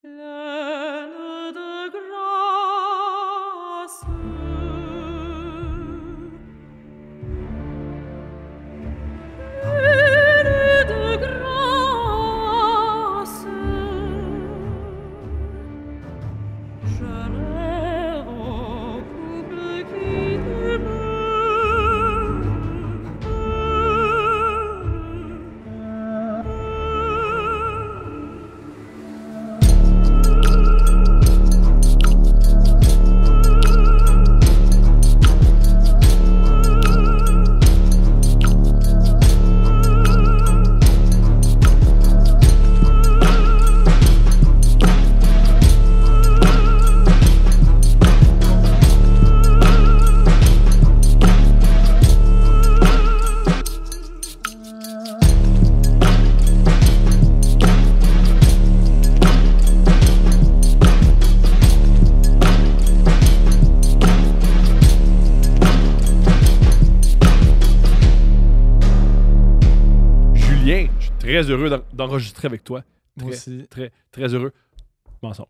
Pleine de grâce. Pleine de grâce. Je rêve au couple qui Très heureux d'enregistrer avec toi. Moi aussi. Très heureux. Mensonge.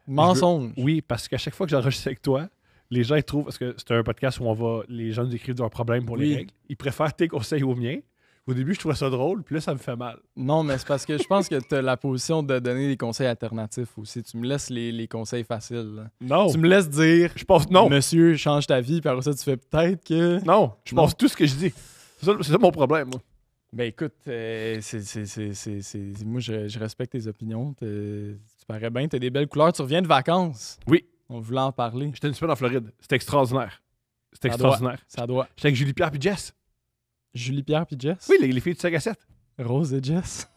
Mensonge. Oui, parce qu'à chaque fois que j'enregistre avec toi, les gens ils trouvent, parce que c'est un podcast où les gens nous écrivent leurs problèmes pour les règles. Ils préfèrent tes conseils aux miens. Au début, je trouvais ça drôle, puis là, ça me fait mal. Non, mais c'est parce que je pense que tu as la position de donner des conseils alternatifs aussi. Tu me laisses les conseils faciles. Là. Non. Tu me laisses dire, Je pense non. monsieur, change ta vie, puis après ça, tu fais peut-être que... Non, je Non. pense tout ce que je dis. C'est ça mon problème, moi. Ben écoute, moi, je respecte tes opinions. Tu parais bien, t'as des belles couleurs. Tu reviens de vacances. Oui. On voulait en parler. J'étais une semaine en Floride. C'était extraordinaire. C'était Ça doit. extraordinaire. Ça doit. J'étais avec Julie-Pierre puis Jess. Julie-Pierre puis Jess? Oui, les filles du 5 à 7. Rose et Jess?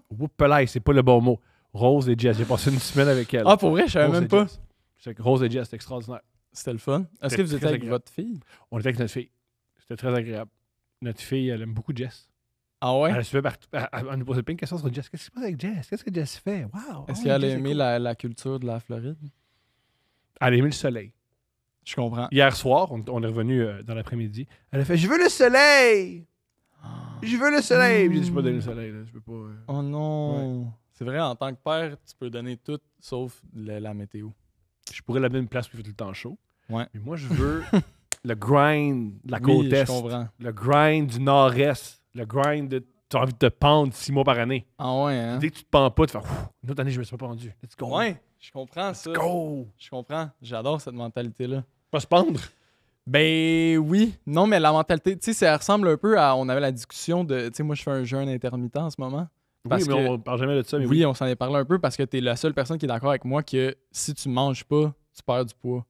Whoopelay, c'est pas le bon mot. Rose et Jess. J'ai passé une semaine avec elle. Ah, pour vrai, je savais Rose même et pas. Jess. J'étais avec Rose et Jess, c'était extraordinaire. C'était le fun. Est-ce C'était que vous étiez très avec agréable. votre fille? On était avec notre fille. C'était très agréable. Notre fille, elle aime beaucoup Jess. Ah ouais? Elle suivait partout. Elle nous posait plein de questions sur Jess. Qu'est-ce qui se passe avec Jess? Qu'est-ce que Jess fait? Wow! Est-ce Oh, qu'elle a Jess est aimé cool. la culture de la Floride? Elle a aimé le soleil. Je comprends. Hier soir, on est revenu dans l'après-midi. Elle a fait « Je veux le soleil! Je veux le soleil! » Puis j'ai dit « Je peux pas donner le soleil. Là. Je peux pas... Oh non! C'est vrai, en tant que père, tu peux donner tout sauf la météo. Je pourrais l'amener à une place où il fait tout le temps chaud. Ouais. Mais moi, je veux le grind de la Oui, côte je est. comprends. Le grind du nord-est. Le grind de... Tu as envie de te pendre 6 mois par année. Ah ouais, hein? Dès que tu te pends pas, tu fais « Une autre année, je me suis pas pendu. Let's go! Ouais, je comprends ça. Let's go! » Je comprends. J'adore cette mentalité-là. Pas se pendre. Ben oui. Non, mais la mentalité, tu sais, ça ressemble un peu à... On avait la discussion de... Tu sais, moi, je fais un jeûne intermittent en ce moment. Parce Oui, mais que- on parle jamais de ça. Mais Oui, on s'en est parlé un peu parce que t'es la seule personne qui est d'accord avec moi que si tu manges pas, tu perds du poids.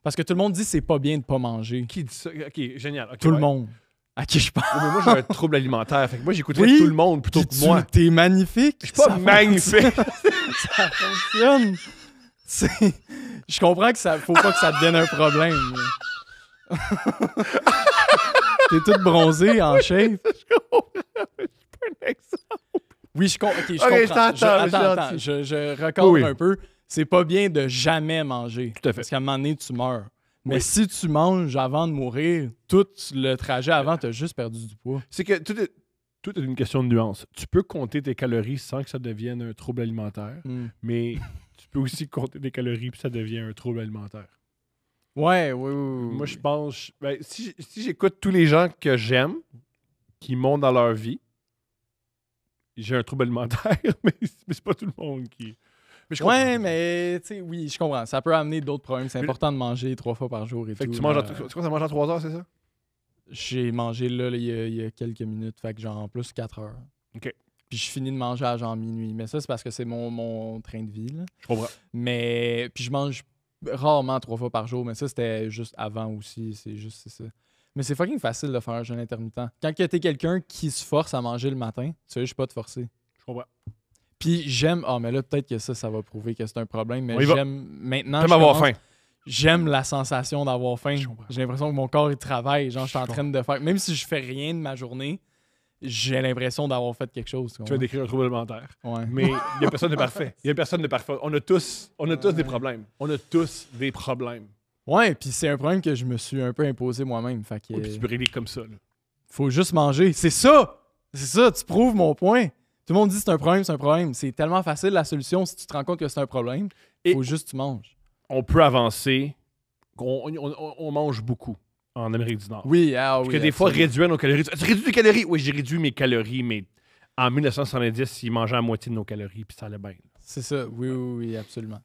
Parce que tout le monde dit que c'est pas bien de pas manger. Qui dit ça? Ok, génial. Ok, Tout le ouais. monde. À qui je parle. Oui, mais moi, j'ai un trouble alimentaire. Fait que moi, j'écouterais Oui. tout le monde plutôt Puis que moi. T'es magnifique. Je suis pas Ça magnifique. Ça fonctionne. Je comprends que ça faut pas que ça devienne un problème. là. T'es toute bronzée, en shape. Je comprends. C'est pas un exemple. Oui, je comprends. je comprends. t'entends, Attends, gentil. je recadre Oui. un peu. C'est pas bien de jamais manger. Tout à fait. Parce qu'à un moment donné, tu meurs. Mais Oui. si tu manges avant de mourir, tout le trajet avant, t'as juste perdu du poids. C'est que tout est une question de nuance. Tu peux compter tes calories sans que ça devienne un trouble alimentaire, mais tu peux aussi compter tes calories puis ça devient un trouble alimentaire. Ouais, oui. Moi, je pense... ben, si j'écoute tous les gens que j'aime, qui montent dans leur vie, j'ai un trouble alimentaire, mais c'est pas tout le monde qui... Mais je comprends. Ouais, mais tu sais, oui, je comprends. Ça peut amener d'autres problèmes. C'est important de manger 3 fois par jour et Fait tout. que tu manges... là. C'est quoi, ça mange en 3 heures, c'est ça? J'ai mangé là, il y a quelques minutes, fait que genre en plus 4 heures. OK. Puis je finis de manger à genre minuit. Mais ça, c'est parce que c'est mon train de vie. Là. Je comprends. Mais puis je mange rarement 3 fois par jour, mais ça, c'était juste avant aussi. C'est ça. Mais c'est fucking facile de faire un jeûne intermittent. Quand t'es quelqu'un qui se force à manger le matin, tu sais, je suis pas te forcer. Je comprends. Puis j'aime... Ah, mais là, peut-être que ça va prouver que c'est un problème, mais On y va. j'aime... Maintenant, T'aimes je avoir commence- faim. J'aime la sensation d'avoir faim. Je comprends. J'ai l'impression que mon corps, il travaille. Genre, je suis en Je train de faire... Même si je fais rien de ma journée, j'ai l'impression d'avoir fait quelque chose. Tu vas décrire un trouble alimentaire. Ouais. Mais il n'y a personne de parfait. Il n'y a personne de parfait. On a tous des problèmes. On a tous des problèmes. Ouais, puis c'est un problème que je me suis un peu imposé moi-même. Fait que... Oui, puis tu peux régler comme ça. Là. Faut juste manger. C'est ça! C'est ça, tu prouves mon point. Tout le monde dit c'est un problème, c'est un problème. C'est tellement facile la solution si tu te rends compte que c'est un problème. Et- Faut juste que tu manges. On peut avancer. On mange beaucoup en Amérique du Nord. Oui, Parce oui. que des fois, absolument. réduire nos calories. Tu réduis tes calories? Oui, j'ai réduit mes calories, mais en 1970, ils mangeaient la moitié de nos calories, puis ça allait bien. C'est ça, oui, absolument.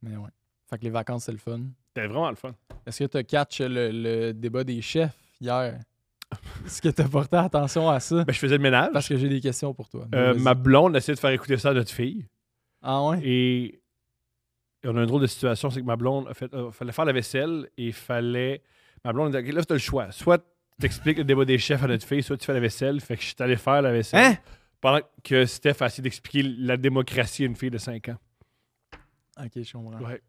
Mais ouais. Fait que les vacances, c'est le fun. C'était vraiment le fun. Est-ce que tu as catch le débat des chefs hier? Est-ce que tu as porté attention à ça? Ben, je faisais le ménage. Parce que j'ai des questions pour toi. Vas-y. Ma blonde essaie de faire écouter ça à notre fille. Ah ouais? Et on a une drôle de situation, c'est que ma blonde fallait faire la vaisselle et fallait. Ma blonde a dit, OK, là, tu as le choix. Soit tu expliques le débat des chefs à notre fille, soit tu fais la vaisselle. Fait que je suis allé faire la vaisselle. Hein? Pendant que Steph a essayé d'expliquer la démocratie à une fille de 5 ans. Ok, je comprends. Ouais.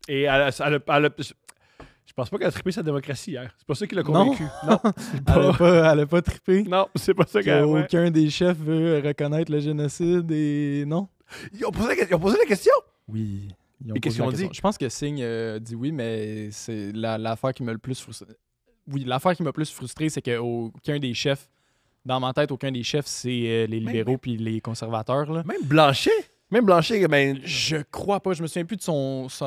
Et je pense pas qu'elle a trippé sa démocratie hier. C'est pas ça qui l'a convaincu. Non, c'est pas. Elle a pas trippé. Non, c'est pas ça Que qu'elle a. aucun des chefs veut reconnaître le génocide et non? Ils ont posé la question. Oui. Ils ont Et qu'est-ce posé la qu'ils ont question. dit? Je pense que Singh dit oui, mais c'est l'affaire qui m'a le plus frustré. Oui, l'affaire qui m'a plus frustré, c'est qu'aucun des chefs, dans ma tête, aucun des chefs, c'est les libéraux puis les conservateurs. Là. Même Blanchet, ben. Je crois pas. Je me souviens plus de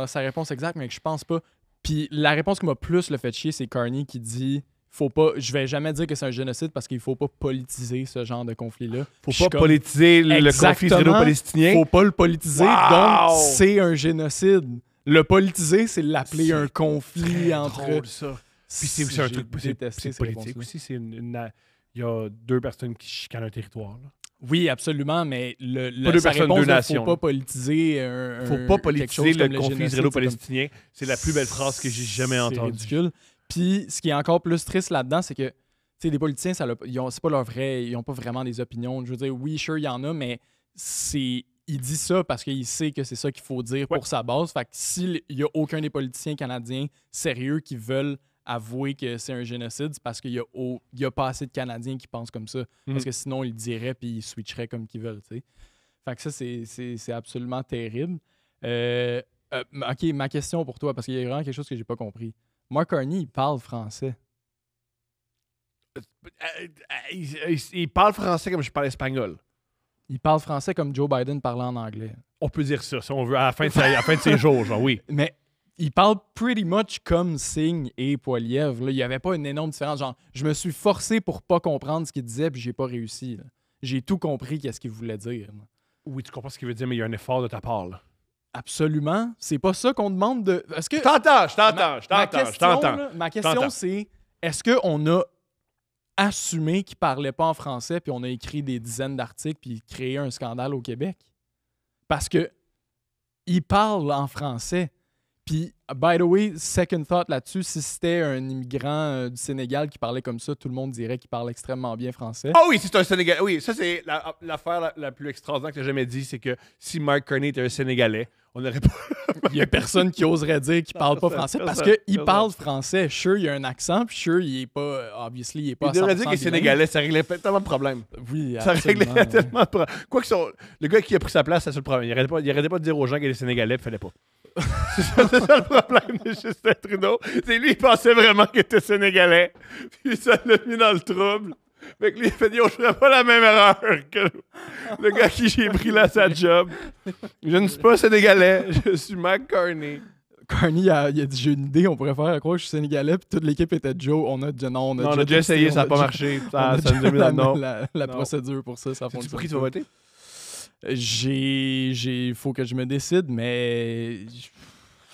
sa réponse exacte, mais je pense pas. Puis la réponse qui m'a plus le fait chier, c'est Carney qui dit faut pas. Je vais jamais dire que c'est un génocide parce qu'il faut pas politiser ce genre de conflit-là. Faut Puis je suis pas comme, politiser le conflit Exactement. israélo-palestinien. faut pas le politiser, Wow! donc c'est un génocide. Le politiser, c'est l'appeler C'est un conflit Très entre. drôle, ça. Puis c'est aussi un J'ai truc détesté c'est ces politique réponses-là. aussi. Il y a deux personnes qui chicanent un territoire. Là. Oui, absolument, mais Pas deux sa personnes, réponse, deux là, nations, faut pas là. politiser Faut pas quelque chose politiser le comme conflit génocide, israélo-palestinien. C'est la plus belle phrase que j'ai jamais C'est entendue. ridicule. Puis, ce qui est encore plus triste là-dedans, c'est que, tu sais, les politiciens, c'est pas leur vrai, ils ont pas vraiment des opinions. Je veux dire, oui, sure, il y en a, mais il dit ça parce qu'il sait que c'est ça qu'il faut dire pour sa base. Fait que s'il y a aucun des politiciens canadiens sérieux qui veulent avouer que c'est un génocide, c'est parce qu'il y a pas assez de Canadiens qui pensent comme ça. Parce que sinon, ils le diraient puis ils switcheraient comme qu'ils veulent, tu sais. Fait que ça, c'est absolument terrible. OK, ma question pour toi, parce qu'il y a vraiment quelque chose que j'ai pas compris. Mark Carney, il parle français. Il parle français comme je parle espagnol. Il parle français comme Joe Biden parlait en anglais. On peut dire ça, si on veut, à la fin de ses jours, genre, oui. Mais il parle pretty much comme Singh et Poilievre. Là. Il n'y avait pas une énorme différence. Genre, je me suis forcé pour pas comprendre ce qu'il disait, puis j'ai pas réussi. Là. J'ai tout compris qu'est-ce qu'il voulait dire. Là. Oui, tu comprends ce qu'il veut dire, mais il y a un effort de ta part, là. Absolument. C'est pas ça qu'on demande de. Est-ce que. Je t'entends. Ma question, c'est est-ce qu'on a assumé qu'il parlait pas en français, puis on a écrit des dizaines d'articles, puis créé un scandale au Québec? Parce que il parle en français. Puis, by the way, second thought là-dessus, si c'était un immigrant du Sénégal qui parlait comme ça, tout le monde dirait qu'il parle extrêmement bien français. Ah oui, c'est un Sénégalais. Oui, ça, c'est l'affaire la plus extraordinaire que j'ai jamais dit, c'est que si Mark Carney était un Sénégalais, on n'aurait pas. Il y a personne qui oserait dire qu'il parle pas français parce qu'il parle français. Sure, il y a un accent, puis sure, il est pas, obviously, il est pas Il devrait dire 100% qu'il est Sénégalais, ça réglait tellement de problèmes. Oui, Ça absolument. réglait tellement de problèmes. Quoi que le gars qui a pris sa place, c'est ça le problème. Il arrêtait pas de dire aux gens qu'il est Sénégalais, puis il fallait pas. C'est ça le problème de Justin Trudeau. C'est lui, il pensait vraiment qu'il était Sénégalais. Puis ça l'a mis dans le trouble. Fait que lui, il a fait dire, je ferais pas la même erreur que le gars qui j'ai pris là sa job. Je ne suis pas Sénégalais, je suis Mark Carney. Carney, il a dit j'ai une idée, on pourrait faire croire que je suis Sénégalais, puis toute l'équipe était Joe. On a déjà essayé, ça n'a pas marché. Ça nous a mis dans le nom. La Non. procédure pour ça Sais-tu fonctionne. pour qui tu vas voter? Faut que je me décide, mais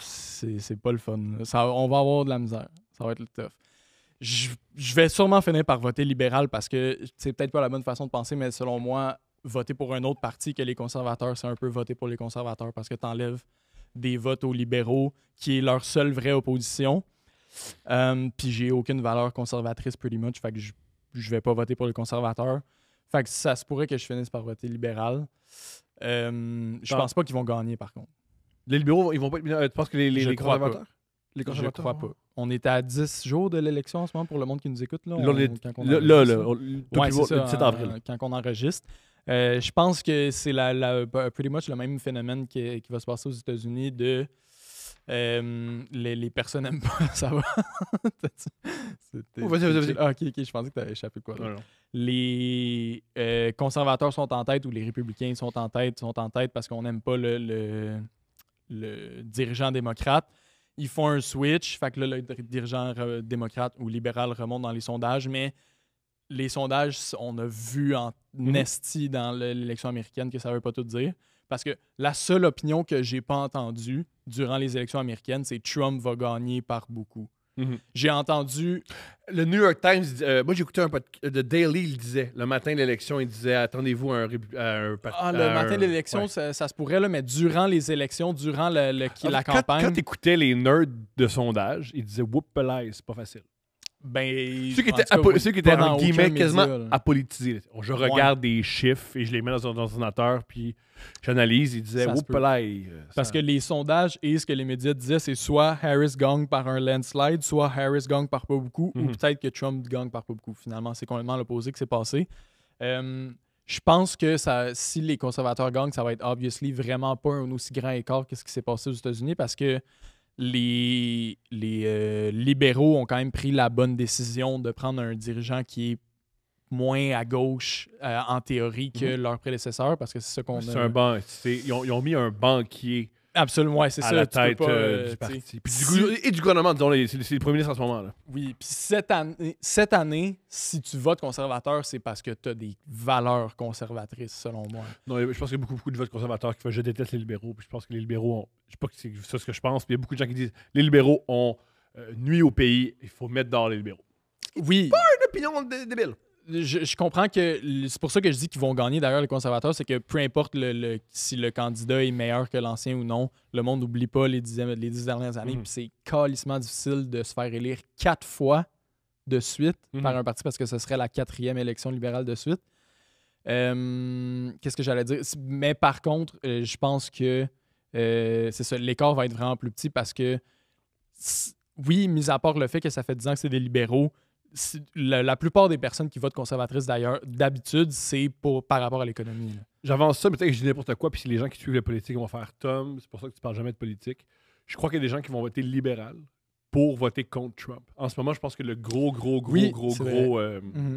c'est pas le fun. On va avoir de la misère. Ça va être le tough. Je vais sûrement finir par voter libéral parce que c'est peut-être pas la bonne façon de penser, mais selon moi, voter pour un autre parti que les conservateurs, c'est un peu voter pour les conservateurs parce que t'enlèves des votes aux libéraux qui est leur seule vraie opposition. Puis j'ai aucune valeur conservatrice pretty much, fait que je vais pas voter pour les conservateurs. Fait que ça se pourrait que je finisse par voter libéral. Je pense pas qu'ils vont gagner, par contre. Les libéraux, ils vont pas être. Tu penses que Je les crois conservateurs? Les Je conservateurs? crois pas. On est à 10 jours de l'élection en ce moment pour le monde qui nous écoute. Là, Là, quand on le Ouais, c'est ça, 17 avril. quand on enregistre. Je pense que c'est pretty much le même phénomène qui va se passer aux États-Unis de Les personnes n'aiment pas, ça va. Oh, vas-y. Ah, ok, je pensais que tu avais échappé quoi. Non. Les conservateurs sont en tête ou les républicains sont en tête parce qu'on n'aime pas le dirigeant démocrate. Ils font un switch, fait que là, le dirigeant démocrate ou libéral remonte dans les sondages, mais les sondages, on a vu en esti dans l'élection américaine que ça veut pas tout dire. Parce que la seule opinion que j'ai pas entendue durant les élections américaines, c'est Trump va gagner par beaucoup. J'ai entendu... Le New York Times, moi j'écoutais un podcast, The Daily, il disait, le matin de l'élection, il disait, attendez-vous à un parti. le matin de l'élection, ça se pourrait, là, mais durant les élections, durant la campagne... Quand t'écoutais les nerds de sondage, ils disaient, whoop, c'est pas facile. Ben, Ceux qui étaient pas dans en guillemets aucun quasiment média, là. apolitisés. Je regarde des chiffres et je les mets dans un ordinateur puis j'analyse. Ils disaient Ça se whoop, peut. Parce que les sondages et ce que les médias disaient, c'est soit Harris gagne par un landslide, soit Harris gagne par pas beaucoup, ou peut-être que Trump gagne par pas beaucoup. Finalement, c'est complètement l'opposé qui s'est passé. Je pense que si les conservateurs gagnent, ça va être obviously vraiment pas un aussi grand écart que ce qui s'est passé aux États-Unis parce que les libéraux ont quand même pris la bonne décision de prendre un dirigeant qui est moins à gauche en théorie que leur prédécesseur parce que c'est ça qu'on a. C'est un banc. Ils ont mis un banquier Absolument, ouais, c'est à ça. la Tu peux tête pas, du parti. t'sais, Puis et du gouvernement, disons, c'est le premier ministre en ce moment. Là. Oui, puis cette année, si tu votes conservateur, c'est parce que tu as des valeurs conservatrices, selon moi. Non, je pense qu'il y a beaucoup de votes conservateurs qui font je déteste les libéraux. Puis je pense que les libéraux ont. Je sais pas que c'est ça ce que je pense. Puis il y a beaucoup de gens qui disent les libéraux ont nuit au pays. Il faut mettre dehors les libéraux. Oui. Pas une opinion débile. Je comprends que c'est pour ça que je dis qu'ils vont gagner d'ailleurs les conservateurs, c'est que peu importe si le candidat est meilleur que l'ancien ou non, le monde n'oublie pas les 10 dernières années, puis c'est calissement difficile de se faire élire 4 fois de suite par un parti parce que ce serait la 4e élection libérale de suite. Qu'est-ce que j'allais dire? Mais par contre, je pense que c'est ça, l'écart va être vraiment plus petit parce que oui, mis à part le fait que ça fait 10 ans que c'est des libéraux, la plupart des personnes qui votent conservatrices d'ailleurs, d'habitude, c'est par rapport à l'économie. Là. J'avance ça, mais peut-être que je dis n'importe quoi, puis si les gens qui suivent la politique vont faire Tom, c'est pour ça que tu parles jamais de politique. Je crois qu'il y a des gens qui vont voter libéral pour voter contre Trump. En ce moment, je pense que le gros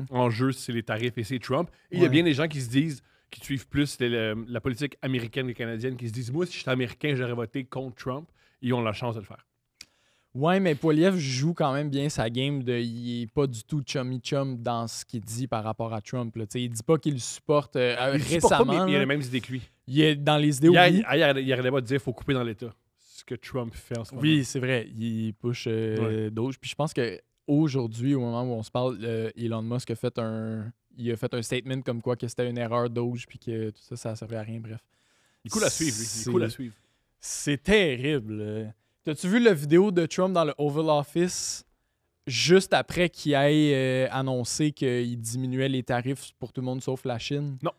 enjeu, c'est les tarifs et c'est Trump. Et il y a bien des gens qui se disent, qui suivent plus la politique américaine et canadienne, qui se disent, moi, si j'étais américain, j'aurais voté contre Trump. Ils ont la chance de le faire. Ouais, mais Poilievre joue quand même bien sa game il est pas du tout chummy-chum dans ce qu'il dit par rapport à Trump. Là. Il dit pas qu'il le supporte récemment. Il a les mêmes idées que lui. Il est dans les idées il arrêtait pas de dire qu'il faut couper dans l'État. Ce que Trump fait en ce moment. Oui, c'est vrai. Il push Doge. Puis je pense qu'aujourd'hui, au moment où on se parle, Elon Musk a fait un statement comme quoi que c'était une erreur Doge puis que tout ça servait à rien. Bref. Il est cool à suivre, lui. Il est cool à suivre. C'est terrible. T'as-tu vu la vidéo de Trump dans le Oval Office juste après qu'il ait annoncé qu'il diminuait les tarifs pour tout le monde sauf la Chine? Non.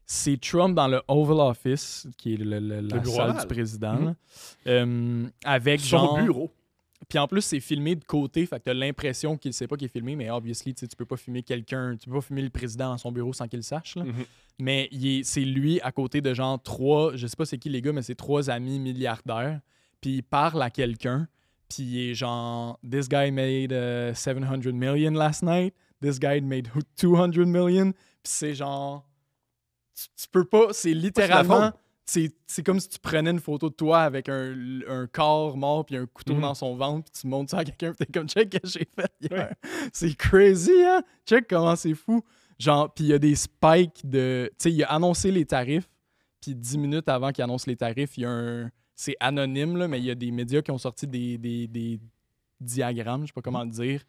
C'est Trump dans le Oval Office, qui est la salle du président, avec son bureau. Puis en plus, c'est filmé de côté, fait que t'as l'impression qu'il sait pas qu'il est filmé, mais obviously, tu peux pas filmer quelqu'un, tu peux pas filmer le président dans son bureau sans qu'il le sache. Là. Mais c'est lui à côté de genre 3, je sais pas c'est qui les gars, mais c'est 3 amis milliardaires. Puis il parle à quelqu'un, puis il est genre « This guy made 700 million last night. This guy made 200 million. » Puis c'est genre... Tu peux pas... C'est littéralement... C'est comme si tu prenais une photo de toi avec un corps mort puis un couteau dans son ventre, puis tu montres ça à quelqu'un, puis t'es comme « Check ce que j'ai fait hier. » C'est crazy, hein? Check comment c'est fou. Genre, puis il y a des spikes de... Tu sais, il a annoncé les tarifs, puis 10 minutes avant qu'il annonce les tarifs, il y a un... C'est anonyme, là, mais il y a des médias qui ont sorti des diagrammes, je sais pas comment le dire.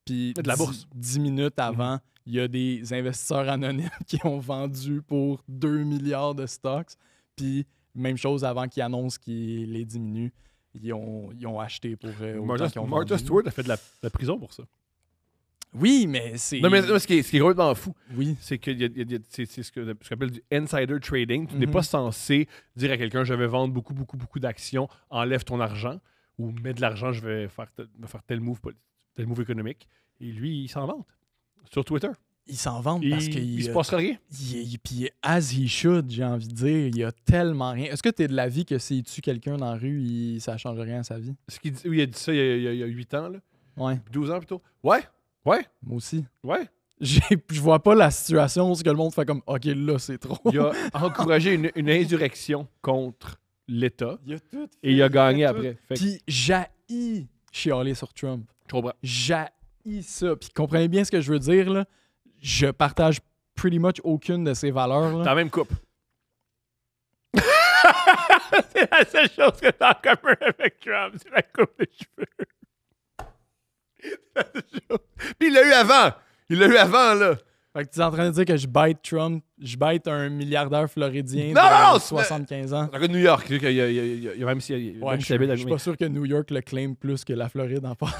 Puis de la bourse. 10 minutes avant, il y a des investisseurs anonymes qui ont vendu pour 2 milliards de stocks. Puis même chose avant qu'ils annoncent qu'ils les diminuent. Ils ont acheté pour autant qu'ils ont vendu. Martha Stewart a fait de la prison pour ça. Oui, mais c'est... Non, mais ce qui est complètement fou, oui. c'est que c'est ce qu'on appelle du insider trading. Tu n'es pas censé dire à quelqu'un, je vais vendre beaucoup d'actions, enlève ton argent, ou mets de l'argent, je vais faire tel move économique. Et lui, il s'en vante sur Twitter. il s'en vante parce Il qu'il se passera rien. puis as he should, j'ai envie de dire, il y a tellement rien. Est-ce que tu es de l'avis que s'il tue quelqu'un dans la rue, ça change rien à sa vie? Oui, il a dit ça il y a 8 ans, là. Ouais, 12 ans plutôt. Ouais. Ouais. moi aussi. Ouais. Je vois pas la situation où ce que le monde fait comme OK, là, c'est trop. Il a encouragé une insurrection contre l'État Il a tout et il a gagné tout. après. Fait que Puis j'haïs chialer sur Trump. je comprends. J'haïs ça. Puis comprenez bien ce que je veux dire, là. Je partage pretty much aucune de ces valeurs, Dans là. la même coupe. C'est la seule chose que t'as en commun avec Trump, c'est la coupe de cheveux. C'est la seule chose. Puis il l'a eu avant. Il l'a eu avant, là. Fait que tu es en train de dire que je bête Trump, je bête un milliardaire floridien Non, de 75 ans. Dans le cas de New York, il y a même s'il Ouais, je suis pas sûr que New York le claim plus que la Floride en part.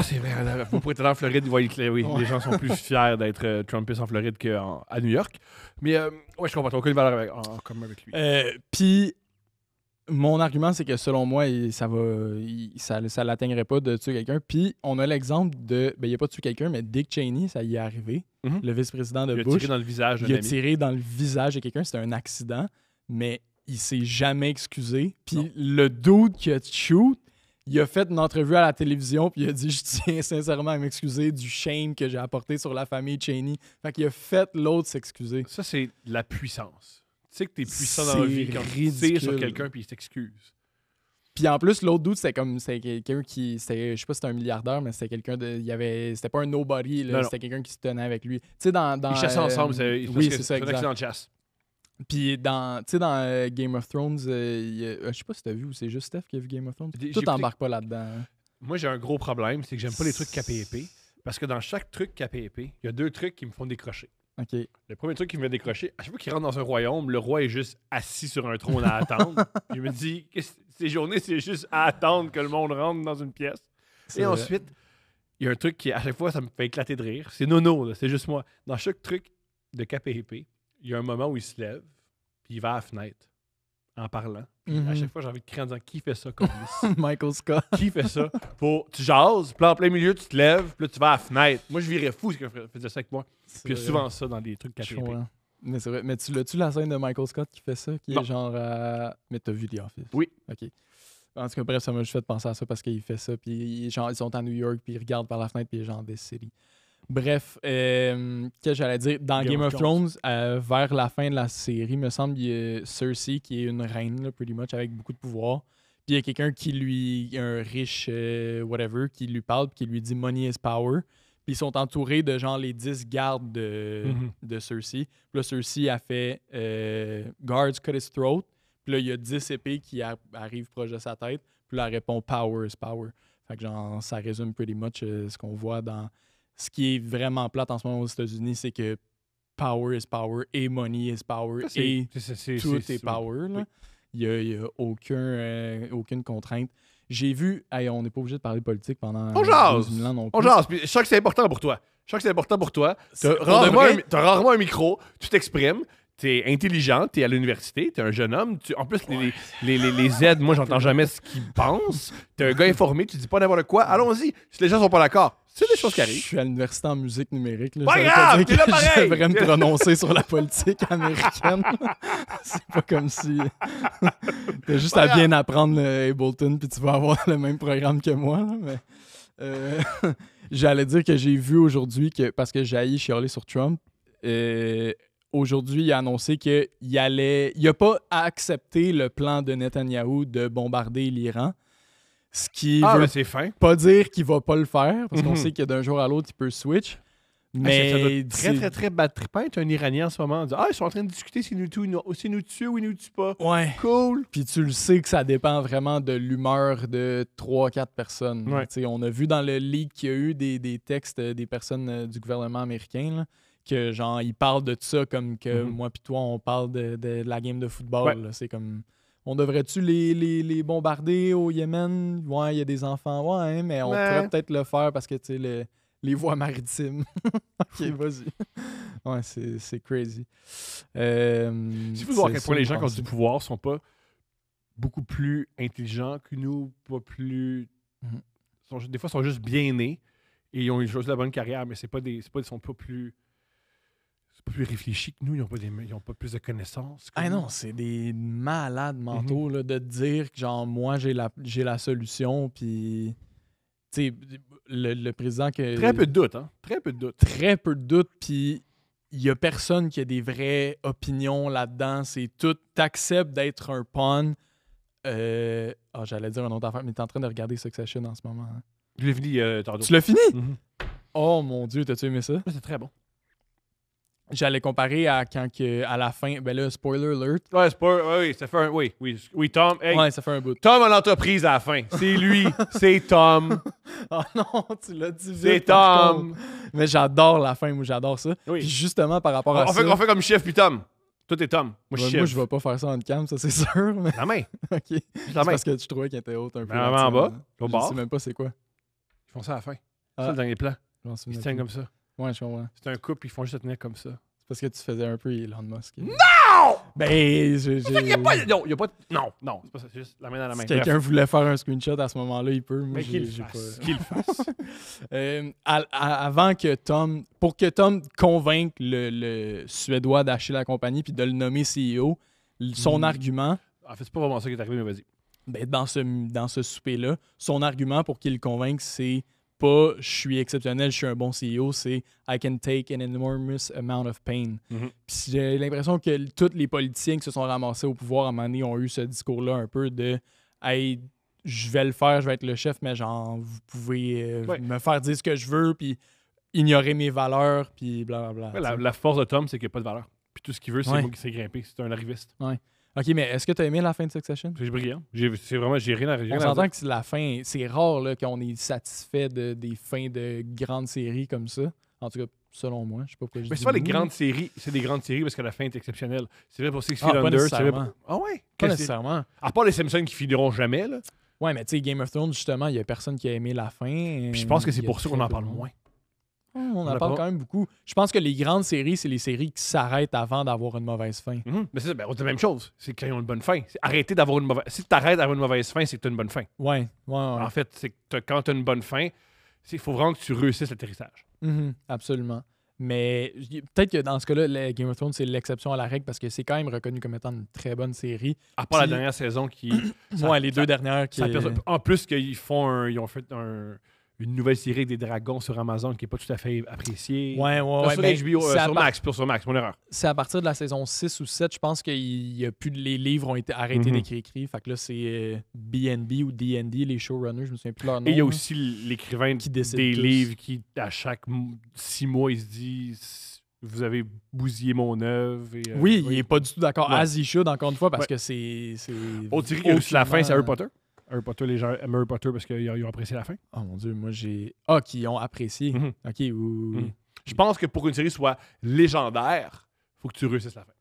C'est vrai, pour être en Floride, oui, Ouais. les gens sont plus fiers d'être Trumpiste en Floride qu'à New York. Mais ouais, je comprends, t'as aucune valeur en commun avec lui. Puis mon argument, c'est que selon moi, ça l'atteindrait pas de tuer quelqu'un. Puis on a l'exemple de, il a pas tué quelqu'un, mais Dick Cheney, ça y est arrivé, Mhm. le vice-président de Il a Bush. tiré dans le visage d'un Il a ami. tiré dans le visage de quelqu'un, c'était un accident, mais il s'est jamais excusé. Puis Non. le dude qui a shoot, il a fait une entrevue à la télévision, puis il a dit « Je tiens sincèrement à m'excuser du shame que j'ai apporté sur la famille Cheney. » Fait qu'il a fait l'autre s'excuser. Ça, c'est de la puissance. Tu sais que t'es puissant dans la C'est vie quand tu ridicule. tires sur quelqu'un puis il s'excuse. Puis en plus, l'autre dude, c'était quelqu'un qui... Je sais pas si c'était un milliardaire, mais c'était quelqu'un de... C'était pas un nobody, là, Non, non. c'était quelqu'un qui se tenait avec lui. Tu sais, dans... Ils chassaient ensemble. Oui, c'est ça, un accident exact. de chasse. Puis dans Game of Thrones, je sais pas si t'as vu ou c'est juste Steph qui a vu Game of Thrones. J'ai Toi, écouté- t'embarques pas là-dedans. hein. Moi, j'ai un gros problème, c'est que j'aime pas les trucs KPP. Parce que dans chaque truc KPP, il y a 2 trucs qui me font décrocher. OK. Le premier truc qui me fait décrocher, à chaque fois qu'il rentre dans un royaume, le roi est juste assis sur un trône à attendre. Puis je me dis, ces journées, c'est juste à attendre que le monde rentre dans une pièce. C'est Et vrai. ensuite, il y a un truc qui, à chaque fois, ça me fait éclater de rire. C'est Nono, là, c'est juste moi. Dans chaque truc de KPP, il y a un moment où il se lève, puis il va à la fenêtre en parlant. Puis Mhm. à chaque fois, j'ai envie de crier en disant qui fait ça comme Michael Scott. Qui fait ça? Tu jases, puis là, en plein milieu, tu te lèves, puis là, tu vas à la fenêtre. Moi, je virais fou si quelqu'un faisait ça avec moi. Puis il y a souvent ça dans des trucs Je KPP. comprends. Mais c'est vrai. Mais tu l'as-tu la scène de Michael Scott qui fait ça? Qui Non. est genre... Mais t'as vu The Office? Oui. OK. En tout cas, bref, ça m'a juste fait penser à ça parce qu'il fait ça. Puis genre, ils sont à New York, puis ils regardent par la fenêtre, puis genre des City. Bref, qu'est-ce que j'allais dire? Dans Game of Thrones, vers la fin de la série, me semble, il y a Cersei qui est une reine, là, pretty much, avec beaucoup de pouvoir. Puis il y a quelqu'un qui lui, un riche, whatever, qui lui parle, puis qui lui dit Money is power. Puis ils sont entourés de genre les 10 gardes de Cersei. Puis là, Cersei a fait Guards cut his throat. Puis là, il y a 10 épées qui arrivent proche de sa tête. Puis là, elle répond Power is power. Fait que genre, ça résume pretty much ce qu'on voit dans. Ce qui est vraiment plate en ce moment aux États-Unis, c'est que power is power et money is power Ça, et c'est- tout c'est- est power. Là. oui. Il y a aucune contrainte. J'ai vu, hey, on n'est pas obligé de parler de politique pendant On jase! 12 000 ans non On plus. jase, puis je sens que c'est important pour toi. Je sens que c'est important pour toi. C'est- T'as pour de vrai- rarement un micro, tu t'exprimes, t'es intelligent, t'es à l'université, t'es un jeune homme. En plus, les Z, moi, j'entends jamais ce qu'ils pensent. T'es un gars informé, tu dis pas n'importe quoi. Allons-y, si les gens sont pas d'accord. C'est des choses qui Je arrivent. suis à l'université en musique numérique. Là. Pas Ça veut grave, dire t'es là que pareil. je devrais me prononcer sur la politique américaine. C'est pas comme si... T'as juste Pas à grave. bien apprendre le Ableton puis tu vas avoir le même programme que moi. Là, mais, j'allais dire que j'ai vu aujourd'hui, que parce que j'ai haï chialer sur Trump, aujourd'hui, il a annoncé qu'il il a pas accepté le plan de Netanyahou de bombarder l'Iran. Ce qui Ah, veut mais c'est fin. pas dire qu'il va pas le faire, parce qu'on Mhm. sait que d'un jour à l'autre, il peut switch. Mais ça doit Mais être très, très bad trippant être un Iranien en ce moment. En disant, ils sont en train de discuter si nous tuent ou ils nous tuent pas. Ouais. Cool. Puis tu le sais que ça dépend vraiment de l'humeur de 3-4 personnes. Ouais. Tu sais, on a vu dans le leak qu'il y a eu des textes des personnes du gouvernement américain là, que genre ils parlent de ça comme que Mhm. moi puis toi on parle de la game de football. Ouais. là. C'est comme on devrait-tu les bombarder au Yémen? Ouais, il y a des enfants. Ouais, mais on Ouais. pourrait peut-être le faire parce que tu sais les voies maritimes. Ok, vas-y. Ouais, c'est crazy. Si vous voir à quel point les gens qui ont du du pouvoir sont pas beaucoup plus intelligents que nous, pas plus. Mhm. Des fois, ils sont juste bien nés et ils ont eu juste la bonne carrière, mais ils sont pas plus. C'est pas plus réfléchi que nous, ils ont pas plus de connaissances. que Ah nous. non, c'est des malades mentaux là, de te dire que genre moi j'ai la solution puis tu sais le président que Très peu de doutes, hein? Très peu de doutes. très peu de doutes puis il y a personne qui a des vraies opinions là-dedans, c'est tout t'acceptes d'être un pawn. J'allais dire une autre affaire mais t'es en train de regarder Succession en ce moment. Hein. Je l'ai fini tantôt. Tu l'as fini? Mhm. Oh mon dieu, t'as-tu aimé ça? Ouais, c'est très bon. J'allais comparer à quand que à la fin, ben là spoiler alert. Ouais, c'est pas. Oui, ça fait un. Oui, Tom. Hey, Ouais, ça fait un bout. Tom a l'entreprise à la fin. C'est lui, c'est Tom. Oh non, tu l'as dit vite. C'est par Tom. contre. Mais j'adore la fin, moi j'adore ça. Oui. Puis justement par rapport à On ça. fait comme chef puis Tom. Toi, t'es Tom. Moi, je suis chef. Moi je vais pas faire ça en cam, ça c'est sûr. Mais La main. ok. La C'est main. parce que tu trouvais qu'elle était haute un peu. Mais en bas, au Je bord. sais même pas c'est quoi. Ils font ça à la fin. Ah. C'est le dernier plan. Je m'en Ils souviens se tiennent plus. comme ça. Ouais, je comprends. C'est un couple, ils font juste se tenir comme ça. C'est parce que tu faisais un peu Elon Musk. Non! Ben, Il y a pas. Non, il y a pas. Non, c'est pas ça. C'est juste la main dans la main. si quelqu'un voulait faire un screenshot à ce moment-là, il peut. Moi, Mais qu'il le j'ai fasse. pas- Qu'il le fasse. Avant que Tom, pour que Tom convainque le Suédois d'acheter la compagnie puis de le nommer CEO, son argument, En fait, c'est pas vraiment ça qui est arrivé, mais vas-y. ben, dans ce souper-là, son argument pour qu'il le convainque, c'est pas je suis exceptionnel, je suis un bon CEO, c'est I can take an enormous amount of pain. Mhm. Puis j'ai l'impression que tous les politiciens qui se sont ramassés au pouvoir à un moment donné ont eu ce discours-là un peu de hey, je vais le faire, je vais être le chef, mais genre, vous pouvez Ouais. me faire dire ce que je veux, puis ignorer mes valeurs, puis blablabla. Ouais, la force de Tom, c'est qu'il n'y a pas de valeur. Puis tout ce qu'il veut, c'est Ouais. moi qui sais grimper. C'est un arriviste. Ok, mais est-ce que tu as aimé la fin de Succession? C'est brillant. C'est vraiment, j'ai rien à rien On à s'entend dire. que c'est la fin, c'est rare là, qu'on est satisfait des fins de grandes séries comme ça. En tout cas, selon moi. Je sais pas pourquoi je Mais dis souvent, les nous. grandes séries, c'est des grandes séries parce que la fin est exceptionnelle. C'est vrai pour Six Ah, Feet pas Under. C'est vrai nécessairement. pour... Ah ouais? Pas Qu'est-ce que- nécessairement. À part les Simpsons qui finiront jamais, là. Ouais, mais tu sais, Game of Thrones, justement, il y a personne qui a aimé la fin. Puis je pense que c'est Il y a pour ça qu'on très en peu parle de monde. moins. On On en a parle pas- quand même beaucoup. Je pense que les grandes séries, c'est les séries qui s'arrêtent avant d'avoir une mauvaise fin. Mhm. Mais c'est ça, ben, c'est la même chose. C'est quand ils ont une bonne fin. C'est arrêter d'avoir une mauvaise. Si tu arrêtes d'avoir une mauvaise fin, c'est que tu as une bonne fin. Ouais. En fait, c'est que quand tu as une bonne fin, il faut vraiment que tu réussisses l'atterrissage. Mhm, absolument. Mais peut-être que dans ce cas-là, Game of Thrones, c'est l'exception à la règle parce que c'est quand même reconnu comme étant une très bonne série. À part la Puis- dernière saison qui. ça- Ouais, les ça- deux dernières qui. ça perso- En plus, ils ont fait une nouvelle série avec des dragons sur Amazon qui n'est pas tout à fait appréciée. Ouais, Sur mais HBO, c'est à sur par- Max, sur Max, mon erreur. C'est à partir de la saison 6 ou 7, je pense que les livres ont été arrêtés Mhm. d'être écrits. Fait que là, c'est BNB ou DND, les showrunners, je me souviens plus leur nom. Et il y a là. aussi l'écrivain Qui décide des tous. livres qui, à chaque 6 mois, il se dit vous avez bousillé mon œuvre. Et, Oui, il est pas du tout d'accord. Ouais. As he should, encore une fois, parce Ouais. que c'est. On dirait que aussi la fin, c'est Harry aucunement- Potter. Harry Potter, les gens aiment Harry Potter parce qu'ils ont apprécié la fin. Oh mon dieu, moi j'ai. Ah, qui ont apprécié. Mhm. Ok, oui. Mhm. Je pense que pour qu'une série soit légendaire, faut que tu réussisses la fin.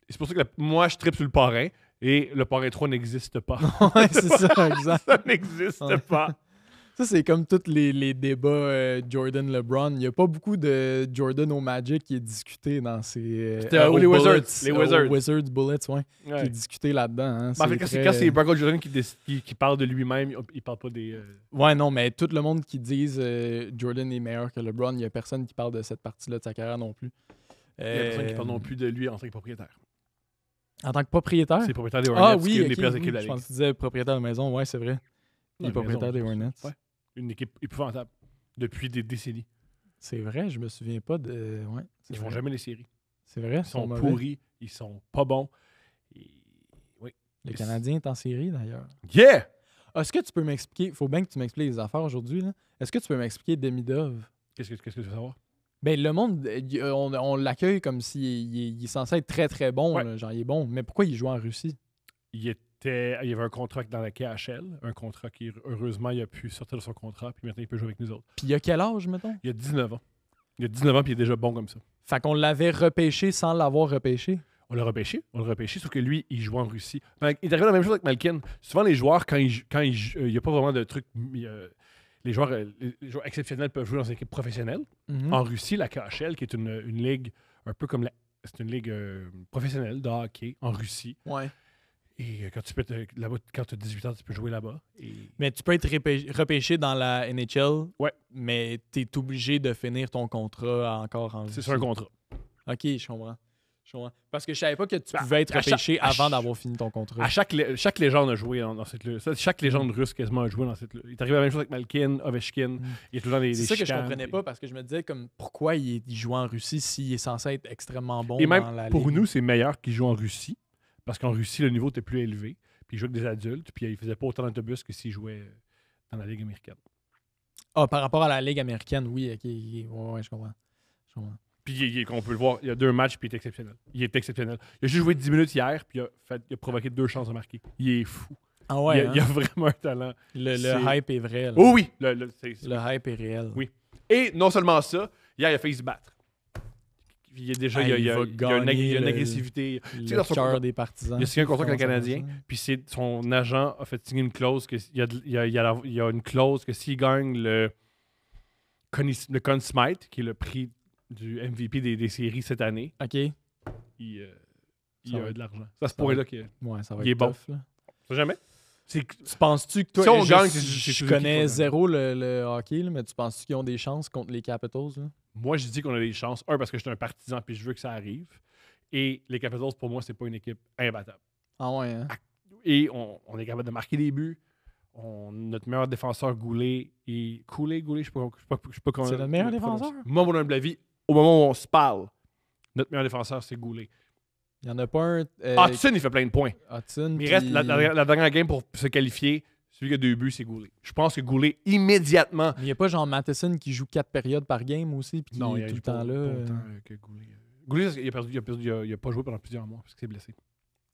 Et c'est pour ça que moi, je tripe sur le parrain et le parrain 3 n'existe pas. Ouais, c'est ça, exact. Ça n'existe Ouais. pas. Ça, c'est comme tous les débats Jordan-LeBron. Il n'y a pas beaucoup de Jordan au Magic qui est discuté dans ces. C'était, aux les Wizards, Bullets, les aux Wizards. Wizards Bullets, ouais. Qui Ouais. est discuté là-dedans. Hein. Ben, en fait, C'est quand c'est Michael Jordan qui parle de lui-même, il parle pas des. Ouais, non, mais tout le monde qui dise Jordan est meilleur que LeBron, il n'y a personne qui parle de cette partie-là de sa carrière non plus. Il y a personne qui parle non plus de lui en tant que propriétaire. En tant que propriétaire? C'est le propriétaire des Hornets, Ah qui oui, est une des ok, pires oui, équipes de la je Ligue. pense que tu disais propriétaire de maison. Ouais, c'est vrai. Il est Non, propriétaire des maison, Hornets. Ouais. Une équipe épouvantable depuis des décennies. C'est vrai, je me souviens pas de. Ouais, c'est Ils font vrai. jamais les séries. C'est vrai, Ils sont mauvais. pourris, ils sont pas bons. Et- Oui. Le Canadien est en série d'ailleurs. Yeah! Est-ce que tu peux m'expliquer, faut bien que tu m'expliques les affaires aujourd'hui, là. Est-ce que tu peux m'expliquer Demidov? Qu'est-ce que tu veux savoir? Ben, le monde, on l'accueille comme s'il il est censé être très très bon, Ouais. là, genre il est bon. Mais pourquoi il joue en Russie? Il y avait un contrat dans la KHL, un contrat qui, heureusement, il a pu sortir de son contrat, puis maintenant, il peut jouer avec nous autres. Puis il a quel âge, mettons? Il a 19 ans. Il a 19 ans, puis il est déjà bon comme ça. Fait qu'on l'avait repêché sans l'avoir repêché. On l'a repêché, sauf que lui, il joue en Russie. Ben, il est arrivé la même chose avec Malkin. Souvent, les joueurs, quand il n'y a pas vraiment de trucs... les joueurs exceptionnels peuvent jouer dans une équipe professionnelle. Mhm. En Russie, la KHL, qui est une ligue un peu comme c'est une ligue professionnelle de hockey en Russie. Ouais. Et quand tu peux être là-bas, quand tu as 18 ans, tu peux jouer là-bas. Et Mais tu peux être repêché dans la NHL, Ouais. mais tu es obligé de finir ton contrat encore en c'est Russie. sur un contrat. Ok, je comprends. Parce que je savais pas que tu À- pouvais être à chaque- repêché à avant chaque- d'avoir fini ton contrat. Chaque légende a joué dans cette lutte. Chaque légende russe quasiment a joué dans cette lutte. Il est arrivé la même chose avec Malkin, Ovechkin. Il y a toujours des C'est ça que je chicanes, comprenais puis- pas parce que je me disais comme pourquoi il joue en Russie s'il est censé être extrêmement bon Et dans la même pour ligue. nous, c'est meilleur qu'il joue en Russie. Parce qu'en Russie, le niveau était plus élevé. Puis il jouait avec des adultes. Puis il faisait pas autant d'autobus que s'il jouait dans la Ligue américaine. Ah, par rapport à la ligue américaine, oui, ok, ouais, je comprends. Puis on peut le voir, il y a 2 matchs, puis il est exceptionnel. Il est exceptionnel. Il a juste joué 10 minutes hier, puis il a provoqué 2 chances de marquer. Il est fou. Ah ouais, il a vraiment un talent. le c'est- hype est vrai. Là. Oh oui! Le hype est réel. Oui. Et non seulement ça, hier, il a failli se battre. Il y a déjà Ah, il y a il va il y a une gagner le- agressivité. Tu sais, Le dans son cœur contrat- des partisans. Il a signé un contrat avec le Comment ça Canadien, marche, ça? puis son agent a fait signer une clause que il y a une clause que s'il gagne le Conn Smythe, qui est le prix du MVP des séries cette année, Ok. il Ça a va. de l'argent. C'est à ce point-là que Ouais, ça va Il est être bon. tough. Là. ça jamais. C'est Tu penses-tu que toi, Si on je, gagne, je c'est Suzuki connais qui va zéro le hockey, là, mais tu penses-tu qu'ils ont des chances contre les Capitals? Là? Moi, je dis qu'on a des chances. Un, parce que je suis un partisan puis je veux que ça arrive. Et les Capitals, pour moi, c'est pas une équipe imbattable. Ah ouais, hein? Et on est capable de marquer des buts. Notre meilleur défenseur, Goulet, et Goulet, je sais pas comment. C'est notre meilleur le prononcer. défenseur? Moi, mon humble avis, au moment où on se parle, notre meilleur défenseur, c'est Goulet. Il y en a pas un... Hudson, il fait plein de points. Hudson, Mais il reste la dernière game pour se qualifier. Celui qui a 2 buts, c'est Goulet. Je pense que Goulet, immédiatement. Il n'y a pas genre Matheson qui joue 4 périodes par game aussi, puis qui Non, il est a tout eu le temps là. autant que Goulet. Goulet, il a pas joué pendant plusieurs mois parce qu'il s'est blessé.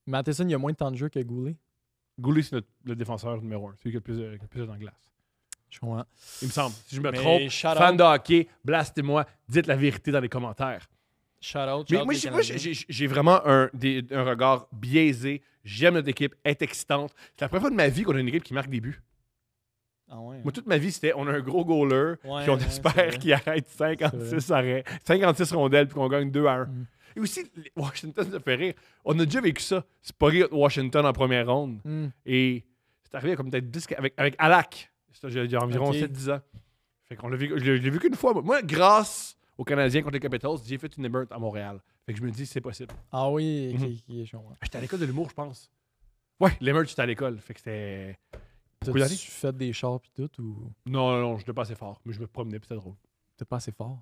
Matheson, il a moins de temps de jeu que Goulet. Goulet, c'est le défenseur numéro 1. Celui qui a le plus de temps de glace. Je comprends. Il me semble. Si je me Mais trompe, shout fan out. de hockey, blastez-moi, dites la vérité dans les commentaires. Shout out. Mais moi, j'ai vraiment un regard biaisé. J'aime notre équipe, elle est excitante. C'est la première fois de ma vie qu'on a une équipe qui marque des buts. Ah ouais, Moi, toute ma vie, c'était on a un gros goaler, Ouais, puis on ouais, c'est espère vrai. qu'il arrête 56 arrêts, 56 rondelles, puis qu'on gagne 2-1. Mm. Et aussi, Washington, ça fait rire. On a déjà vécu ça. C'est pas rire Washington en première ronde. Hmm. Et c'est arrivé comme peut-être 10 avec Alak. Il y a environ Ok. 7-10 ans. Fait qu'on l'a vécu, je l'ai vécu une fois. Moi, grâce aux Canadiens contre les Capitals, j'ai fait une émeute à Montréal. Fait que je me dis, c'est possible. Ah oui, ok, Mhm. ok, je comprends. J'étais à l'école de l'humour, je pense. Ouais, l'émeute, j'étais à l'école. Fait que c'était. Beaucoup d'années? T'as-tu fait des chars pis tout ou Non, j'étais pas assez fort. Mais je me promenais, puis c'était drôle. t'es pas assez fort?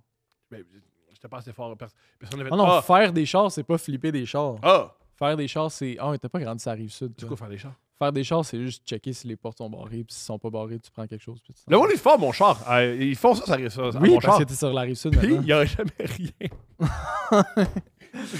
Mais j'étais pas assez fort. Personne n'avait Ah non, Ah! faire des chars, c'est pas flipper des chars. Ah! Faire des chars, c'est. Ah, t'as pas grandi ça arrive sud. Du coup, faire des chars. Faire des chars, c'est juste checker si les portes sont barrées, puis s'ils sont pas barrés, tu prends quelque chose. Puis tu t'en Le vas. monde est fort, mon char. Ils font ça arrive ça. à Oui, mon parce char. que t'es sur la rive sud Puis, maintenant. il n'y aurait jamais rien.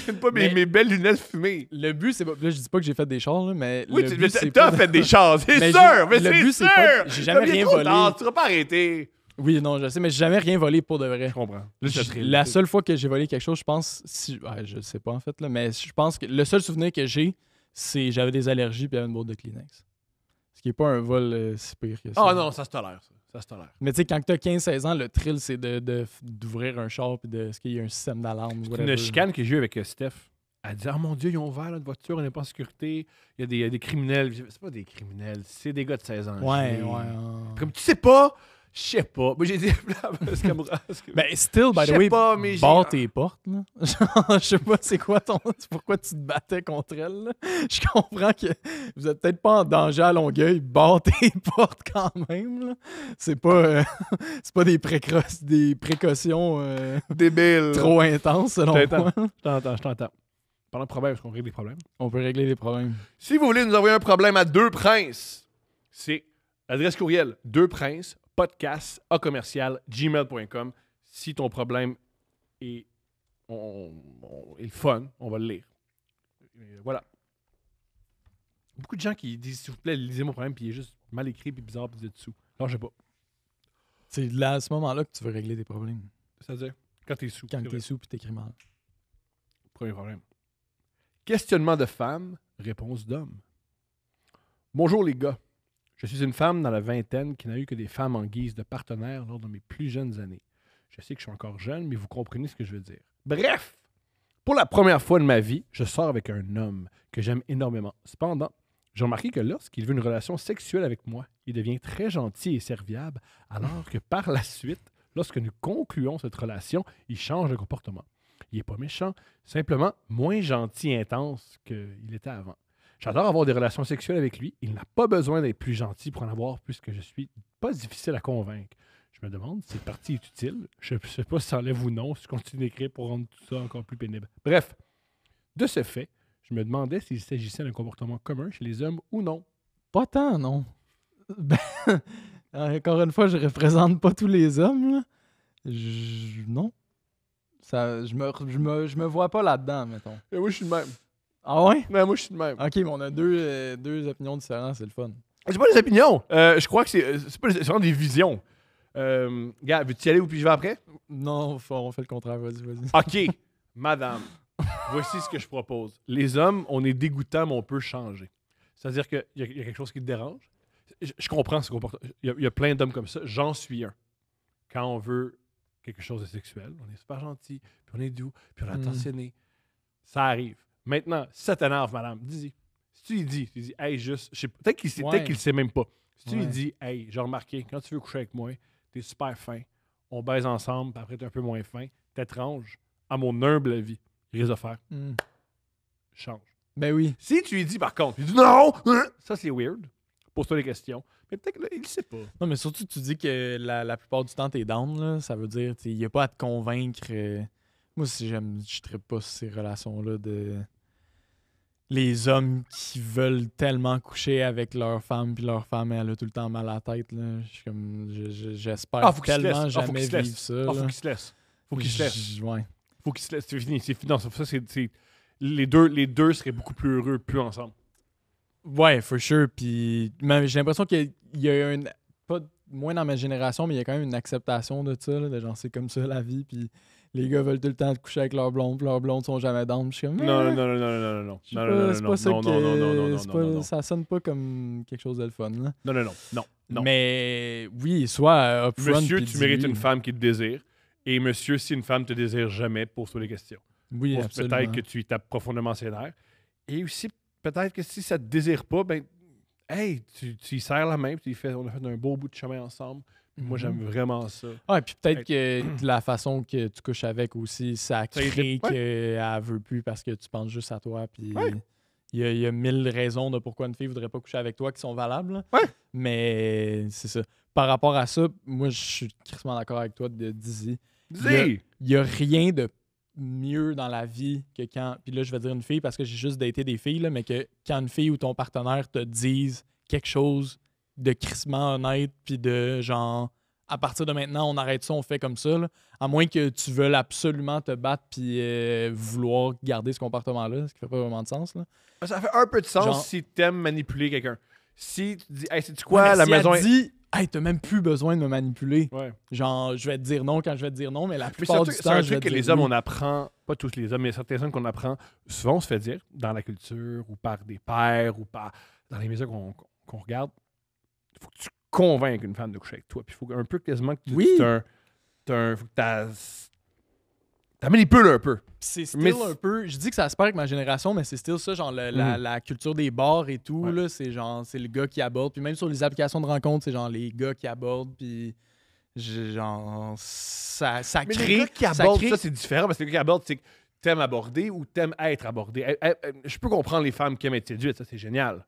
J'aime pas Mais- mes belles lunettes fumées. Le but, c'est pas. Là, je dis pas que j'ai fait des chars, là, mais. Oui, le mais but, c'est t'as pas- fait des chars, c'est Mais sûr! Mais le c'est but, sûr! c'est pas- j'ai jamais T'as bien rien trop volé. tard, tu vas pas arrêter. Oui, non, je sais, mais j'ai jamais rien volé pour de vrai. Je comprends. Là, ça serait- La seule fois que j'ai volé quelque chose, je pense, je sais pas en fait, là, mais je pense que le seul souvenir que j'ai, c'est j'avais des allergies puis il y avait une boîte de Kleenex. Ce qui est pas un vol si pire que ça. Ah non, ça se tolère, ça. Ça se tolère. Mais tu sais, quand t'as 15-16 ans, le thrill, c'est d'ouvrir un char puis de ce qu'il y a un système d'alarme. C'est whatever. une chicane que j'ai eue avec Steph. Elle dit: oh mon Dieu, ils ont ouvert notre voiture, on n'est pas en sécurité. Il y a des criminels. C'est pas des criminels, c'est des gars de 16 ans. Ouais, J'ai- ouais. Comme tu sais pas, je sais pas. Moi, j'ai dit: parce que- Ben, still, by Je the sais way, pas, mais j'ai- barre tes portes, là. Genre, je sais pas c'est quoi pourquoi tu te battais contre elle, là. Je comprends que vous êtes peut-être pas en danger à Longueuil, barre tes portes quand même, là. C'est pas, c'est pas des précautions débile. trop intenses, selon Je t'entends. moi. Je t'entends. Pendant le problème, est-ce qu'on règle des problèmes? On peut régler les problèmes. Si vous voulez nous envoyer un problème à Deux Princes, c'est l'adresse courriel deuxprinces@gmail.com. Si ton problème est, est le fun, on va le lire. Voilà. Beaucoup de gens qui disent: s'il vous plaît, lisez mon problème, puis il est juste mal écrit, puis bizarre, puis vous êtes dessous. Non, je sais pas. C'est là, à ce moment-là que tu veux régler des problèmes. C'est-à-dire, quand t'es sous. Quand c'est t'es vrai. sous puis t'écris mal. Premier problème. Questionnement de femme, réponse d'homme. Bonjour les gars. Je suis une femme dans la vingtaine qui n'a eu que des femmes en guise de partenaire lors de mes plus jeunes années. Je sais que je suis encore jeune, mais vous comprenez ce que je veux dire. Bref, pour la première fois de ma vie, je sors avec un homme que j'aime énormément. Cependant, j'ai remarqué que lorsqu'il veut une relation sexuelle avec moi, il devient très gentil et serviable, alors que par la suite, lorsque nous concluons cette relation, il change de comportement. Il est pas méchant, simplement moins gentil et intense qu'il était avant. J'adore avoir des relations sexuelles avec lui. Il n'a pas besoin d'être plus gentil pour en avoir puisque je suis pas difficile à convaincre. Je me demande si cette partie est utile. Je ne sais pas si ça enlève ou non, si je continue d'écrire pour rendre tout ça encore plus pénible. Bref, de ce fait, je me demandais s'il s'agissait d'un comportement commun chez les hommes ou non. Pas tant, non. Ben, encore une fois, je représente pas tous les hommes, là. Non. Ça, je me vois pas là-dedans, mettons. Et moi, je suis de même. Ah ouais? Mais moi, je suis de même. Ok, mais on a deux opinions différentes, c'est le fun. C'est pas des opinions. Je crois que c'est vraiment des visions. Gars, veux-tu y aller ou puis je vais après? Non, on fait le contraire, vas-y. OK, madame, voici ce que je propose. Les hommes, on est dégoûtants, mais on peut changer. C'est-à-dire qu'il y a quelque chose qui te dérange. Je comprends ce comportement. Il y a plein d'hommes comme ça. J'en suis un. Quand on veut quelque chose de sexuel, on est super gentil, puis on est doux, puis on est attentionné. Ça arrive. Maintenant, si ça t'énerve, madame, dis-y. Si tu lui dis, hey, juste, je sais pas, peut-être qu'il sait même pas. Si tu lui dis, hey, j'ai remarqué, quand tu veux coucher avec moi, t'es super fin, on baise ensemble, puis après t'es un peu moins fin, t'étranges, à mon humble avis, il risque de faire. Change. Ben oui. Si tu lui dis, par contre, il dit non, ça c'est weird. Pose-toi des questions. Mais peut-être qu'il ne sait pas. Non, mais surtout, tu dis que la plupart du temps, t'es down, là. Ça veut dire, il n'y a pas à te convaincre. Moi, si je ne trippe pas ces relations-là de. Les hommes qui veulent tellement coucher avec leur femme, puis leur femme, elle a tout le temps mal à la tête, là. J'espère tellement jamais vivre ça. Faut qu'il se laisse. Faut qu'il se laisse. Ouais. Faut qu'il se laisse. C'est fini. C'est fini. Non, ça, les deux seraient beaucoup plus heureux, plus ensemble. Ouais, for sure. Puis j'ai l'impression qu'il y a pas moins dans ma génération, mais il y a quand même une acceptation de ça, là, de genre c'est comme ça la vie. Puis les gars veulent tout le temps coucher avec leurs blondes, puis leurs blondes sont jamais down. Je suis comme Non. C'est pas ça que ça sonne pas comme quelque chose de le fun. Là. Non. Mais oui, soit upfront. Monsieur, tu mérites une femme qui te désire. Et monsieur, si une femme te désire jamais, pose-toi des questions. Oui, absolument. Peut-être que tu y tapes profondément ses nerfs. Et aussi, peut-être que si ça te désire pas, ben, hey, tu y serres la main, puis on a fait un beau bout de chemin ensemble. Moi, j'aime vraiment ça. Ouais, puis peut-être que la façon que tu couches avec aussi, ça crée qu'elle veut plus parce que tu penses juste à toi. Puis il y a 1000 raisons de pourquoi une fille voudrait pas coucher avec toi qui sont valables. Ouais. Mais c'est ça. Par rapport à ça, moi, je suis crissement d'accord avec toi de Dizzy. Dis! Il y a rien de mieux dans la vie que quand... Puis là, je vais dire une fille parce que j'ai juste daté des filles, là, mais que quand une fille ou ton partenaire te dise quelque chose de crissement honnête, puis de genre, à partir de maintenant, on arrête ça, on fait comme ça, là, à moins que tu veuilles absolument te battre puis vouloir garder ce comportement-là, ce qui fait pas vraiment de sens. Là. Ça fait un peu de sens genre, si t'aimes manipuler quelqu'un. Si tu dis, hey, sais-tu quoi, la maison est... dit, hey, t'as même plus besoin de me manipuler. Ouais. Genre, je vais te dire non quand je vais te dire non, mais la plupart du temps, c'est un je vais truc que te les dire hommes, oui. on apprend, pas tous les hommes, mais certains hommes qu'on apprend, souvent on se fait dire, dans la culture, ou par des pères, ou dans les médias qu'on regarde, il faut que tu convainques une femme de coucher avec toi. Puis il faut un peu quasiment que tu faut que t'as manipules un peu. C'est still un peu... Je dis que ça se perd avec ma génération, mais c'est still ça, genre la culture des bars et tout, là, c'est genre, c'est le gars qui aborde. Puis même sur les applications de rencontres, c'est genre les gars qui abordent, puis genre, ça Mais crée... les gars qui abordent, ça c'est différent, parce que les gars qui abordent, c'est que t'aimes aborder ou t'aimes être abordé. Je peux comprendre les femmes qui aiment être séduites, ça c'est génial.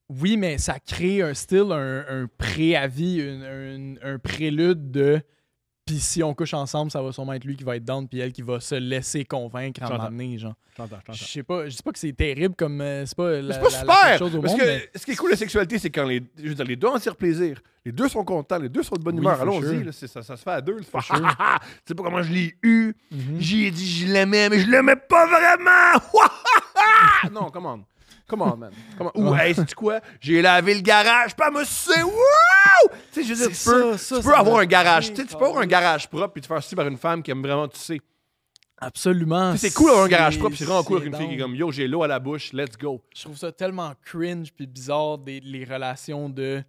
Oui, mais ça crée un style, un préavis, un prélude de... Puis si on couche ensemble, ça va sûrement être lui qui va être down, puis elle qui va se laisser convaincre à m'amener, genre. J'entends. Je sais pas, je dis pas que c'est terrible comme c'est pas c'est pas super! chose au Parce monde, que mais... ce qui est cool de la sexualité, c'est quand les deux en tirent plaisir. Les deux sont contents, les deux sont de bonne humeur. for Allons-y, sure. là, ça se fait à deux. Tu sure. sais pas comment je l'ai eu. J'y ai dit je l'aimais, mais je l'aimais pas vraiment. Non, come on, man. Ou, hey, sais-tu quoi? J'ai lavé le garage, pas me sucer. Wouh! Tu sais, je veux dire, tu peux avoir un garage. Tu peux avoir un garage propre puis te faire sucer par une femme qui aime vraiment sucer. Absolument. C'est cool d'avoir un garage propre, c'est vraiment cool avec une fille qui est comme yo, j'ai l'eau à la bouche, let's go. Je trouve ça tellement cringe puis bizarre les relations de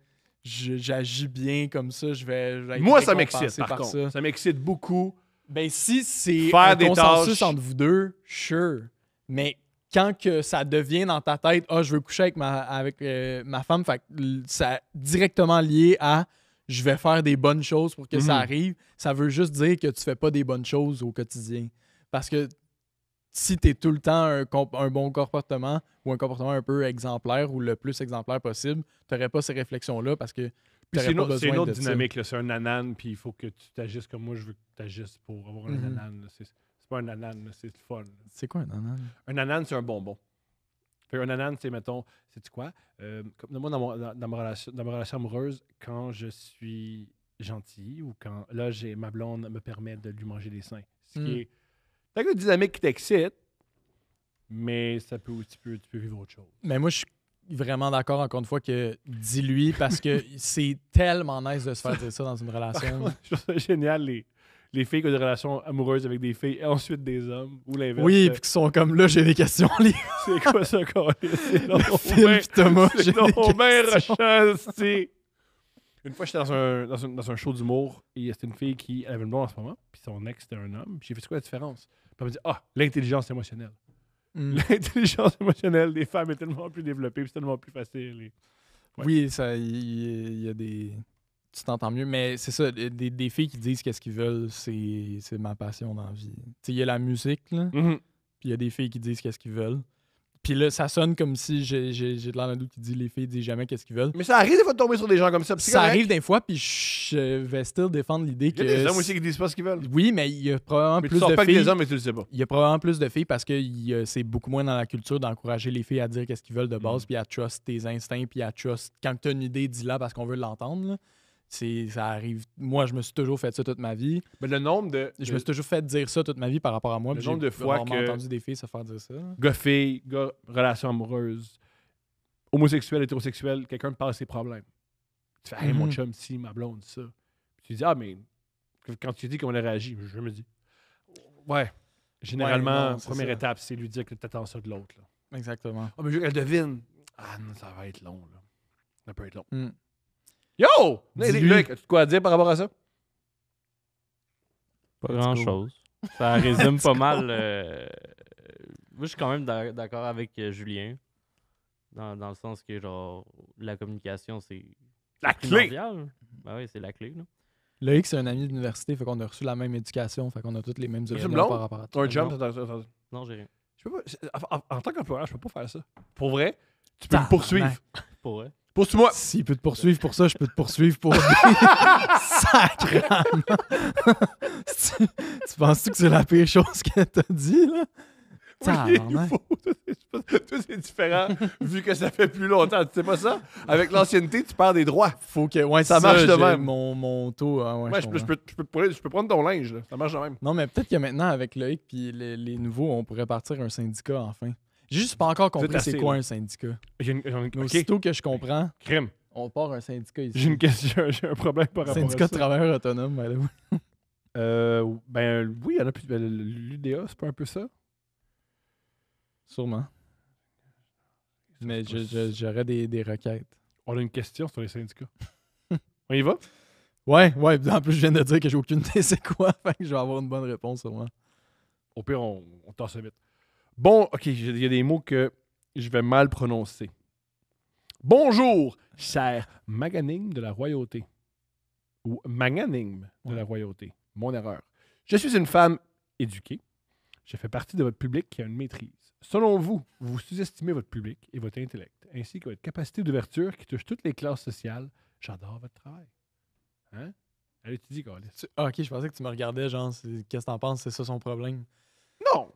j'agis bien comme ça, je vais être Moi, ça récompensé m'excite, par contre. ça. Ça m'excite beaucoup. Ben, si c'est Faire un des consensus tâches. entre vous deux, sure. Mais quand que ça devient dans ta tête, je veux coucher avec ma femme, fait que ça directement lié à je vais faire des bonnes choses pour que ça arrive, ça veut juste dire que tu fais pas des bonnes choses au quotidien. Parce que si t'es tout le temps un bon comportement ou un comportement un peu exemplaire ou le plus exemplaire possible, t'aurais pas ces réflexions-là parce que Puis t'aurais pas c'est besoin une autre de ça. dynamique, là. C'est un nanan, puis il faut que tu t'agisses comme moi, je veux que tu agisses pour avoir un Mhm. nanan. Là. C'est pas un nanan, là, c'est le fun. Là. C'est quoi un nanan? Un nanan, c'est un bonbon. Fait un nanan, c'est, mettons, sais-tu quoi? Comme moi, dans ma relation amoureuse, quand je suis gentil ou quand, là, ma blonde me permet de lui manger les seins. Ce qui est... T'as une dynamique qui t'excite, mais ça peut, tu peux vivre autre chose. Mais moi, je suis vraiment d'accord, encore une fois, que dis-lui parce que c'est tellement nice de se faire dire ça dans une relation. Je trouve ça génial, les filles qui ont des relations amoureuses avec des filles et ensuite des hommes, ou l'inverse. Oui, puis qui sont comme là, j'ai des questions. Les C'est quoi ça, câlisse? C'est donc Phil ben- pis Thomas, j'ai c'est des donc ben questions. rochant, c'est... Une fois, j'étais dans un show d'humour et c'était une fille qui elle avait une blonde en ce moment, puis son ex, c'était un homme. Puis j'ai fait, c'est quoi la différence? Puis elle m'a dit, l'intelligence émotionnelle. Mm. L'intelligence émotionnelle des femmes est tellement plus développée, puis c'est tellement plus facile. Ouais. Oui, ça, il y a des... Tu t'entends mieux, mais c'est ça, des filles qui disent qu'est-ce qu'ils veulent, c'est ma passion dans la vie. Tu sais, il y a la musique, là, Mhm. puis il y a des filles qui disent qu'est-ce qu'ils veulent. Puis là, ça sonne comme si j'ai de l'air d'un doute qui dit les filles disent jamais qu'est-ce qu'ils veulent. Mais ça arrive des fois de tomber sur des gens comme ça. puis c'est Ça correct. arrive des fois, puis je vais still défendre l'idée Il y que... a des hommes aussi qui disent pas ce qu'ils veulent. Oui, mais il y a probablement Mais tu plus sors de pas avec filles... des hommes, mais tu le sais pas. Il y a probablement plus de filles parce que c'est beaucoup moins dans la culture d'encourager les filles à dire qu'est-ce qu'ils veulent de base, puis à trust tes instincts, puis à trust... Quand tu as une idée, dis-la parce qu'on veut l'entendre, là. Ça arrive. Moi, je me suis toujours fait ça toute ma vie. Mais le nombre de Je me suis toujours fait dire ça toute ma vie par rapport à moi. Le puis nombre j'ai de fois rarement que- entendu des filles se faire dire ça. gars-filles, gars, relations amoureuses, homosexuels, hétérosexuels, quelqu'un me parle de ses problèmes. Tu fais, hey, mon Mhm. chum, si, ma blonde, ça. Puis tu dis, mais quand tu dis comment elle réagit, je me dis, ouais. Généralement, non, c'est première ça. étape, c'est lui dire que tu attends ça de l'autre. Là. Exactement. Ah, mais je veux qu'elle devine. Ah non, ça va être long, là. Ça peut être long. Mm. Yo! Dis-lui. Luc, as-tu quoi à dire par rapport à ça? Pas Let's go. grand-chose. Ça résume pas mal. Moi, je suis quand même d'accord avec Julien. Dans le sens que, genre, la communication, c'est La clé! primordial. Ben oui, c'est la clé, là. Loïc, c'est un ami d'université, fait qu'on a reçu la même éducation, fait qu'on a toutes les mêmes une opinions blonde? par rapport à T'as un tout. jump? Non. Non, j'ai rien. Je peux pas, en tant qu'employeur, je peux pas faire ça. Pour vrai, tu peux me Tabarnak. poursuivre. Pour vrai. Pousse-moi! S'il peut te poursuivre pour ça, je peux te poursuivre pour... Sacrement! tu penses-tu que c'est la pire chose que t'as dit, là? Oui, Tabarnak. Toi, c'est différent, vu que ça fait plus longtemps. Tu sais pas ça? Avec l'ancienneté, tu perds des droits. Faut que... Ouais, Ça c'est marche de j'ai même. Mon taux... Ah, ouais, Ouais, je je comprends. peux prendre ton linge. Là. Ça marche de même. Non, mais peut-être que maintenant, avec Loïc puis les nouveaux, on pourrait partir un syndicat, enfin. J'ai juste pas encore Vous êtes compris c'est assez, quoi là. un syndicat. J'en ai Mais OK, aussitôt que je comprends, crime. on part un syndicat ici. J'ai une question, j'ai un problème par rapport Syndicat à de ça. travailleurs autonomes, by the way. Oui, il y en a plus. Ben, l'UDA, c'est pas un peu ça? Sûrement. Mais j'aurais des requêtes. On a une question sur les syndicats. On y va? Ouais. En plus, je viens de dire que j'ai aucune idée c'est quoi. Fait que je vais avoir une bonne réponse sûrement. Au pire, on tasse ça vite. Bon, OK, il y a des mots que je vais mal prononcer. Bonjour, cher magnanime de la royauté. Ou magnanime de la royauté. Mon erreur. Je suis une femme éduquée. Je fais partie de votre public qui a une maîtrise. Selon vous, vous sous-estimez votre public et votre intellect, ainsi que votre capacité d'ouverture qui touche toutes les classes sociales. J'adore votre travail. Hein? Elle étudie, Carlis. Ok, je pensais que tu me regardais, genre, qu'est-ce que t'en penses, c'est ça son problème. Non!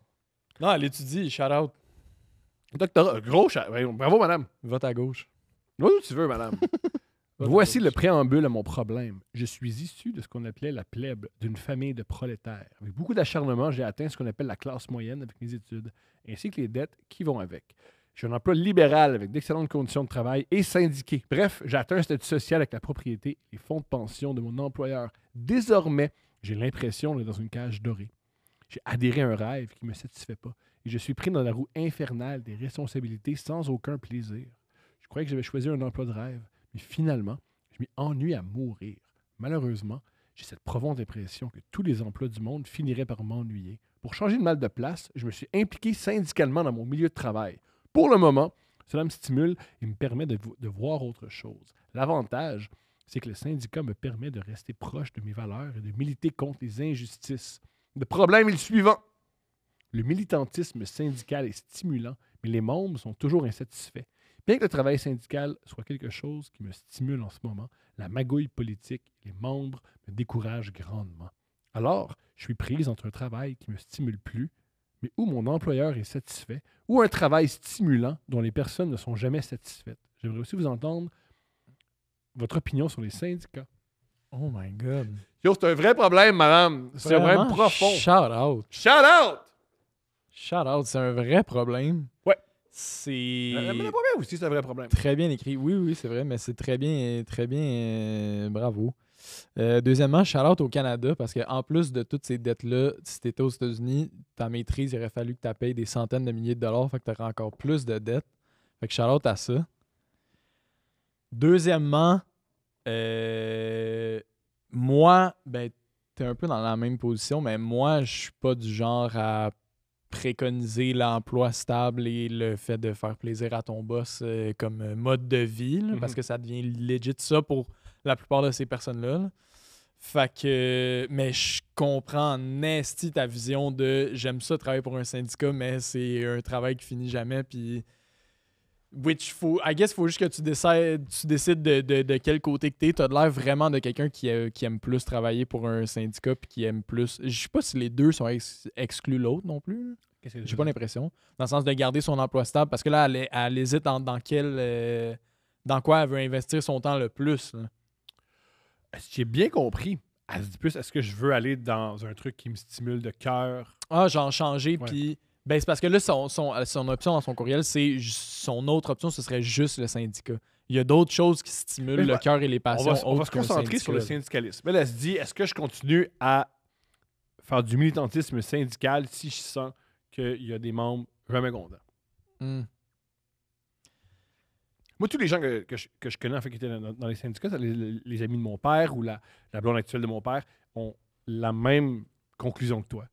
Non, elle étudie, shout out. Doctorat, gros chat. Ouais, bravo, madame. Vote à gauche. Où tu veux, madame. Voici le préambule à mon problème. Je suis issu de ce qu'on appelait la plèbe, d'une famille de prolétaires. Avec beaucoup d'acharnement, j'ai atteint ce qu'on appelle la classe moyenne avec mes études, ainsi que les dettes qui vont avec. J'ai un emploi libéral avec d'excellentes conditions de travail et syndiqué. Bref, j'ai atteint un statut social avec la propriété et les fonds de pension de mon employeur. Désormais, j'ai l'impression d'être dans une cage dorée. J'ai adhéré à un rêve qui ne me satisfait pas et je suis pris dans la roue infernale des responsabilités sans aucun plaisir. Je croyais que j'avais choisi un emploi de rêve, mais finalement, je m'y ennuie à mourir. Malheureusement, j'ai cette profonde impression que tous les emplois du monde finiraient par m'ennuyer. Pour changer de mal de place, je me suis impliqué syndicalement dans mon milieu de travail. Pour le moment, cela me stimule et me permet de voir autre chose. L'avantage, c'est que le syndicat me permet de rester proche de mes valeurs et de militer contre les injustices. Le problème est le suivant. Le militantisme syndical est stimulant, mais les membres sont toujours insatisfaits. Bien que le travail syndical soit quelque chose qui me stimule en ce moment, la magouille politique et les membres me découragent grandement. Alors, je suis prise entre un travail qui ne me stimule plus, mais où mon employeur est satisfait, ou un travail stimulant dont les personnes ne sont jamais satisfaites. J'aimerais aussi vous entendre votre opinion sur les syndicats. Oh my God. Yo, c'est un vrai problème, madame. C'est un Vraiment, problème profond. Shout out. Shout out! Shout out, c'est un vrai problème. Ouais. C'est Le problème aussi, c'est un vrai problème. très bien écrit. Oui, oui, c'est vrai, mais c'est très bien, bravo. Deuxièmement, shout out au Canada, parce qu'en plus de toutes ces dettes-là, si tu étais aux États-Unis, ta maîtrise, il aurait fallu que tu payes des centaines de milliers de dollars, fait que tu aurais encore plus de dettes. Fait que shout out à ça. Deuxièmement, moi, ben, t'es un peu dans la même position, mais moi, je suis pas du genre à préconiser l'emploi stable et le fait de faire plaisir à ton boss comme mode de vie, là, parce que ça devient legit ça pour la plupart de ces personnes-là. Là. Fait que, mais je comprends en esti ta vision de j'aime ça travailler pour un syndicat, mais c'est un travail qui finit jamais, puis I guess faut juste que tu décides de quel côté que t'es. T'as l'air vraiment de quelqu'un qui aime plus travailler pour un syndicat puis qui aime plus. Je sais pas si les deux sont exclus l'autre non plus. J'ai pas l'impression. Dans le sens de garder son emploi stable. Parce que là, elle hésite dans quoi elle veut investir son temps le plus. Là. Si j'ai bien compris, elle se dit plus, est-ce que je veux aller dans un truc qui me stimule de cœur? Ah, genre changer, Ouais. puis... Ben, c'est parce que là, son option dans son courriel, c'est son autre option, ce serait juste le syndicat. Il y a d'autres choses qui stimulent Mais le cœur et les passions. On va autres se qu'un concentrer sur le syndicat. syndicalisme. Elle se dit, est-ce que je continue à faire du militantisme syndical si je sens qu'il y a des membres vraiment contents? Hmm. Moi, tous les gens que je connais, en fait, qui étaient dans les syndicats, c'est les amis de mon père ou la blonde actuelle de mon père, ont la même conclusion que toi.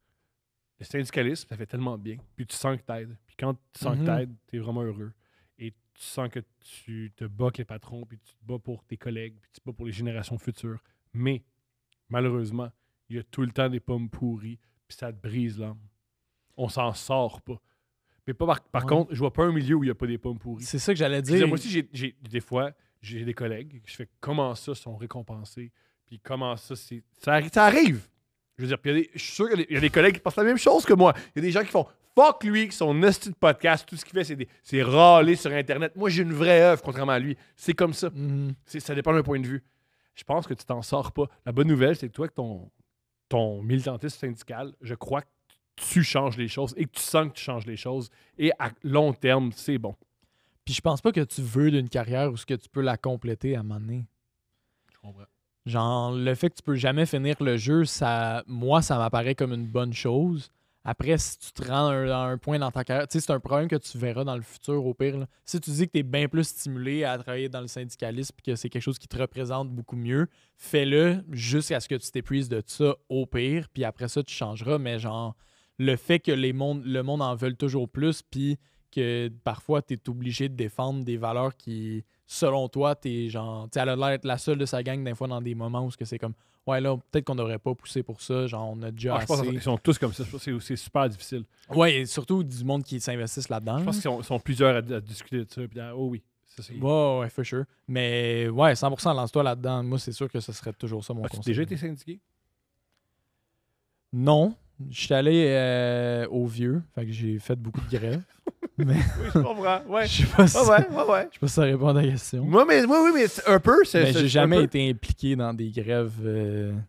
Le syndicalisme, ça fait tellement bien. Puis tu sens que t'aides. Puis quand tu sens que t'aides, t'es vraiment heureux. Et tu sens que tu te bats avec les patrons, puis tu te bats pour tes collègues, puis tu te bats pour les générations futures. Mais, malheureusement, il y a tout le temps des pommes pourries, puis ça te brise l'âme. On s'en sort pas. Mais pas par contre, je vois pas un milieu où il n'y a pas des pommes pourries. C'est ça que j'allais Puis, dire. moi aussi, des fois, j'ai des collègues, je fais comment ça sont récompensés, puis comment ça, ça arrive. Je veux dire, puis je suis sûr qu'il y a des collègues qui pensent la même chose que moi. Il y a des gens qui font fuck lui, son hostie de podcast, tout ce qu'il fait, c'est râler sur Internet. Moi, j'ai une vraie œuvre, contrairement à lui. C'est comme ça. Mhm. Ça dépend d'un point de vue. Je pense que tu t'en sors pas. La bonne nouvelle, c'est que toi, que ton militantisme syndical, je crois que tu changes les choses et que tu sens que tu changes les choses. Et à long terme, c'est bon. Puis je pense pas que tu veux d'une carrière où ce que tu peux la compléter à un moment donné. Je comprends. Genre, le fait que tu peux jamais finir le jeu, moi, ça m'apparaît comme une bonne chose. Après, si tu te rends à un point dans ta carrière, tu sais, c'est un problème que tu verras dans le futur au pire. Là. Si tu dis que tu es bien plus stimulé à travailler dans le syndicalisme et que c'est quelque chose qui te représente beaucoup mieux, fais-le jusqu'à ce que tu t'épuises de ça au pire, puis après ça, tu changeras. Mais genre, le fait que le monde en veut toujours plus, puis que parfois, tu es obligé de défendre des valeurs qui, selon toi, t'es genre... Tu sais, elle a l'air d'être la seule de sa gang des fois dans des moments où c'est comme ouais, là, peut-être qu'on devrait pas pousser pour ça. Genre, on a déjà Je pense assez. qu'ils sont tous comme ça. Je pense que c'est super difficile. Ouais, et surtout du monde qui s'investissent là-dedans. Je pense qu'ils sont plusieurs à discuter de ça. Puis, oh oui, ça c'est... Ouais, for sure. Mais ouais, 100% lance-toi là-dedans. Moi, c'est sûr que ce serait toujours ça mon As-tu conseil. déjà été syndiqué? Non. Je suis allé au vieux. Fait que j'ai fait beaucoup de grèves. Mais Oui, je comprends. Ouais. je sais pas si ouais. je sais pas si ça répond à ta question. Moi, mais un peu. Mais j'ai jamais été impliqué dans des grèves.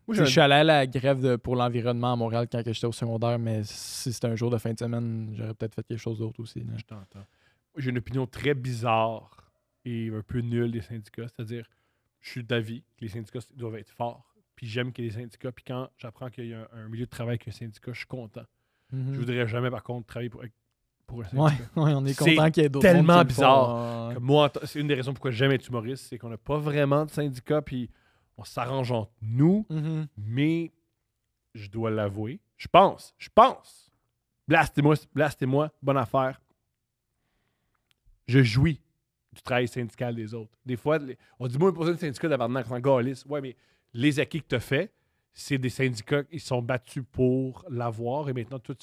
Moi, Je suis allé à la grève pour l'environnement à Montréal quand j'étais au secondaire, mais si c'était un jour de fin de semaine, j'aurais peut-être fait quelque chose d'autre aussi. Là. Je t'entends. J'ai une opinion très bizarre et un peu nulle des syndicats. C'est-à-dire, je suis d'avis que les syndicats doivent être forts. Puis j'aime qu'il y ait des syndicats. Puis quand j'apprends qu'il y a un milieu de travail avec un syndicat, je suis content. Mhm. Je voudrais jamais, par contre, travailler pour un syndicat. Ouais, on est C'est content qu'il y ait d'autres tellement mondes qui le bizarre. font. Comme moi, c'est une des raisons pourquoi j'aime être humoriste, c'est qu'on n'a pas vraiment de syndicat, puis on s'arrange entre nous, Mhm. mais je dois l'avouer. Je pense, blastez-moi, bonne affaire. Je jouis du travail syndical des autres. Des fois, on dit, moi, pour une syndicat d'abandonnement, quand on galisse. Ouais, mais les acquis que tu as fait, c'est des syndicats qui sont battus pour l'avoir et maintenant, toi,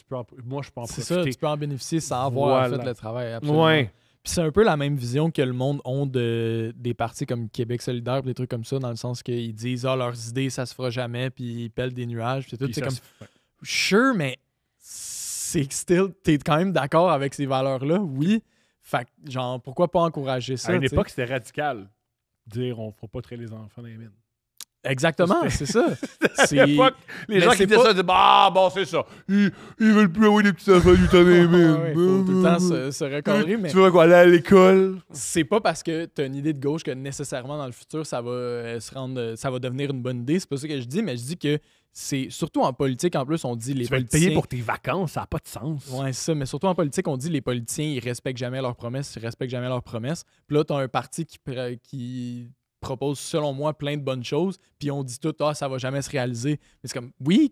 moi, je peux en C'est profiter. ça, tu peux en bénéficier sans avoir Voilà. fait le travail. Absolument. Ouais. Puis c'est un peu la même vision que le monde ont des partis comme Québec solidaire, des trucs comme ça, dans le sens qu'ils disent leurs idées, ça se fera jamais, puis ils pèlent des nuages. Puis tout, Puis c'est ça comme ouais. sure, mais c'est still, t'es quand même d'accord avec ces valeurs-là, oui. Fait que, genre, pourquoi pas encourager ça? À une tu sais? époque, c'était radical. Dire on ne faut pas traiter les enfants dans les mines. Exactement, Ça, c'est ça. À l'époque, les Mais gens qui c'est disaient pas- ça disaient bah, bon, c'est ça. Ils veulent plus avoir des petits enfants du temps dans les mines. Ouais, faut tout le temps se recadrer, mais Tu veux quoi, aller à l'école? c'est pas parce que tu as une idée de gauche que nécessairement dans le futur ça va ça va devenir une bonne idée. C'est pas ça que je dis, mais je dis que c'est surtout en politique en plus on dit les Tu vas être politiciens. payé pour tes vacances, ça n'a pas de sens. Ouais, c'est ça, mais surtout en politique on dit les politiciens ils respectent jamais leurs promesses, ils respectent jamais leurs promesses. Puis là tu as un parti qui propose selon moi plein de bonnes choses, puis on dit tout ça va jamais se réaliser. Mais c'est comme oui,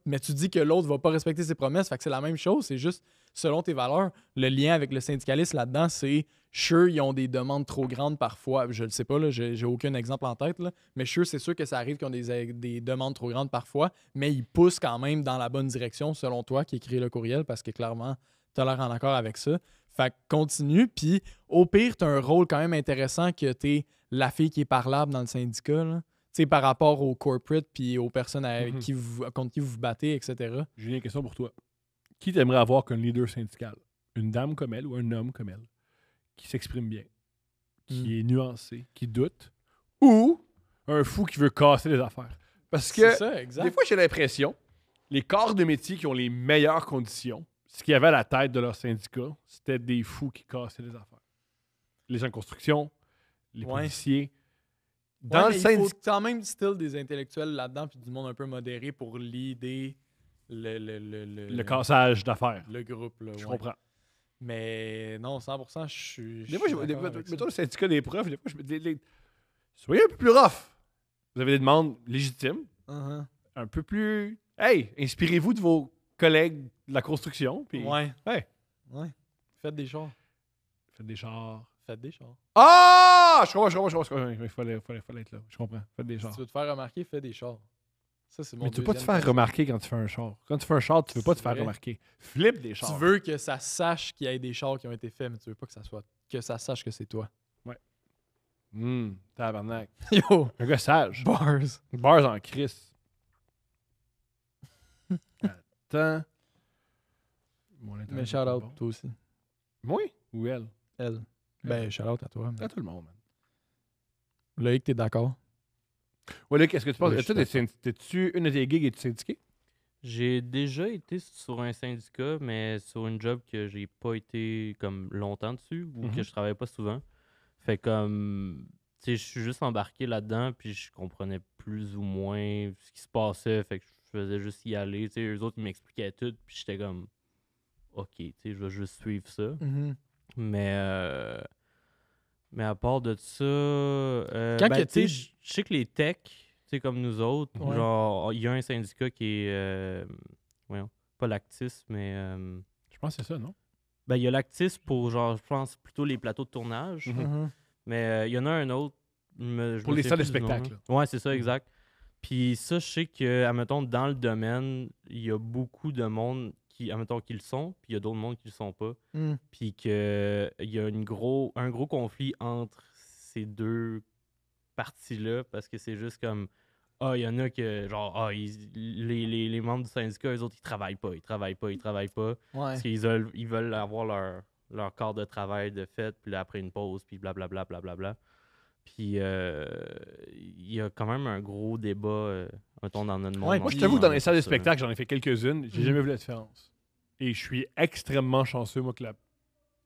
mais tu dis que l'autre va pas respecter ses promesses, fait que c'est la même chose, c'est juste selon tes valeurs. Le lien avec le syndicalisme là-dedans, c'est sure, ils ont des demandes trop grandes parfois. Je le sais pas, là, j'ai aucun exemple en tête, là, mais sure, c'est sûr que ça arrive qu'ils ont des demandes trop grandes parfois, mais ils poussent quand même dans la bonne direction, selon toi, qui écrit le courriel, parce que clairement, tu as l'air en accord avec ça. Fait que continue, puis au pire, tu as un rôle quand même intéressant que tu es la fille qui est parlable dans le syndicat, là. Tu sais, par rapport aux corporate puis aux personnes avec contre qui vous vous battez, etc. J'ai une question pour toi. Qui t'aimerais avoir comme leader syndical? Une dame comme elle ou un homme comme elle? Qui s'exprime bien, qui est nuancé, qui doute, ou un fou qui veut casser les affaires? Parce que C'est ça, exact. des fois, j'ai l'impression, les corps de métier qui ont les meilleures conditions, ce qu'il y avait à la tête de leur syndicat, c'était des fous qui cassaient les affaires. Les gens de construction, les Ouais. policiers. Ouais, Dans le mais il faut syndicat. quand même still des intellectuels là-dedans puis du monde un peu modéré pour l'idée Le cassage d'affaires. le groupe. Là, Je ouais. comprends. Mais non, 100%, je suis. Des fois, je suis d'accord avec ça. mettons le syndicat des profs, des fois, je me dis, soyez un peu plus rough. Vous avez des demandes légitimes, Uh-huh. un peu plus. Hey, inspirez-vous de vos collègues de la construction. Puis Ouais. Ouais. Ouais. Faites des chars. faites des chars. Faites des chars. Ah! Je comprends. Il fallait être là. Je comprends. Faites des Si chars. tu veux te faire remarquer, fais des chars. Ça, c'est mon Mais tu veux pas te deuxième faire remarquer quand tu fais un char. Quand tu fais un char, tu veux pas te C'est faire vrai. remarquer. Flip des chars. Tu veux que ça sache qu'il y ait des chars qui ont été faits, mais tu veux pas que ça sache que c'est toi. Tabarnak. Yo! Un gars sage. Bars. Bars en crise. Attends. Mon internet Mais est shout pas out, bon. toi aussi. Moi ou elle? Elle. Ben, shout out à toi. À tout le monde, man. Loïc, t'es d'accord? Ouais, là, qu'est-ce que tu penses? Ouais, je Toi, suis t'es-tu une de tes gigs es-tu syndiqué? J'ai déjà été sur un syndicat, mais sur une job que j'ai pas été comme longtemps dessus ou Mhm. que je travaillais pas souvent. Fait comme, tu sais, je suis juste embarqué là-dedans, puis je comprenais plus ou moins ce qui se passait. Fait que je faisais juste y aller. Tu sais, eux autres, ils m'expliquaient tout, puis j'étais comme, OK, tu sais, je vais juste suivre ça. Mais à part de ça, Quand ben, que tu sais, t'es- je sais que les techs, tu sais, comme nous autres, Ouais. genre, il y a un syndicat qui est, voyons, pas Lactis, mais Je pense que c'est ça, non? ben, il y a Lactis pour, genre, je pense plutôt les plateaux de tournage, Mhm. mais il y en a un autre. Je Pour me les souviens salles de plus du nom, spectacle, là. Ouais, c'est ça, Mhm. exact. Puis ça, je sais que, admettons, dans le domaine, il y a beaucoup de monde qui, admettons, qui le sont, puis il y a d'autres mondes qui le sont pas. Puis qu'il y a un gros conflit entre ces deux parties-là, parce que c'est juste comme, il y en a que, genre, les membres du syndicat, eux autres, ils travaillent pas. Ouais. Parce qu'ils ils veulent avoir leur corps de travail de fait, puis là, après une pause, puis blablabla, blablabla. Puis il y a quand même un gros débat, mettons, dans notre monde. Ouais, Moi, je puis- t'avoue que dans les tout salles de ça. spectacle, j'en ai fait quelques-unes. J'ai Mhm. jamais vu la différence. Et je suis extrêmement chanceux, moi, que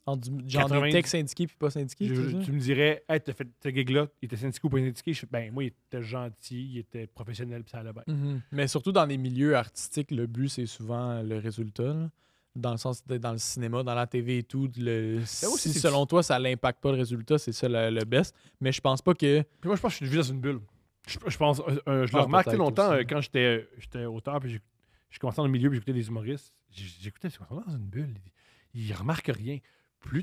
Genre 90. des techs syndiqués puis pas syndiqués. c'est ça? tu me dirais, hey, t'as fait ce gig-là, il était syndiqué ou pas syndiqué? Ben, moi, il était gentil, il était professionnel, puis ça allait bien. Mais surtout dans les milieux artistiques, le but, c'est souvent le résultat. Là. Dans le sens d'être dans le cinéma, dans la TV et tout. Si aussi, c'est- selon toi, ça n'impacte pas le résultat, c'est ça le best. Mais je pense pas que. Puis moi, je pense que je suis dans une bulle. Je pense, je le Ah, remarque peut-être longtemps aussi. quand j'étais auteur, puis je commençais dans le milieu, puis j'écoutais des humoristes. J'écoutais, c'est dans une bulle. Ils remarquent rien. Plus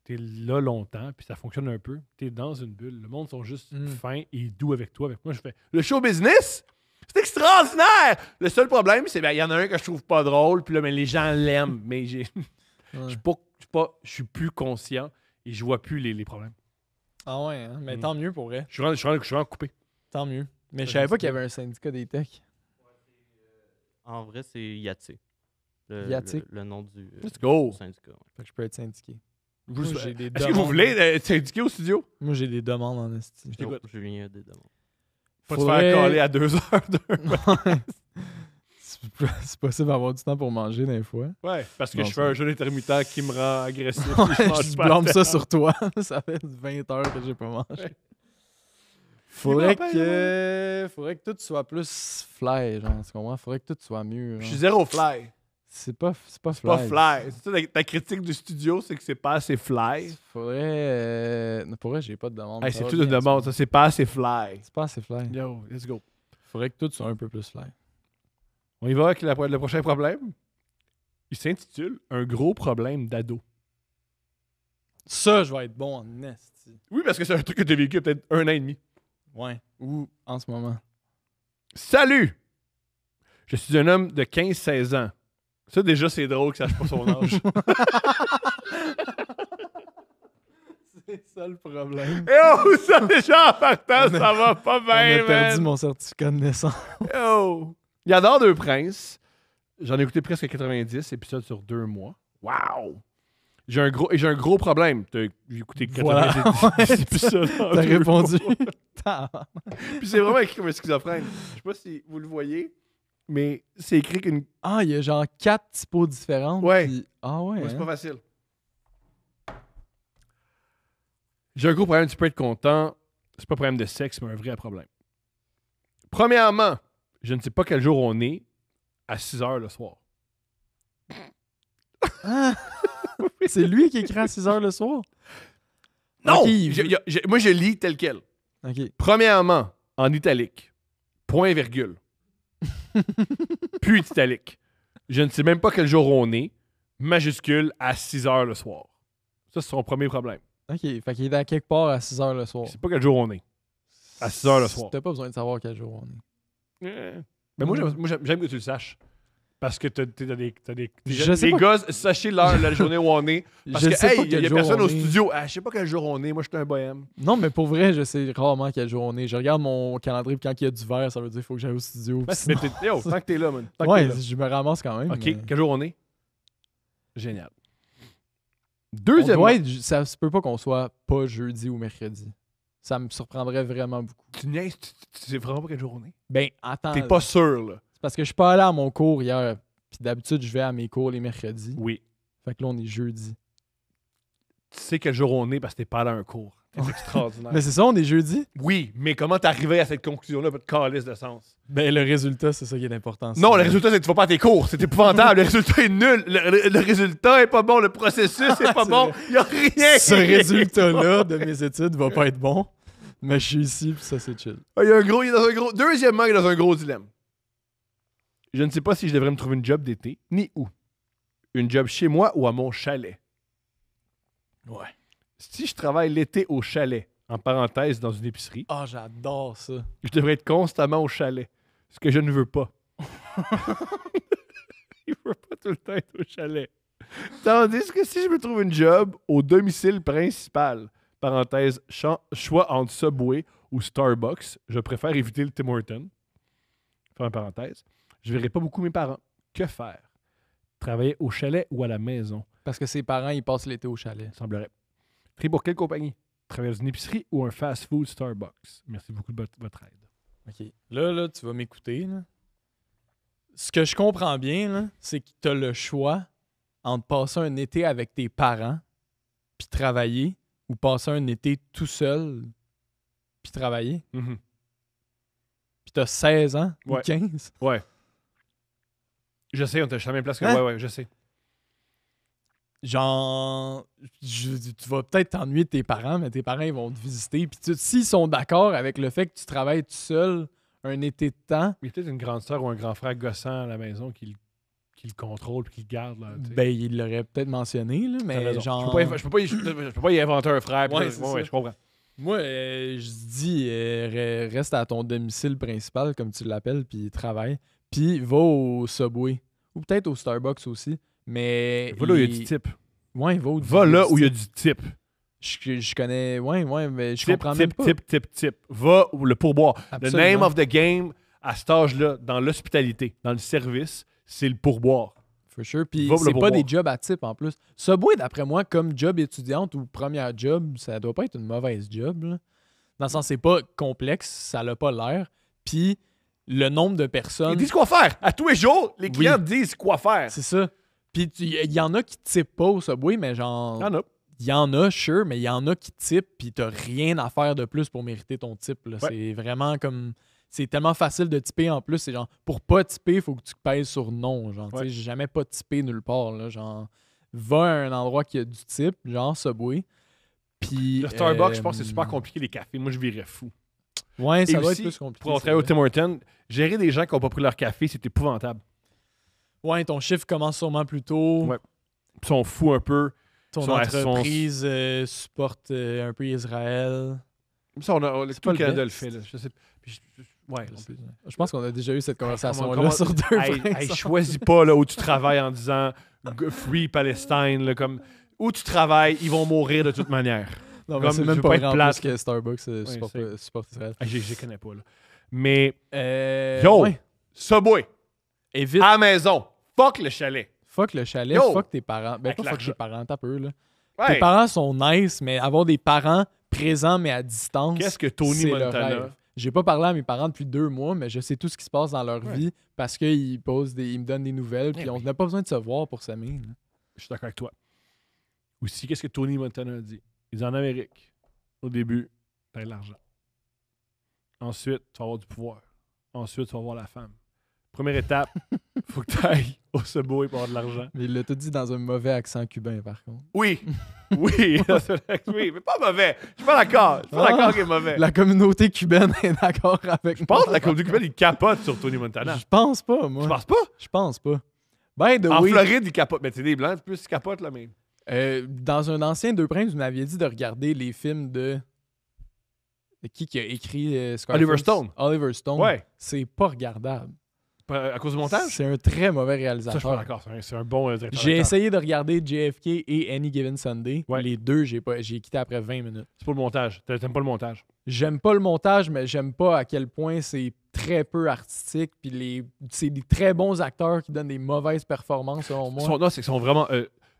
t'es là longtemps, puis ça fonctionne un peu, t'es dans une bulle. Le monde sont juste fins et doux avec toi. Avec moi, je fais le show business, C'est extraordinaire! Le seul problème, c'est qu'il y en a un que je trouve pas drôle, puis là, les gens l'aiment, mais je suis plus conscient et je vois plus les problèmes. Ah ouais, hein? Mais tant mieux pour vrai. Je suis vraiment coupé. Tant mieux. Mais je savais pas qu'il y avait un syndicat des techs. En vrai, c'est Yatsé. Yatsé? Le nom du Let's go! syndicat. Ouais. Fait que je peux être syndiqué. Vous- Moi, j'ai des Est-ce que vous demandes. voulez être syndiqué au studio? Moi, j'ai des demandes en esti. Je t'écoute. Julien a des demandes. Pas te faire caler à 2 heures. C'est possible d'avoir du temps pour manger des fois. Ouais, parce que Non, je c'est fais un vrai. jeûne intermittent qui me rend agressif. puis je mange Je pas blâme à ça temps. sur toi. Ça fait 20 heures que j'ai pas mangé. Ouais. Faudrait Il m'appelle, que tout soit plus fly, genre, tu comprends? Faudrait que tout soit mieux. Je genre. suis zéro fly. C'est pas C'est fly. pas fly. C'est ça, ta critique du studio, c'est que c'est pas assez fly. Pour vrai, j'ai pas de demande. Hey, Ça c'est va tout bien, une demande, ça. ça. C'est pas assez fly. C'est pas assez fly. Yo, let's go. Faudrait que tout soit un peu plus fly. On y va avec le prochain problème. Il s'intitule « Un gros problème d'ado Ça, je vais être bon en esti. ». Oui, parce que c'est un truc que tu as vécu il y a peut-être 1 an et demi. Ouais. Ou en ce moment. Salut! Je suis un homme de 15-16 ans. Ça, déjà, c'est drôle que ça sache pas son âge. C'est ça le problème. Yo, ça, déjà, en partant, On a- ça va pas On bien, a perdu man. mon certificat de naissance. Yo! Il adore Deux Princes. J'en ai écouté presque 90 épisodes sur 2 mois. Wow! J'ai un gros problème. J'ai écouté 90 Voilà. épisodes en T'as 2 répondu. mois. Puis c'est vraiment écrit comme un schizophrène. Je sais pas si vous le voyez, mais c'est écrit qu'une... Ah, il y a genre 4 typos différentes. Ouais. puis- Ah ouais. Ouais, c'est hein? pas facile. J'ai un gros problème, tu peux être content. C'est pas un problème de sexe, mais un vrai problème. Premièrement, je ne sais pas quel jour on est à 6 h le soir. Ah! C'est lui qui écrit à 6 h le soir? Non! Ok, Moi, je lis tel quel. OK. Premièrement, en italique. Point virgule. Puis italique. Je ne sais même pas quel jour on est. Majuscule à 6 h le soir. Ça, c'est son premier problème. OK. Fait qu'il est à quelque part à 6 h le soir. Je sais pas quel jour on est. À 6 h le soir. T'as pas besoin de savoir quel jour on est. Mais moi, j'aime que tu le saches. Parce que t'as des Je sais les pas. gars, sachez l'heure, la journée où on est. Parce Je que, sais pas hey, il quel y a jour personne on au est. studio. Ah, je sais pas quel jour on est. Moi, je suis un bohème. Non, mais pour vrai, je sais rarement quel jour on est. Je regarde mon calendrier, puis quand il y a du vert, ça veut dire qu'il faut que j'aille au studio. puis Mais sinon- yo, tant que t'es là, man. Tant que Ouais, t'es là. je me ramasse quand même. OK, mais- quel jour on est? Génial. On Deuxièmement, doit être- ça se peut pas qu'on soit pas jeudi ou mercredi. Ça me surprendrait vraiment beaucoup. tu niaises, tu sais vraiment pas quel jour on est? Ben, attends. T'es pas sûr, là. C'est parce que je suis pas allé à mon cours hier. Puis d'habitude, je vais à mes cours les mercredis. Oui. Fait que là, on est jeudi. Tu sais quel jour on est parce que t'es pas allé à un cours. C'est extraordinaire. Mais c'est ça, on est jeudi? Oui, mais comment t'es arrivé à cette conclusion-là? Pas de calice de sens. Ben, le résultat, c'est ça qui est important. Non, le résultat, c'est que tu vas pas à tes cours. C'est épouvantable. Le résultat est nul. Le résultat est pas bon. Le processus est pas C'est bon. vrai. Il y a rien. Ce résultat-là de mes études va pas être bon. Mais je suis ici, puis ça, c'est chill. Il est dans un gros... Deuxièmement, il est dans un gros dilemme. Je ne sais pas si je devrais me trouver une job d'été, ni où. Une job chez moi ou à mon chalet. Ouais. Si je travaille l'été au chalet, en parenthèse, dans une épicerie, Ah, j'adore ça. je devrais être constamment au chalet. Ce que je ne veux pas. Il veut pas tout le temps être au chalet. Tandis que si je me trouve une job au domicile principal, parenthèse, choix entre Subway ou Starbucks, je préfère éviter le Tim Hortons. Fin parenthèse. Je verrai pas beaucoup mes parents. Que faire? Travailler au chalet ou à la maison? Parce que ses parents, ils passent l'été au chalet. Semblerait. Pris pour quelle compagnie? Travailler dans une épicerie ou un fast-food Starbucks? Merci beaucoup de votre aide. OK. Là, tu vas m'écouter. Là. Ce que je comprends bien, là, c'est que tu as le choix entre passer un été avec tes parents puis travailler ou passer un été tout seul puis travailler. Mhm. Puis tu as 16 ans ou Ouais. 15. Ouais. Je sais, on t'a la même place que... Hein? Ouais, je sais. Genre, tu vas peut-être t'ennuyer de tes parents, mais tes parents, ils vont te visiter. Puis s'ils sont d'accord avec le fait que tu travailles tout seul un été de temps, Il y a peut-être une grande sœur ou un grand frère gossant à la maison qui le contrôle et qui le garde. Là, tu sais. ben, ils l'auraient peut-être mentionné, là, T'as mais raison. genre... Je peux pas y inventer un frère. puis Ouais, là, c'est ça. je comprends. Moi, je dis, reste à ton domicile principal, comme tu l'appelles, puis travaille. Puis va au Subway. Ou peut-être au Starbucks aussi. Mais. Va là où il y a du type. Ouais, Va là où il y a du type. Je connais. Ouais, mais je Type, comprends même type, pas. type. Va où le pourboire. The Absolument. name of the game à cet âge-là, dans l'hospitalité, dans le service, c'est le pourboire. For sure. Puis Va pour le c'est pas des pourboire. jobs à type en plus. Subway, d'après moi, comme job étudiante ou première job, ça doit pas être une mauvaise job. Là. Dans le sens, c'est pas complexe, ça n'a pas l'air. Puis le nombre de Ils personnes. disent quoi faire. À tous les jours, les clients disent quoi faire. C'est ça. Puis il y en a qui typent pas au Subway, mais genre. Ah non. Il y en a, sure, mais il y en a qui typent, puis t'as rien à faire de plus pour mériter ton type. Là. Ouais. C'est vraiment comme. C'est tellement facile de typer en plus. C'est genre, pour pas typer, il faut que tu pèses sur non. Genre, tu sais, Ouais. j'ai jamais pas typé nulle part. Là, genre, va à un endroit qui a du type, genre Subway. Puis. Le Starbucks, je pense que c'est super compliqué, les cafés. Moi, je virais fou. Ouais, ça Et doit aussi, être plus compliqué. Pour c'est travailler au vrai. Tim Hortons, gérer des gens qui n'ont pas pris leur café, c'est épouvantable. Ouais, ton chiffre commence sûrement plus tôt. Ouais. Ils sont fous un peu. Ton Sont- entreprise supporte un peu Israël. Ça, pas tout le le Canada le best. fait. Là. Je sais. Ouais. Je pense qu'on a déjà eu cette conversation-là Comment- sur deux Hey, princes. hey, choisis pas là, où tu travailles en disant Free Palestine. Là, comme, où tu travailles, ils vont mourir de toute manière. Non, mais Comme, c'est je même veux pas pas vrai être en plate. plus que Starbucks c'est- supporte Israël. Hey, je les connais pas. Là. Mais Yo! yo, Subway, Évite. à la maison, fuck le chalet. Fuck le chalet, Yo! fuck tes parents. Ben, Avec pas fuck l'argent. tes parents, t'as peur, là. Ouais. Tes parents sont nice, mais avoir des parents présents, mais à distance. Qu'est-ce que Tony c'est le Montana? rêve. J'ai pas parlé à mes parents depuis 2 mois, mais je sais tout ce qui se passe dans leur Ouais. vie parce qu'ils ils me donnent des nouvelles, puis on n'a pas besoin de se voir pour s'aimer. là. Je suis d'accord avec toi. Aussi, qu'est-ce que Tony Montana a dit? Il dit en Amérique, au début, t'as de l'argent. Ensuite, tu vas avoir du pouvoir. Ensuite, tu vas avoir la femme. Première étape, faut que tu ailles au Subway pour avoir de l'argent. Mais il l'a tout dit dans un mauvais accent cubain, par contre. Oui, oui, oui, mais pas mauvais. Je suis pas d'accord. Je suis pas d'accord qu'il est mauvais. La communauté cubaine est d'accord avec Je pense que la communauté cubaine, il capote sur Tony Montana. Je pense pas, moi. Tu penses pas? Je pense pas. By the En way, Floride, il capote. Mais c'est des blancs, plus ils capotent là, mais. dans un ancien Deux Princes, vous m'aviez dit de regarder les films de qui a écrit Scarface? Oliver Stone. Oliver Stone. Ouais. C'est pas regardable. À cause du montage? C'est un très mauvais Ça, je suis réalisateur. pas d'accord. C'est un bon directeur. J'ai d'acteur. essayé de regarder JFK et Any Given Sunday. Ouais. Les deux, j'ai quitté après 20 minutes. C'est pour le montage. T'aimes pas le montage. J'aime pas le montage, mais j'aime pas à quel point c'est très peu artistique. Puis c'est des très bons acteurs qui donnent des mauvaises performances, selon moi. Non, c'est qu'ils sont vraiment.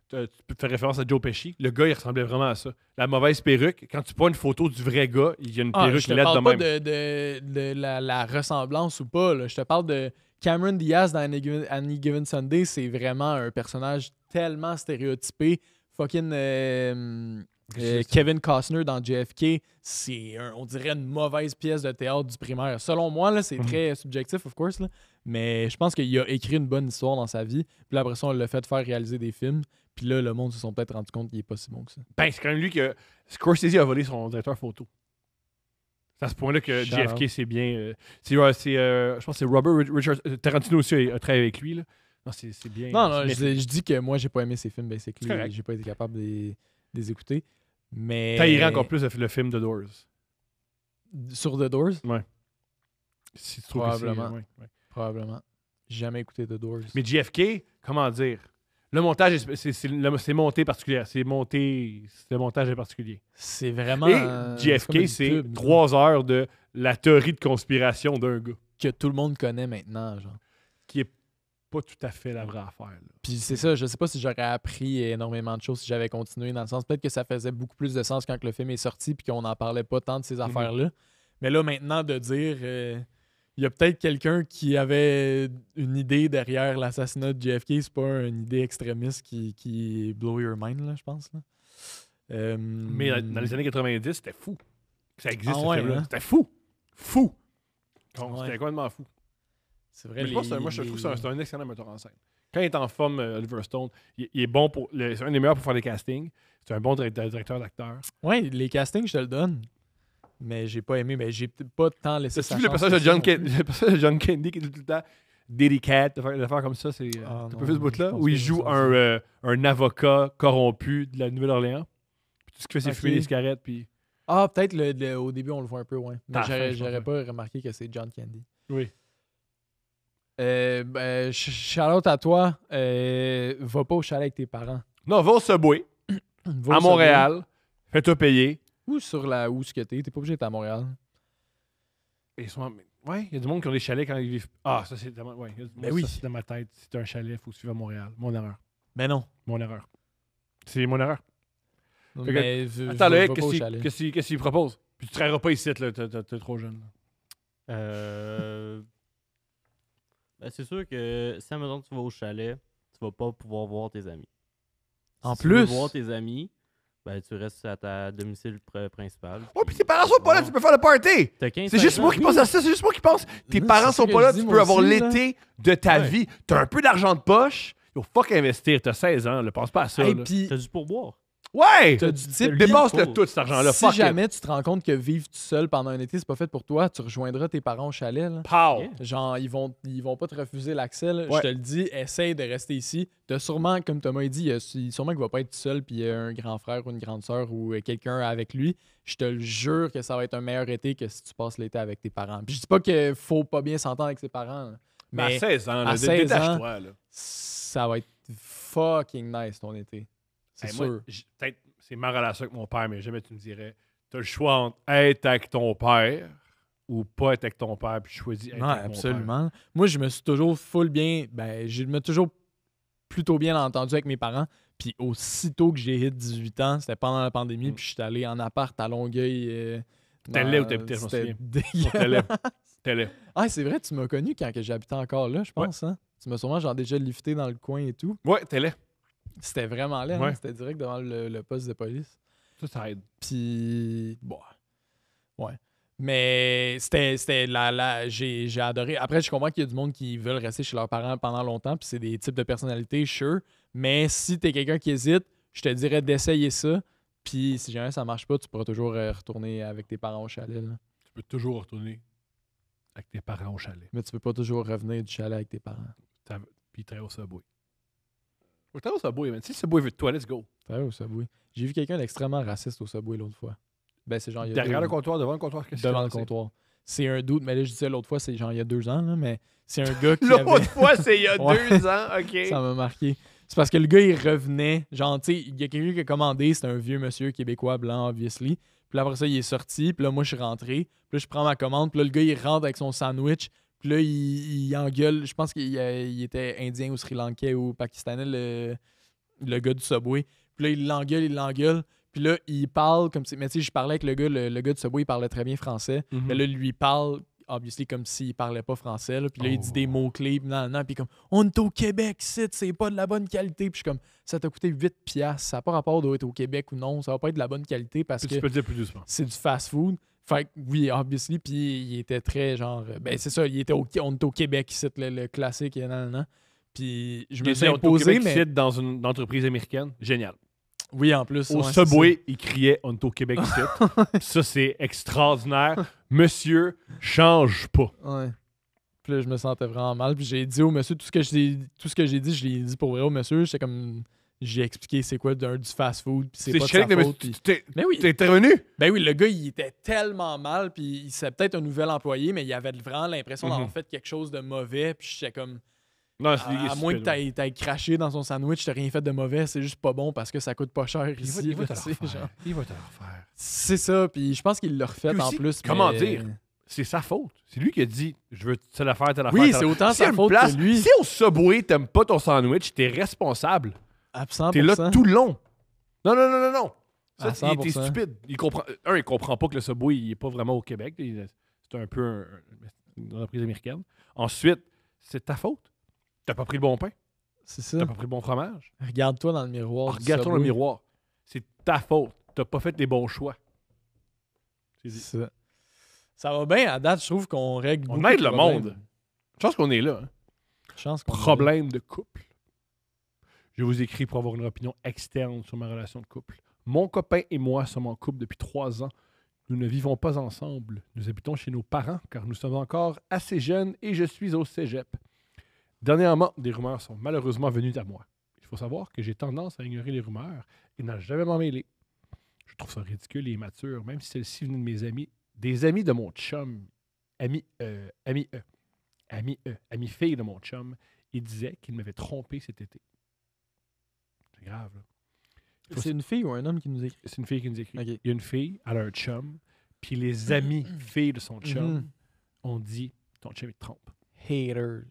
Tu peux faire référence à Joe Pesci. Le gars, il ressemblait vraiment à ça. La mauvaise perruque, quand tu prends une photo du vrai gars, il y a une perruque Je te laide de parle pas même. de la ressemblance ou pas. Là. Je te parle de Cameron Diaz dans Any Given Sunday. C'est vraiment un personnage tellement stéréotypé. Fucking Kevin Costner dans JFK, on dirait une mauvaise pièce de théâtre du primaire. Selon moi, là, c'est très subjectif, of course, là, mais je pense qu'il a écrit une bonne histoire dans sa vie. Puis là, après ça, on l'a fait faire réaliser des films. Puis là, le monde se sont peut-être rendu compte qu'il est pas si bon que ça. Ben, c'est quand même lui que Scorsese a volé son directeur photo. C'est à ce point-là que Shout JFK, out. c'est bien. Je pense que c'est Robert Richards. Tarantino aussi a travaillé avec lui. Là. Non, c'est bien. Non, c'est bien fait. je dis que moi, j'ai pas aimé ces films, C'est basically. correct. J'ai pas été capable de les écouter. Mais. Taillerait encore plus le film The Doors. Sur The Doors, Si tu trouves que c'est- Probablement. ouais. probablement. J'ai jamais écouté The Doors. Mais JFK, comment dire? Le montage, c'est monté particulier. Le montage est particulier. C'est vraiment. Et comme JFK, une c'est pub, 3 heures de la théorie de conspiration d'un gars, que tout le monde connaît maintenant, genre. qui est pas tout à fait la vraie affaire. Là. Puis c'est ça, je sais pas si j'aurais appris énormément de choses si j'avais continué dans le sens. Peut-être que ça faisait beaucoup plus de sens quand que le film est sorti puis qu'on n'en parlait pas tant de ces affaires-là. Mais là, maintenant, de dire il y a peut-être quelqu'un qui avait une idée derrière l'assassinat de JFK, c'est pas une idée extrémiste qui blow your mind, là, je pense. Là. Mais dans les années 90, c'était fou. Ça existe, Ah ce ouais, film-là. hein? C'était fou. Fou. Ouais. C'était complètement fou. C'est vrai. Mais je pense que moi, je trouve que c'est un excellent metteur en scène. Quand il est en forme, Oliver Stone, il est bon pour. C'est un des meilleurs pour faire des castings. C'est un bon directeur d'acteur. Ouais, les castings, je te le donne. Mais j'ai pas aimé, mais j'ai pas tant laissé T'as-tu sa vu le chance personnage de que ça John non Candy, le personnage de John Candy qui dit tout le temps Diddy Cat, de faire comme ça, c'est. Ah, T'as non, pas vu ce bout-là? je pense Où il pas que joue j'ai senti un avocat corrompu de la Nouvelle-Orléans. Puis tout ce qu'il fait, c'est Ok. fumer des cigarettes. Puis Ah, peut-être au début, on le voit un peu, ouais. Mais À la fin, je j'aurais pense, pas remarqué que c'est John Candy. Oui. Shout-out à toi. Va pas au chalet avec tes parents. Non, va au Subway, Va à au Montréal, fais-toi payer. Subway. Ou sur où ce que t'es. T'es pas obligé d'être à Montréal. Et ouais, il y a du monde qui ont des chalets quand ils vivent. Ah, ça, c'est tellement. Ouais, Ben oui. Ça, c'est dans ma tête. Si t'as un chalet, il faut que tu vives à Montréal. Mon erreur. Mais non. Mon erreur. C'est mon erreur. Fait que- Mais Attends, va Loïc, pas au chalet. qu'est-ce qu'il propose? Puis tu travailleras pas ici, là. T'es trop jeune. là. Ben, c'est sûr que si, admettons, tu vas au chalet, tu vas pas pouvoir voir tes amis. En Si tu veux plus? voir tes amis, ben, tu restes à ta domicile principal. Ouais, puis tes parents sont pas là, tu peux faire le party! T'as 15 C'est juste moi qui pense à ça, c'est juste moi qui pense. Tes Non, parents c'est ça sont que pas je là, dis, tu moi peux avoir aussi, là. l'été de ta Ouais. vie. T'as un peu d'argent de poche, yo, fuck investir, t'as 16 ans, là, pense pas à ça. Et là. puis, T'as du pourboire. Ouais! t'as du type. Dépasse-le Cool. tout cet argent-là, Si fuck it. jamais tu te rends compte que vivre tout seul pendant un été, c'est pas fait pour toi, tu rejoindras tes parents au chalet. Là. Pow! Yeah. Genre, ils vont pas te refuser l'accès. là. Ouais. Je te le dis, essaye de rester ici. T'as sûrement, comme Thomas a dit, sûrement qu'il va pas être tout seul, puis il y a un grand frère ou une grande sœur ou quelqu'un avec lui. Je te le jure que ça va être un meilleur été que si tu passes l'été avec tes parents. Puis je dis pas qu'il faut pas bien s'entendre avec ses parents, là. Mais à mais 16 ans, à là, 16 détache-toi. Là. ça va être fucking nice ton été. C'est Hey, sûr. moi, peut-être c'est ma relation avec mon père, mais jamais tu me dirais t'as le choix entre être avec ton père ou pas être avec ton père, puis je choisis être Ouais, avec mon père. absolument. Moi, je me suis toujours full bien. Ben, je me suis toujours plutôt bien entendu avec mes parents. Puis aussitôt que j'ai hit 18 ans, c'était pendant la pandémie, puis je suis allé en appart à Longueuil. T'es laid où t'habitais, je m'en C'était souviens. dégueulasse. T'es laid. T'es laid. Ah, c'est vrai, tu m'as connu quand que j'habitais encore là, je pense. Hein? Tu m'as sûrement genre déjà lifté dans le coin et tout. Ouais, t'es laid. C'était vraiment laid, Ouais. hein? C'était direct devant le poste de police. Ça aide. Puis, bon, ouais. Mais c'était j'ai adoré. Après, je comprends qu'il y a du monde qui veulent rester chez leurs parents pendant longtemps, puis c'est des types de personnalités, sure. Mais si t'es quelqu'un qui hésite, je te dirais d'essayer ça. Puis si jamais ça marche pas, tu pourras toujours retourner avec tes parents au chalet. Là. Tu peux toujours retourner avec tes parents au chalet. Mais tu peux pas toujours revenir du chalet avec tes parents. Puis très au Subway. Faut que t'ailles au Subway, man. Si le Subway veut de toi, let's go. T'es allé au Subway. J'ai vu quelqu'un d'extrêmement raciste au Subway l'autre fois. Ben, c'est genre il y a Derrière deux- le comptoir, devant le comptoir, qu'est-ce qui devant s'est le passé? comptoir. C'est un doute, mais là je disais l'autre fois, c'est genre il y a 2 ans, là, mais c'est un gars qui L'autre avait... fois, c'est il y a Ouais. 2 ans, ok. Ça m'a marqué. C'est parce que le gars, il revenait. Genre, tu sais, il y a quelqu'un qui a commandé. C'était un vieux monsieur québécois blanc, obviously. Puis là, après ça, il est sorti. Puis là, moi, je suis rentré. Puis là, je prends ma commande. Puis là, le gars, il rentre avec son sandwich. Puis là, il engueule. Je pense qu'il était indien ou sri-lankais ou pakistanais, le gars du Subway. Puis là, il l'engueule. Puis là, il parle comme si... Mais tu sais, je parlais avec le gars du Subway, il parlait très bien français. Mhm. Mais là, lui, il parle, obviously, comme s'il parlait pas français. Là. Puis là, il dit Oh. des mots-clés. Puis puis comme, on est au Québec, c'est pas de la bonne qualité. Puis je suis comme, ça t'a coûté 8 piastres. Ça n'a pas rapport d'être au Québec ou non. Ça va pas être de la bonne qualité parce Tu que peux le dire plus doucement. c'est du fast-food. Fait que, oui, obviously. Puis il était très genre, ben c'est ça, on est au Québec, c'est le classique. Et nan. Puis je me suis imposé, mais. Québec, dans une entreprise américaine. Génial. Oui, en plus. Au ouais, c'est Subway, il criait « On est au Québec ici ». Ça, c'est extraordinaire. Monsieur, change pas. ça. Ouais. Puis là, je me sentais vraiment mal. Puis j'ai dit au monsieur, tout ce que j'ai dit, je l'ai dit pour vrai au monsieur. J'étais comme. J'ai expliqué c'est quoi du fast-food. Puis c'est pas de sa chiant, mais faute. tu Puis- t'es Mais oui. intervenu. Ben oui, le gars, il était tellement mal, puis c'est peut-être un nouvel employé, mais il avait vraiment l'impression d'avoir fait quelque chose de mauvais, puis j'étais comme, Non, à moins que t'ailles craché dans son sandwich, t'as rien fait de mauvais, c'est juste pas bon parce que ça coûte pas cher ici. Il va te là, le tu sais, refaire. genre. Il va te le refaire. C'est ça, puis je pense qu'il l'a refait Puis en aussi, plus. comment mais- dire? C'est sa faute. C'est lui qui a dit « Je veux telle affaire, telle affaire, Oui, telle c'est affaire. autant S'il y a sa une faute place- que lui. Si au Subway, t'aimes pas ton sandwich, t'es responsable. À 100%. T'es là tout le long. Non. Ça, À il était 100%. stupide. Il comprend pas que le Subway, il est pas vraiment au Québec. C'est un peu une entreprise américaine. Ensuite, c'est ta faute. T'as pas pris le bon pain. C'est ça. T'as pas pris le bon fromage. Regarde-toi dans le miroir. du Regarde-toi dans le Subway. miroir. C'est ta faute. T'as pas fait les bons choix. C'est dit. C'est ça. Ça va bien, à date, je trouve qu'on règle On beaucoup aide de le problèmes. monde. Je pense qu'on est là. Hein. Chance qu'on Problème de couple. Je vous écris pour avoir une opinion externe sur ma relation de couple. Mon copain et moi sommes en couple depuis 3 ans. Nous ne vivons pas ensemble. Nous habitons chez nos parents car nous sommes encore assez jeunes et je suis au cégep. Dernièrement, des rumeurs sont malheureusement venues à moi. Il faut savoir que j'ai tendance à ignorer les rumeurs et n'en jamais m'en mêler. Je trouve ça ridicule et immature, même si celle-ci venait de mes amis, des amis de mon chum, amis filles de mon chum, ils disaient qu'il m'avait trompé cet été. C'est grave, là. C'est une fille ou un homme qui nous écrit? C'est une fille qui nous écrit. Ok. Il y a une fille, elle a un chum, puis les amis filles de son chum Mhm. ont dit « ton chum, il te trompe ». Haters.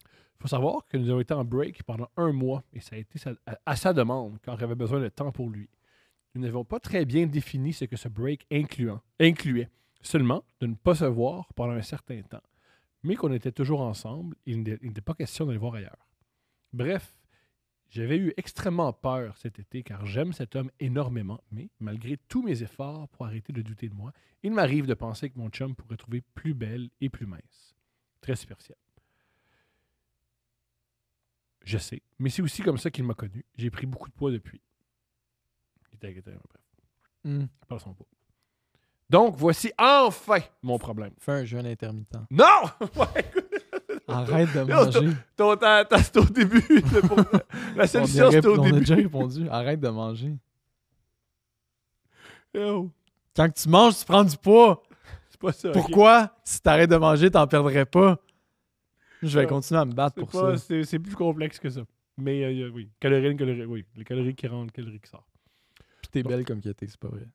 Il faut savoir que nous avons été en break pendant 1 mois et ça a été à sa demande, car j'avais besoin de temps pour lui. Nous n'avons pas très bien défini ce que ce break incluait, seulement de ne pas se voir pendant un certain temps, mais qu'on était toujours ensemble et il n'était pas question d'aller voir ailleurs. Bref, j'avais eu extrêmement peur cet été car j'aime cet homme énormément, mais malgré tous mes efforts pour arrêter de douter de moi, il m'arrive de penser que mon chum pourrait trouver plus belle et plus mince. Très superficiel. Je sais, mais c'est aussi comme ça qu'il m'a connu. J'ai pris beaucoup de poids depuis. Il était bref. Mm. Passons pas. Donc, voici enfin mon problème. Fais un jeûne intermittent. Non! Ouais, écoute, Arrête de Yo, manger. c'est au début. La solution, c'était au On a début. déjà répondu. Arrête de manger. Yo, Quand tu manges, tu prends du poids. c'est pas ça. ok? Pourquoi? Si t'arrêtes de manger, t'en perdrais pas. Je vais Ouais. continuer à me battre C'est pour pas- ça. c'est plus complexe que ça. Mais oui, calories, oui. Les calories qui rentrent, calories qui sortent. Puis t'es belle comme qu'elle était, c'est pas vrai.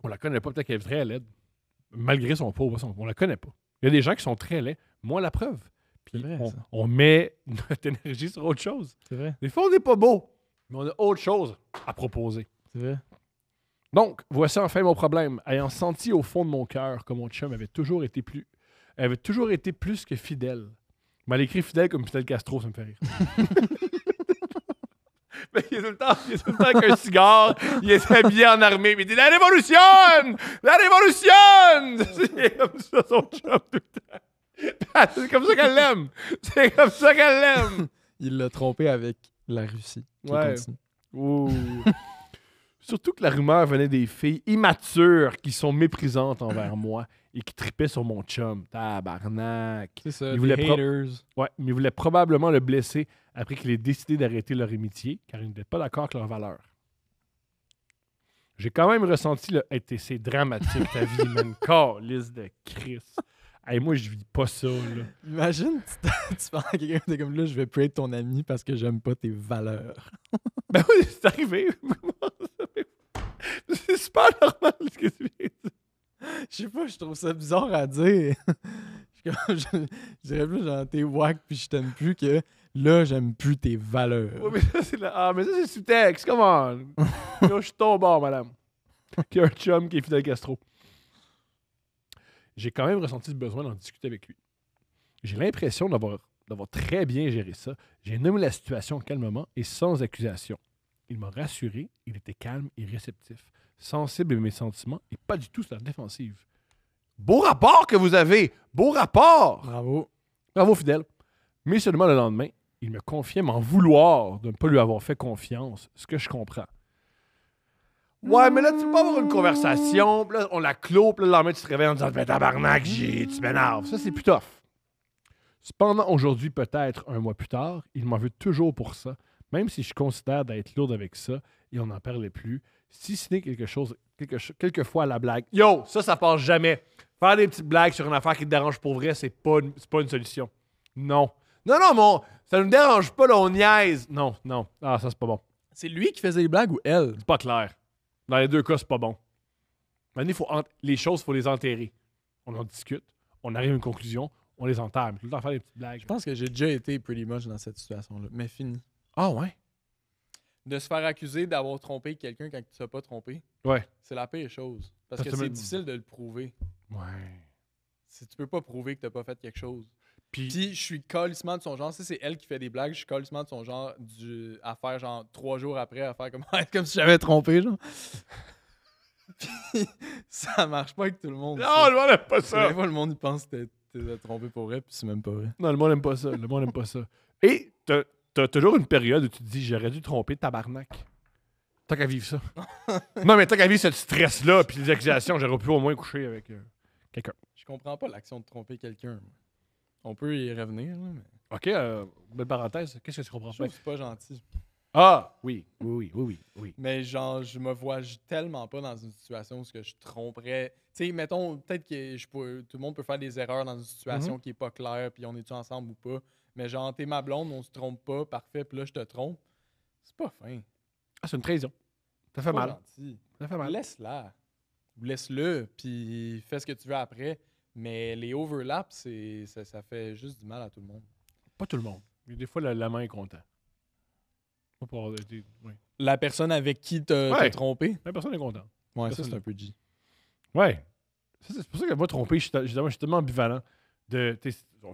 On la connaît pas, peut-être qu'elle est très laide. Malgré son poids, on la connaît pas. Il y a des gens qui sont très laids. Moi, la preuve. Puis C'est vrai, ça. on met notre énergie sur autre chose. C'est vrai. Des fois, on n'est pas beau, mais on a autre chose à proposer. C'est vrai. Donc, voici enfin mon problème. Ayant senti au fond de mon cœur que mon chum avait toujours été plus que fidèle. Il m'a écrit fidèle comme Fidel Castro, ça me fait rire. Mais il est tout le temps avec un cigare, il est habillé en armée, mais il dit La révolution! La révolution! C'est comme ça son chum tout le temps. C'est comme ça qu'elle l'aime. C'est comme ça qu'elle l'aime. Il l'a trompé avec la Russie. Ok, Ouais. continue. Ouh. Surtout que la rumeur venait des filles immatures qui sont méprisantes envers moi et qui tripaient sur mon chum. Tabarnak. C'est ça, Il des voulait haters. Ouais, mais ils voulaient probablement le blesser après qu'il ait décidé d'arrêter leur amitié, car ils n'étaient pas d'accord avec leurs valeurs. J'ai quand même ressenti le hey, c'est dramatique ta vie, man. Calisse de Chris. Hey, moi, je vis pas ça, là. Imagine, tu parles à quelqu'un, t'es comme là, je vais plus être ton ami parce que j'aime pas tes valeurs. Ben oui, c'est arrivé. C'est super normal ce que tu viens de dire. Je sais pas, je trouve ça bizarre à dire. Je dirais plus genre t'es wack puis je t'aime plus que là, j'aime plus tes valeurs. Ouais, mais ça, c'est mais ça, c'est sous-texte. Come on. Yo, je suis ton bord, madame. Qui a un chum qui est Fidel Castro. J'ai quand même ressenti le besoin d'en discuter avec lui. J'ai l'impression d'avoir très bien géré ça. J'ai nommé la situation calmement et sans accusation. Il m'a rassuré, il était calme et réceptif, sensible à mes sentiments et pas du tout sur la défensive. Beau rapport que vous avez! Beau rapport! Bravo. Bravo, Fidèle. Mais seulement le lendemain, il me confiait m'en vouloir de ne pas lui avoir fait confiance, ce que je comprends. Ouais, mais là, tu peux pas avoir une conversation, puis là, on la clôt, puis là, le lendemain, tu te réveilles en disant « Ben, tabarnak, tu m'énerves. » Ça, c'est plus tough. Cependant, aujourd'hui, peut-être un mois plus tard, il m'en veut toujours pour ça, même si je considère d'être lourde avec ça, et on n'en parlait plus, si ce n'est quelquefois la blague. Yo, ça passe jamais. Faire des petites blagues sur une affaire qui te dérange pour vrai, c'est pas une solution. Non. Non, ça ne me dérange pas, là, on niaise. Non. Ah, ça, c'est pas bon. C'est lui qui faisait les blagues ou elle? C'est pas clair. Dans les deux cas, c'est pas bon. Maintenant, les choses, il faut les enterrer. On en discute, on arrive à une conclusion, on les enterre. Mais tout le temps faire des petites blagues. Je pense que j'ai déjà été pretty much dans cette situation-là. Mais fini. Ah ouais? De se faire accuser d'avoir trompé quelqu'un quand tu ne t'as pas trompé, Ouais. c'est la pire chose. Parce que Parce que c'est même- difficile de le prouver. Ouais. Si tu peux pas prouver que t'as pas fait quelque chose. Puis, Puis je suis calissement de son genre. Si c'est elle qui fait des blagues, je suis calissement de son genre à faire genre 3 jours après, à faire comme, comme si j'avais trompé, genre. Puis ça marche pas avec tout le monde. non, ça. le monde aime pas Des ça. fois, le monde il pense que t'es trompé pour vrai, puis c'est même pas vrai. Non, le monde aime pas ça. Le monde aime pas ça. Et t'as toujours une période où tu te dis, j'aurais dû tromper tabarnak. Tant qu'à vivre ça. Non, mais tant qu'à vivre ce stress-là, puis les accusations, j'aurais pu au moins coucher avec quelqu'un. Je comprends pas l'action de tromper quelqu'un. moi. On peut y revenir, là, mais OK, belle parenthèse. Qu'est-ce que tu comprends je pas? trouve que c'est pas gentil. Ah, oui, oui, oui, oui, oui, oui. Mais genre, je me vois tellement pas dans une situation où ce que je tromperais. Tu sais, mettons, peut-être que tout le monde peut faire des erreurs dans une situation qui est pas claire, puis on est-tu ensemble ou pas. Mais genre, t'es ma blonde, on se trompe pas, parfait, puis là, je te trompe. C'est pas fin. Ah, c'est une trahison. Ça fait C'est pas mal. gentil. Ça fait mal. Laisse-la. Ou laisse-le, puis fais ce que tu veux après. Mais les overlaps, ça fait juste du mal à tout le monde. Pas tout le monde. Mais des fois, la main est content. Pas pour avoir été. Oui. La personne avec qui t'as Ouais. trompé, La personne est contente. ouais, ça, Personne- c'est un peu G. Ouais. C'est pour ça que moi, tromper, je suis tellement ambivalent.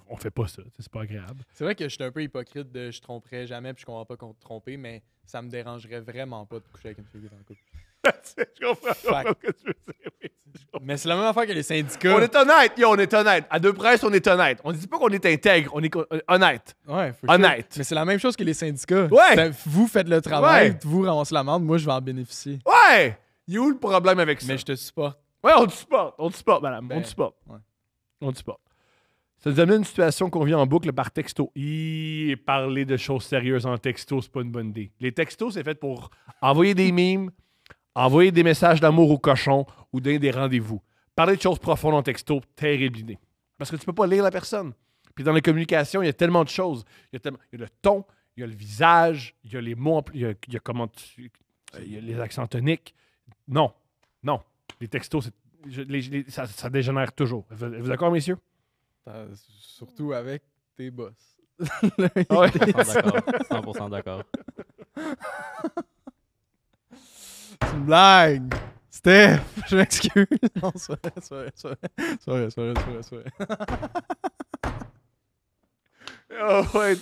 On fait pas ça. C'est pas agréable. C'est vrai que je suis un peu hypocrite de je tromperais jamais puis je comprends pas qu'on te tromper, mais ça me dérangerait vraiment pas de coucher avec une fille qui est dans le couple. Je comprends Fact. ce que tu veux dire. Oui. Mais c'est la même affaire que les syndicats. On est honnête, on est honnête. À deux presses, on est honnête. On dit pas qu'on est intègre, on est honnête. Ouais, for Honnête. sure. Mais c'est la même chose que les syndicats. Ouais. Vous faites le travail, Ouais. vous ramassez la merde, moi je vais en bénéficier. Ouais! Il est où le problème avec ça? Mais je te supporte. Ouais, on te supporte, madame. Ben, On te supporte. ouais. On te supporte. Ça nous amène à une situation qu'on vit en boucle par texto. Parler de choses sérieuses en texto, c'est pas une bonne idée. Les textos, c'est fait pour envoyer des mimes, envoyer des messages d'amour au cochon ou donner des rendez-vous. Parler de choses profondes en texto, terrible idée. Parce que tu peux pas lire la personne. Puis dans les communications, il y a tellement de choses. Il y a le ton, il y a le visage, il y a les mots, il y a comment il y a les accents toniques. Non. Les textos, ça dégénère toujours. Vous d'accord, messieurs? Surtout avec tes boss. Ah ouais. 100% d'accord. C'est une blague. Steph, je m'excuse. Non, c'est vrai. Oh, ouais.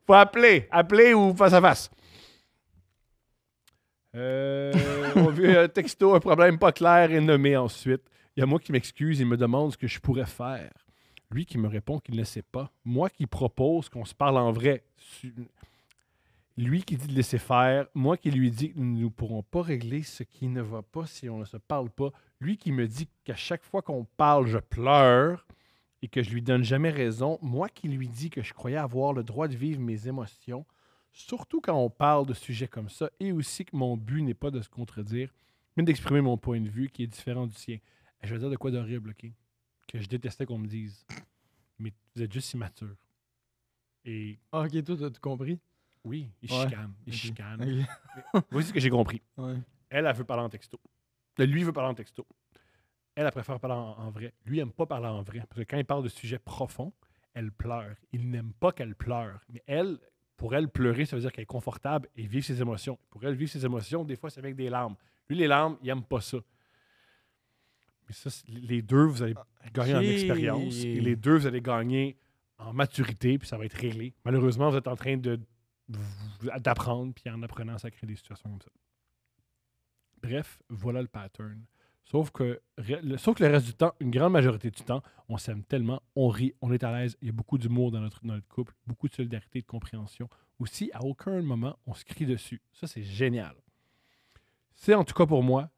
Faut appeler ou face à face. On veut un texto, un problème pas clair et nommé ensuite. Il y a moi qui m'excuse et me demande ce que je pourrais faire. Lui qui me répond qu'il ne sait pas. Moi qui propose qu'on se parle en vrai. Lui qui dit de laisser faire. Moi qui lui dis que nous ne pourrons pas régler ce qui ne va pas si on ne se parle pas. Lui qui me dit qu'à chaque fois qu'on parle, je pleure et que je lui donne jamais raison. Moi qui lui dis que je croyais avoir le droit de vivre mes émotions. Surtout quand on parle de sujets comme ça, et aussi que mon but n'est pas de se contredire, mais d'exprimer mon point de vue qui est différent du sien. Je veux dire de quoi d'horrible, OK? Que je détestais qu'on me dise. Mais vous êtes juste immature. Et Ah, ok, toi, t'as tout compris? oui, il Ouais. chicane. Il Ok. chicane. Voici ce que j'ai compris. Ouais. Elle veut parler en texto. Lui veut parler en texto. Elle préfère parler en vrai. Lui, il n'aime pas parler en vrai. Parce que quand il parle de sujets profonds, elle pleure. Il n'aime pas qu'elle pleure. Mais elle, pour elle, pleurer, ça veut dire qu'elle est confortable et vivre ses émotions. Pour elle, vivre ses émotions, des fois, c'est avec des larmes. Lui, les larmes, il n'aime pas ça. Mais ça, les deux, vous allez gagner en expérience. Et les deux, vous allez gagner en maturité, puis ça va être réglé. Malheureusement, vous êtes en train d'apprendre, puis en apprenant, ça crée des situations comme ça. Bref, voilà le pattern. Sauf que le reste du temps, une grande majorité du temps, on s'aime tellement, on rit, on est à l'aise, il y a beaucoup d'humour dans notre couple, beaucoup de solidarité, de compréhension. Aussi, à aucun moment, on se crie dessus. Ça, c'est génial. C'est en tout cas pour moi,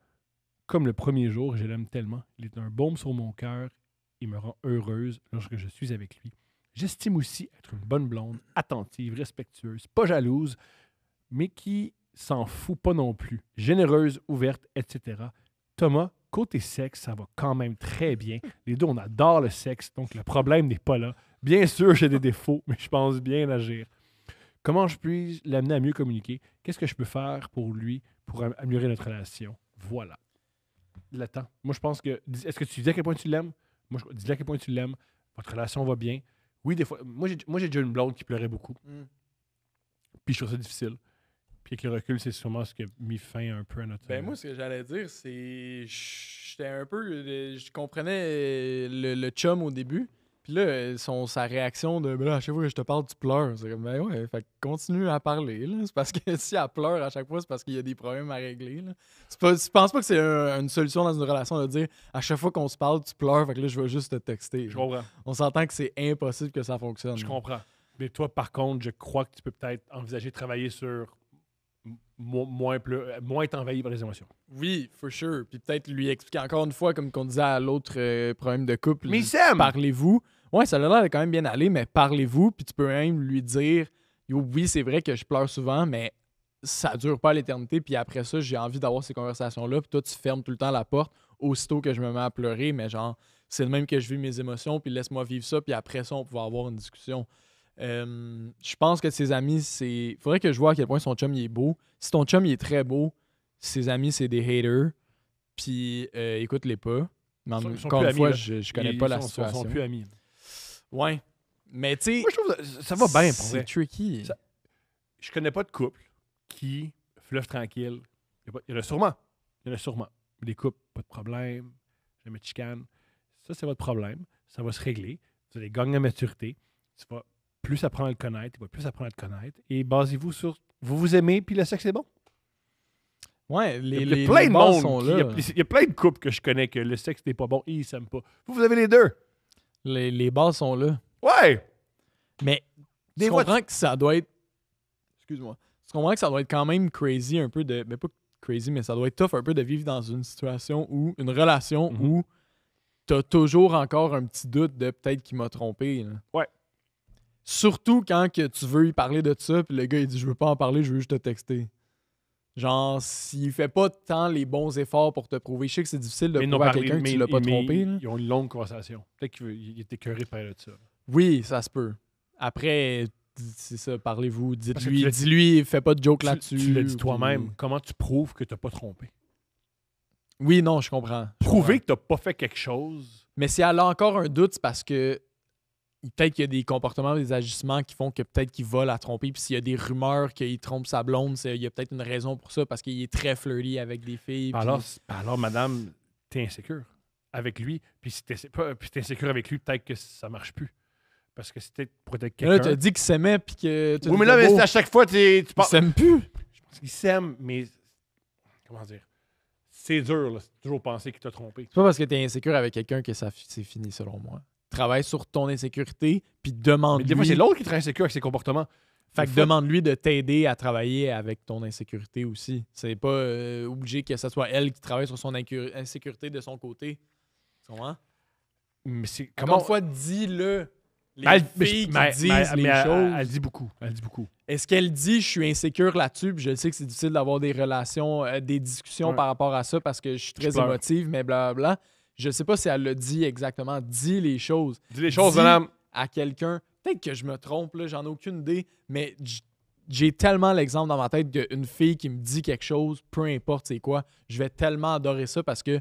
comme le premier jour, je l'aime tellement. Il est un baume sur mon cœur. Il me rend heureuse lorsque je suis avec lui. J'estime aussi être une bonne blonde, attentive, respectueuse, pas jalouse, mais qui s'en fout pas non plus. Généreuse, ouverte, etc. Thomas, côté sexe, ça va quand même très bien. Les deux, on adore le sexe, donc le problème n'est pas là. Bien sûr, j'ai des défauts, mais je pense bien agir. Comment je puis l'amener à mieux communiquer? Qu'est-ce que je peux faire pour lui pour améliorer notre relation? Voilà. Le temps. Moi, je pense que... Est-ce que tu dis à quel point tu l'aimes? Moi, je dis à quel point tu l'aimes. Votre relation va bien. Oui, des fois... Moi, j'ai déjà une blonde qui pleurait beaucoup. Puis je trouve ça difficile. Puis avec le recul, c'est sûrement ce qui a mis fin un peu à notre... Ben moi, ce que j'allais dire, c'est... J'étais un peu... Je comprenais le chum au début. Puis là, sa réaction de... Ben là, à chaque fois que je te parle, tu pleures. C'est comme, ben ouais, fait que continue à parler. Là. C'est parce que si elle pleure à chaque fois, c'est parce qu'il y a des problèmes à régler. Là. Je pense pas que c'est une solution dans une relation de dire à chaque fois qu'on se parle, tu pleures. Fait que là, je vais juste te texter. Je comprends. On s'entend que c'est impossible que ça fonctionne. Je comprends. Mais toi, par contre, je crois que tu peux peut-être envisager de travailler sur moins être envahi par les émotions. Oui, for sure. Puis peut-être lui expliquer encore une fois, comme qu'on disait à l'autre problème de couple. Mais il s'aime! Parlez-vous. Ouais, ça a l'air de quand même bien aller, mais parlez-vous. Puis tu peux même lui dire, yo, oui, c'est vrai que je pleure souvent, mais ça dure pas à l'éternité, puis après ça, j'ai envie d'avoir ces conversations-là, puis toi, tu fermes tout le temps la porte aussitôt que je me mets à pleurer, mais genre, c'est le même que je vis mes émotions, puis laisse-moi vivre ça, puis après ça, on va avoir une discussion. Je pense que ses amis, c'est... Faudrait que je vois à quel point son chum, il est beau. Si ton chum, il est très beau, ses amis, c'est des haters, puis écoute-les pas. Mais Ils sont encore plus une fois, amis, je connais pas la Ils situation. sont plus amis. Ouais. Mais tu sais... Moi, je trouve que ça va bien pour C'est vrai. tricky. Ça- Je connais pas de couple qui, fleuve tranquille, il y en a sûrement. Il y en a sûrement. Des couples, pas de problème, jamais de chicane. Ça, c'est votre problème. Ça va se régler. Vous allez gagner en maturité. Tu vas plus apprendre à le connaître. Il va plus apprendre à te connaître. Et basez-vous sur vous vous aimez, puis le sexe est bon. Ouais, Il y a les plein de bases monde. sont Il là. y a plein de couples que je connais que le sexe n'est pas bon et ils s'aiment pas. Vous avez les deux. Les bases sont là. Ouais! Mais Des tu fois, comprends que ça doit être... Excuse-moi. Tu comprends que ça doit être quand même crazy un peu de... Mais pas crazy, mais ça doit être tough un peu de vivre dans une situation où... Une relation Mhm. où t'as toujours encore un petit doute de peut-être qu'il m'a trompé. Là. Ouais. Surtout quand que tu veux y parler de ça, puis le gars, il dit « Je veux pas en parler, je veux juste te texter. » Genre, s'il fait pas tant les bons efforts pour te prouver, je sais que c'est difficile de Mais ils n'ont prouver à parlé, quelqu'un que mais- tu l'as pas mais trompé. Là. Ils ont une longue conversation. Peut-être qu'il est écœuré de parler de ça. Oui, ça se peut. Après, c'est ça, parlez-vous, Parce que dites-lui, tu l'as- dis-lui, fais pas de joke là-dessus. Tu l'as dit puis- toi-même. Comment tu prouves que tu n'as pas trompé? Oui, non, je comprends. Je Prouver comprends. que tu n'as pas fait quelque chose. Mais si elle a encore un doute, c'est parce que peut-être qu'il y a des comportements, des agissements qui font que peut-être qu'il va la tromper. Puis s'il y a des rumeurs qu'il trompe sa blonde, il y a peut-être une raison pour ça, parce qu'il est très flirty avec des filles. puis- Alors, madame, t'es insécure avec lui. Puis si t'es insécure avec lui, peut-être que ça marche plus. Parce que c'était pour être Mais quelqu'un. là, t'as dit qu'il s'aimait, puis que... t'as Oui, dit mais là, que mais beau. c'est à chaque fois, tu Il penses. s'aime plus. Je pense qu'il s'aime, mais. Comment dire? C'est dur, là. C'est toujours penser qu'il t'a trompé. C'est pas parce que t'es insécure avec quelqu'un que c'est fini, selon moi. Travaille sur ton insécurité, puis demande-lui... Mais des fois, c'est l'autre qui est très insécure avec ses comportements. Fait Des que fois- demande-lui de t'aider à travailler avec ton insécurité aussi. C'est pas obligé que ce soit elle qui travaille sur son insécurité de son côté. Tu comprends? Mais c'est. Encore une fois, dis-le. Les Mais- filles qui mais- disent mais- les mais choses. Elle dit beaucoup. Elle dit beaucoup. Est-ce qu'elle dit « je suis insécure là-dessus » puis je sais que c'est difficile d'avoir des relations, des discussions Ouais. par rapport à ça parce que je suis très pleure. émotive, mais blablabla. Je sais pas si elle le dit exactement. Dis les choses. Dis les choses, Dis- madame. À quelqu'un, peut-être que je me trompe, là, j'en ai aucune idée, mais j'ai tellement l'exemple dans ma tête qu'une fille qui me dit quelque chose, peu importe c'est quoi, je vais tellement adorer ça parce que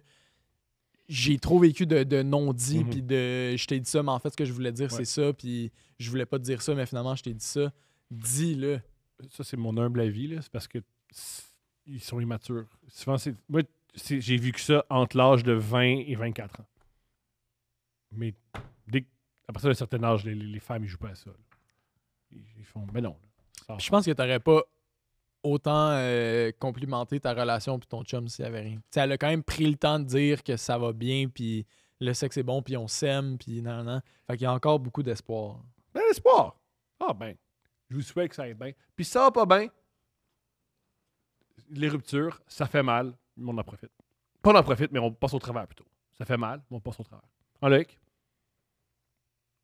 j'ai trop vécu de non-dit, Mhm. puis de je t'ai dit ça, mais en fait, ce que je voulais dire, Ouais. c'est ça, puis je voulais pas te dire ça, mais finalement, je t'ai dit ça. Dis-le. Ça, c'est mon humble avis, là. C'est parce que ils sont immatures. Souvent, moi, j'ai vécu ça entre l'âge de 20 et 24 ans. Mais à partir d'un certain âge, les femmes, ils jouent pas à ça. Là. Ils font, mais non. Là, Je pense que t'aurais pas autant complimenté ta relation puis ton chum s'il y avait rien. T'sais, elle a quand même pris le temps de dire que ça va bien, puis le sexe est bon, puis on s'aime, puis nan. Fait qu'il y a encore beaucoup d'espoir. Ben, l'espoir. Ah, ben. Je vous souhaite que ça aille bien. Puis ça va pas bien. Les ruptures, ça fait mal, mais on en profite. Pas on en profite, mais on passe au travers plutôt. Ça fait mal, mais on passe au travers. En Luc?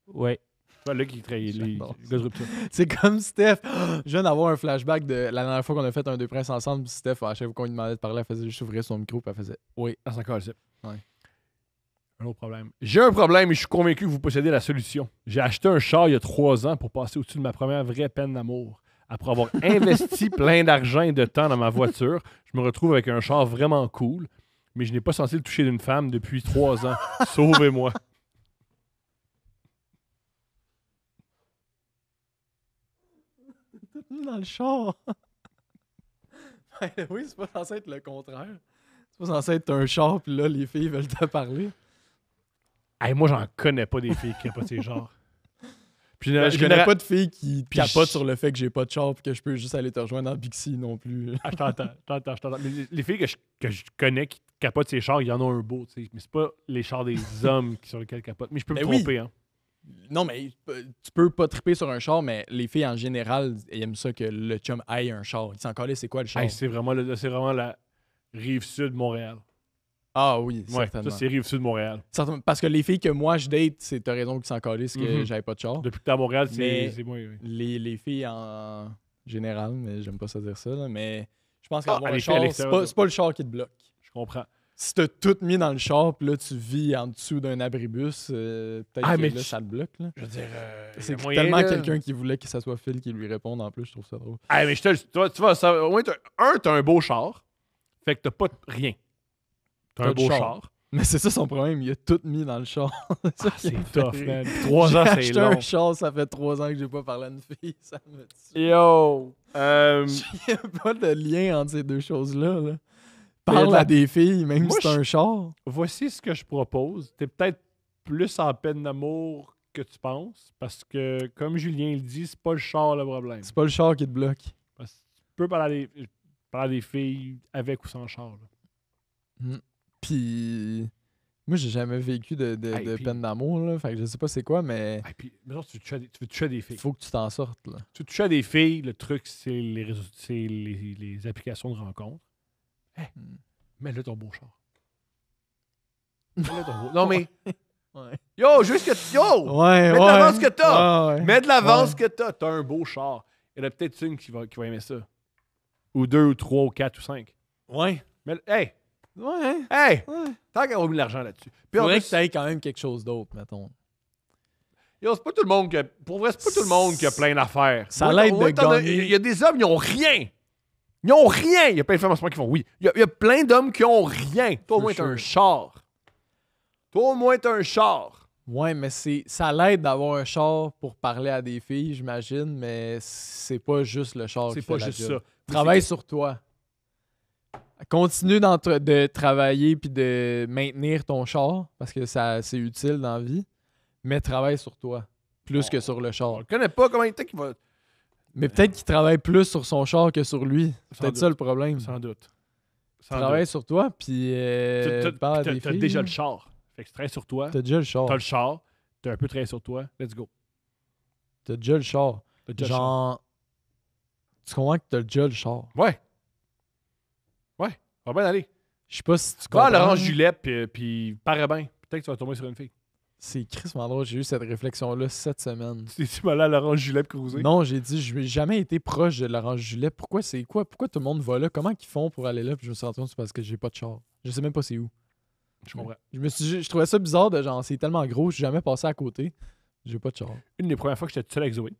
Ouais. Ouais, Luc, il travaille les J'adore gars de rupture. C'est comme Steph. Je viens d'avoir un flashback de la dernière fois qu'on a fait un Deux Princes ensemble. Puis Steph, à chaque fois qu'on lui demandait de parler, elle faisait juste ouvrir son micro, puis elle faisait oui. Ah, c'est encore le zip. Ouais. Un autre problème. J'ai un problème et je suis convaincu que vous possédez la solution. J'ai acheté un char il y a 3 ans pour passer au-dessus de ma première vraie peine d'amour. Après avoir investi plein d'argent et de temps dans ma voiture, je me retrouve avec un char vraiment cool, mais je n'ai pas censé le toucher d'une femme depuis 3 ans. Sauvez-moi. Dans le char. Oui, c'est pas censé être le contraire. C'est pas censé être un char, puis là, les filles veulent te parler. Hey, moi, j'en connais pas des filles qui n'ont pas ces genres. Puis, Je connais pas de filles qui Puis capotent je- sur le fait que j'ai pas de char, puis que je peux juste aller te rejoindre dans Bixi non plus. Ah, je t'entends. Mais les filles que je connais qui capotent ces chars, il y en a un beau, tu sais. Mais c'est pas les chars des hommes sur lesquels capotent. Mais je peux me Ben oui. tromper, hein. Non, mais tu peux pas triper sur un char, mais les filles en général, ils aiment ça que le chum aille un char. Ils s'en collent, c'est quoi le char? Hey, c'est vraiment la rive sud de Montréal. Ah oui, Ouais, certainement. ça, c'est rive sud de Montréal. Certainement. Parce que les filles que moi je date, c'est t'as raison qu'ils s'en collent, c'est que Mhm. j'avais pas de char. Depuis que t'es à Montréal, Mais- c'est moi. Oui. Les filles en général, mais j'aime pas ça dire ça. Là, mais je pense Ah, qu'avoir aller un faire à char, l'extérieur, c'est pas le char qui te bloque. Je comprends. Si t'as tout mis dans le char, puis là, tu vis en dessous d'un abribus, peut-être Ah, que mais là, ça te bloque. Là. Je veux dire, C'est tellement quelqu'un qui voulait que ça soit Phil qui lui réponde en plus, je trouve ça drôle. Ah, mais tu vois, ça, au moins, t'as un beau char. Fait que t'as pas rien. T'as T'as un du beau char. char. Mais c'est ça son problème, il a tout mis dans le char. ça Ah, qui me c'est fait tough, rire. man. 3 ans, J'ai c'est acheté long. un char, ça fait 3 ans que j'ai pas parlé à une fille, ça me tue. Yo! Il n'y a pas de lien entre ces deux choses-là. Là. Mais y a Parle de la- à des filles, même Moi, si c'est un char. Voici ce que je propose. T'es peut-être plus en peine d'amour que tu penses. Parce que, comme Julien le dit, c'est pas le char le problème. C'est pas le char qui te bloque. Parce que tu peux parler à des filles avec ou sans char. Là. Puis, moi, j'ai jamais vécu de Hey, puis- peine d'amour, là. Fait que je sais pas c'est quoi, mais Ah, puis, maintenant, tu veux toucher à des filles. faut que tu t'en sortes, là. Tu veux toucher à des filles, le truc, c'est les applications de rencontre. Hey, Hmm. mets-le ton beau char. Mets-le ton beau... Non, mais... Ouais. Yo, juste que... Yo! Ouais, Mets de l'avance que t'as! Ouais, ouais. Mets de l'avance Ouais. que t'as. T'as un beau char. Il y en a peut-être une qui va aimer ça. Ou 2, ou 3, ou 4, ou 5. Ouais. Mais, hey! Ouais. Hey! Ouais. Tant qu'on a mis de l'argent là-dessus. Puis en Faudrait plus, que t'aies quand même quelque chose d'autre, mettons. yo, c'est pas tout le monde qui a... Pour vrai, c'est pas tout le monde qui a plein d'affaires. Ça Moi, l'aide moi, de t'en as- gagner. Il y a des hommes, ils ont rien. Ils ont rien. Il y a plein de femmes en ce moment qui font oui. Il y a plein d'hommes qui ont rien. Toi, au For moins, t'as un sure. char. Toi, au moins, t'as un char. Ouais, mais ça l'aide d'avoir un char pour parler à des filles, j'imagine, mais c'est pas juste le char C'est qui pas fait la juste job. ça. Travaille sur toi. Continue de travailler puis de maintenir ton char parce que c'est utile dans la vie, mais travaille sur toi plus que sur le On char. le connaît pas, comment il était qu'il va... Mais peut-être qu'il travaille plus sur son char que sur lui. C'est Sans peut-être doute. ça le problème. Sans doute. Sans Travaille doute. sur toi puis parle à des T'as filles. déjà là. le char. Fait que tu travailles sur toi. T'as déjà le char. T'as le char. T'as un peu travaillé sur toi. Let's go. T'as déjà le char. T'as déjà le char. Genre, tu comprends que t'as déjà le char. Ouais. Ouais. Va bien aller. Je sais pas si tu Va comprends. à l'orange gilet, puis paraît bien. Peut-être que tu vas tomber sur une fille. C'est crissement drôle. J'ai eu cette réflexion-là cette semaine. Tu t'es allé à l'orange gilet pour cruiser? Non, j'ai dit, je n'ai jamais été proche de l'orange gilet. Pourquoi tout le monde va là? Comment ils font pour aller là? Puis je me suis rendu compte que c'est parce que j'ai pas de char. Je sais même pas c'est où. Je comprends. Je trouvais ça bizarre de genre, c'est tellement gros, je suis jamais passé à côté. J'ai pas de char. Une des premières fois que j'étais tout seul avec Zoé,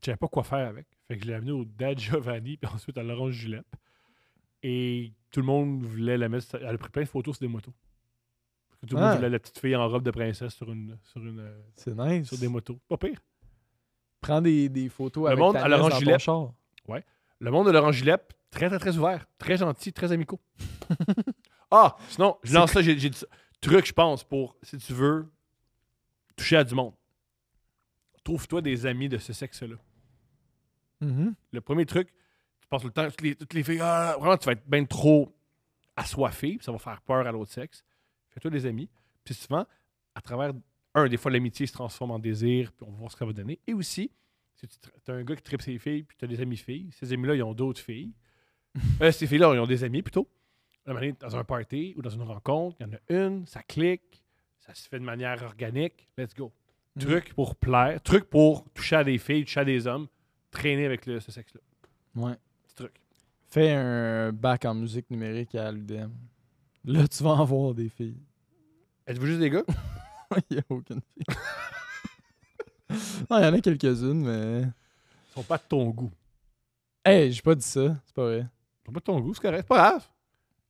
je savais pas quoi faire avec. Fait que je l'ai amené au Dad Giovanni, puis ensuite à l'orange gilet. Et tout le monde voulait la mettre. Elle a pris plein de photos sur des motos. Tout le monde voulait la petite fille en robe de princesse sur C'est nice. sur des motos. Pas pire. Prends des photos Le avec monde ta à nièce l'orange dans ton gilet. char. Le monde de l'orange gilet, très, très, très ouvert. Très gentil, très amicaux. Ah, sinon, je lance ça, j'ai dit ça. Truc, je pense, pour, si tu veux, toucher à du monde. Trouve-toi des amis de ce sexe-là. Mhm. Le premier truc, tu passes le temps, toutes les filles, vraiment, tu vas être bien trop assoiffé, puis ça va faire peur à l'autre sexe. Fais-toi des amis. Puis souvent, à travers, des fois, l'amitié se transforme en désir, puis on va voir ce que ça va donner. Et aussi, si tu as un gars qui tripe ses filles, puis tu as des amis filles, ces amis-là, ils ont d'autres filles. Ces filles-là, ils ont des amis plutôt. Dans un party ou dans une rencontre, il y en a une, ça clique, ça se fait de manière organique, let's go. Truc pour plaire, truc pour toucher à des filles, toucher à des hommes, traîner avec ce sexe-là. Ouais. Petit truc. Fais un bac en musique numérique à l'UDM. Là, tu vas en voir des filles. Êtes-vous juste des gars? Il n'y a aucune fille. Non, il y en a quelques-unes, mais. Ils sont pas de ton goût. Hey, j'ai pas dit ça. C'est pas vrai. Ils sont pas de ton goût, c'est correct, c'est pas grave.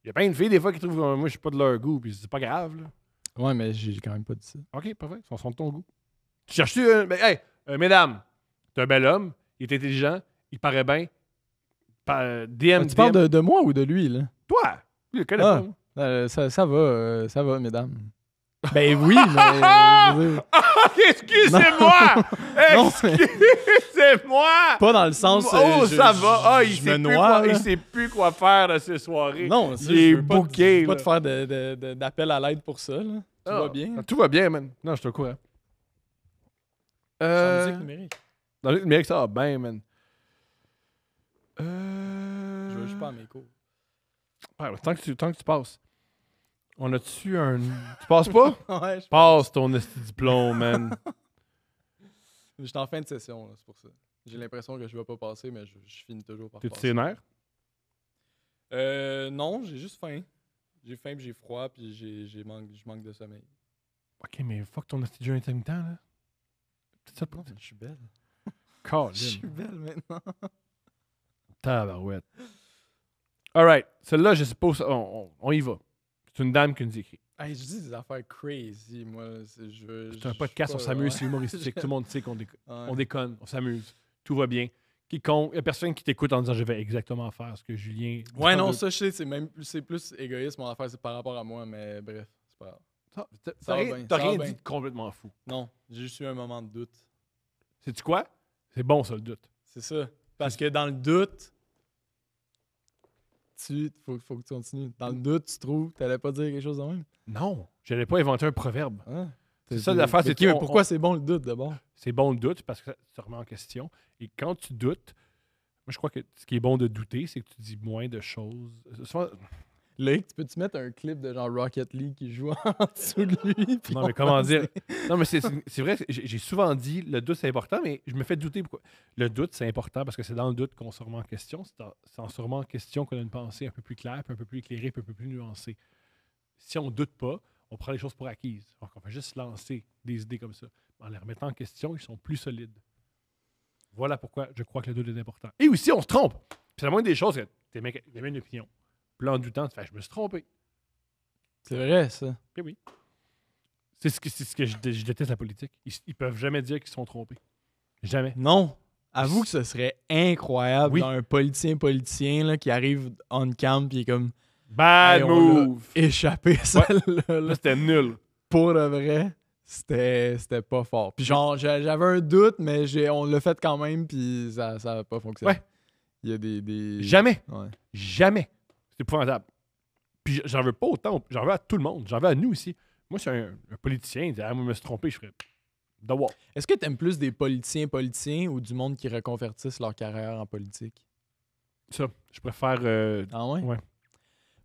Il y a plein de filles des fois qui trouvent moi je suis pas de leur goût, puis c'est pas grave, là. Ouais, mais j'ai quand même pas dit ça. Ok, parfait, ils sont de ton goût. Tu cherches-tu mesdames, t'es un bel homme, il est intelligent, il paraît bien. DM, Tu parles de moi ou de lui, là? toi! Lui, il le connaît Ah. pas. Moi. Ça va, mesdames. Ben oui, mais. je veux dire, Ok, excusez-moi! Non, mais- Excusez-moi! pas dans le sens. Oh, ça va! Ah, il je sait, me plus noie, quoi, là. il sait plus quoi faire de ces soirées. Non, ça, Il est je veux pas, booké, je veux pas là. te faire d'appel à l'aide pour ça, là. Tout Ah, va bien. Tout va bien, man. Non, je suis au courant. En musique numérique. Dans le numérique, ça va bien, man. Je vais juste pas à mes cours. Ouais, tant que tu passes. On a-tu un. Tu passes pas? Ouais, Passe ton esti diplôme, man. j'étais en fin de session, là, c'est pour ça. J'ai l'impression que je vais pas passer, mais je finis toujours par T'es-tu passer. sénère? Non, j'ai juste faim. J'ai faim puis j'ai froid puis je manque de sommeil. Ok, mais fuck ton esti de jeu intermittent, là. C'est ça le Non, problème. je suis belle. Colin. Je suis belle maintenant. Tabarouette. Alright. Celle-là, je suppose, on y va. C'est une dame qui nous écrit. Hey, je dis des affaires crazy, moi. C'est un podcast, on s'amuse, c'est humoristique. Tout le monde sait qu'on on déconne, on s'amuse. Tout va bien. Quiconque, il n'y a personne qui t'écoute en disant je vais exactement faire ce que Julien. Ouais, non, ça, je sais, c'est plus égoïste, mon affaire, c'est par rapport à moi, mais bref, c'est pas grave. T'as Ça va rien, bien, t'as ça va rien bien. dit de complètement fou. Non, j'ai juste eu un moment de doute. Sais-tu quoi? C'est bon, ça, le doute. C'est ça. Parce que dans le doute, faut que tu continues. Dans le doute, tu trouves, t'allais pas dire quelque chose de même? Non, j'allais pas inventer un proverbe. Hein? C'est ça l'affaire, Mais c'est qui- que pourquoi c'est bon le doute d'abord? c'est bon le doute parce que ça te remet en question. Et quand tu doutes, moi je crois que ce qui est bon de douter, c'est que tu dis moins de choses. Souvent- Loïc, tu peux-tu mettre un clip de genre Rocket League qui joue en dessous de lui? puis Non, on mais comment va dire? Non, mais c'est vrai, j'ai souvent dit le doute c'est important, mais je me fais douter pourquoi. Le doute c'est important parce que c'est dans le doute qu'on se remet en question. C'est en se remet en question qu'on a une pensée un peu plus claire, puis un peu plus éclairée, puis un peu plus nuancée. Si on doute pas, on prend les choses pour acquises. Donc on fait juste lancer des idées comme ça. En les remettant en question, ils sont plus solides. Voilà pourquoi je crois que le doute est important. Et aussi, on se trompe. Puis c'est la moindre des choses que t'es mec, il y avait une opinion. Puis là, en doutant, tu fais, je me suis trompé. C'est vrai, ça. Eh oui. C'est ce que je déteste la politique. Ils peuvent jamais dire qu'ils se sont trompés. Jamais. Non. Avoue que ce serait incroyable Oui. dans un politicien là, qui arrive on cam puis il est comme Bad Hey, on l'a move! échappé celle-là. Là, là. c'était nul. Pour de vrai, c'était pas fort. Puis genre, j'avais un doute, mais on l'a fait quand même, puis ça a pas fonctionné. Ouais. Il y a des... Jamais. Ouais. Jamais. C'est épouvantable. Puis j'en veux pas autant. J'en veux à tout le monde. J'en veux à nous aussi. Moi, si un politicien dit, ah, moi, je me suis trompé, je ferais the wall. Est-ce que t'aimes plus des politiciens ou du monde qui reconvertissent leur carrière en politique? Ça, je préfère. Ah ouais? Ouais.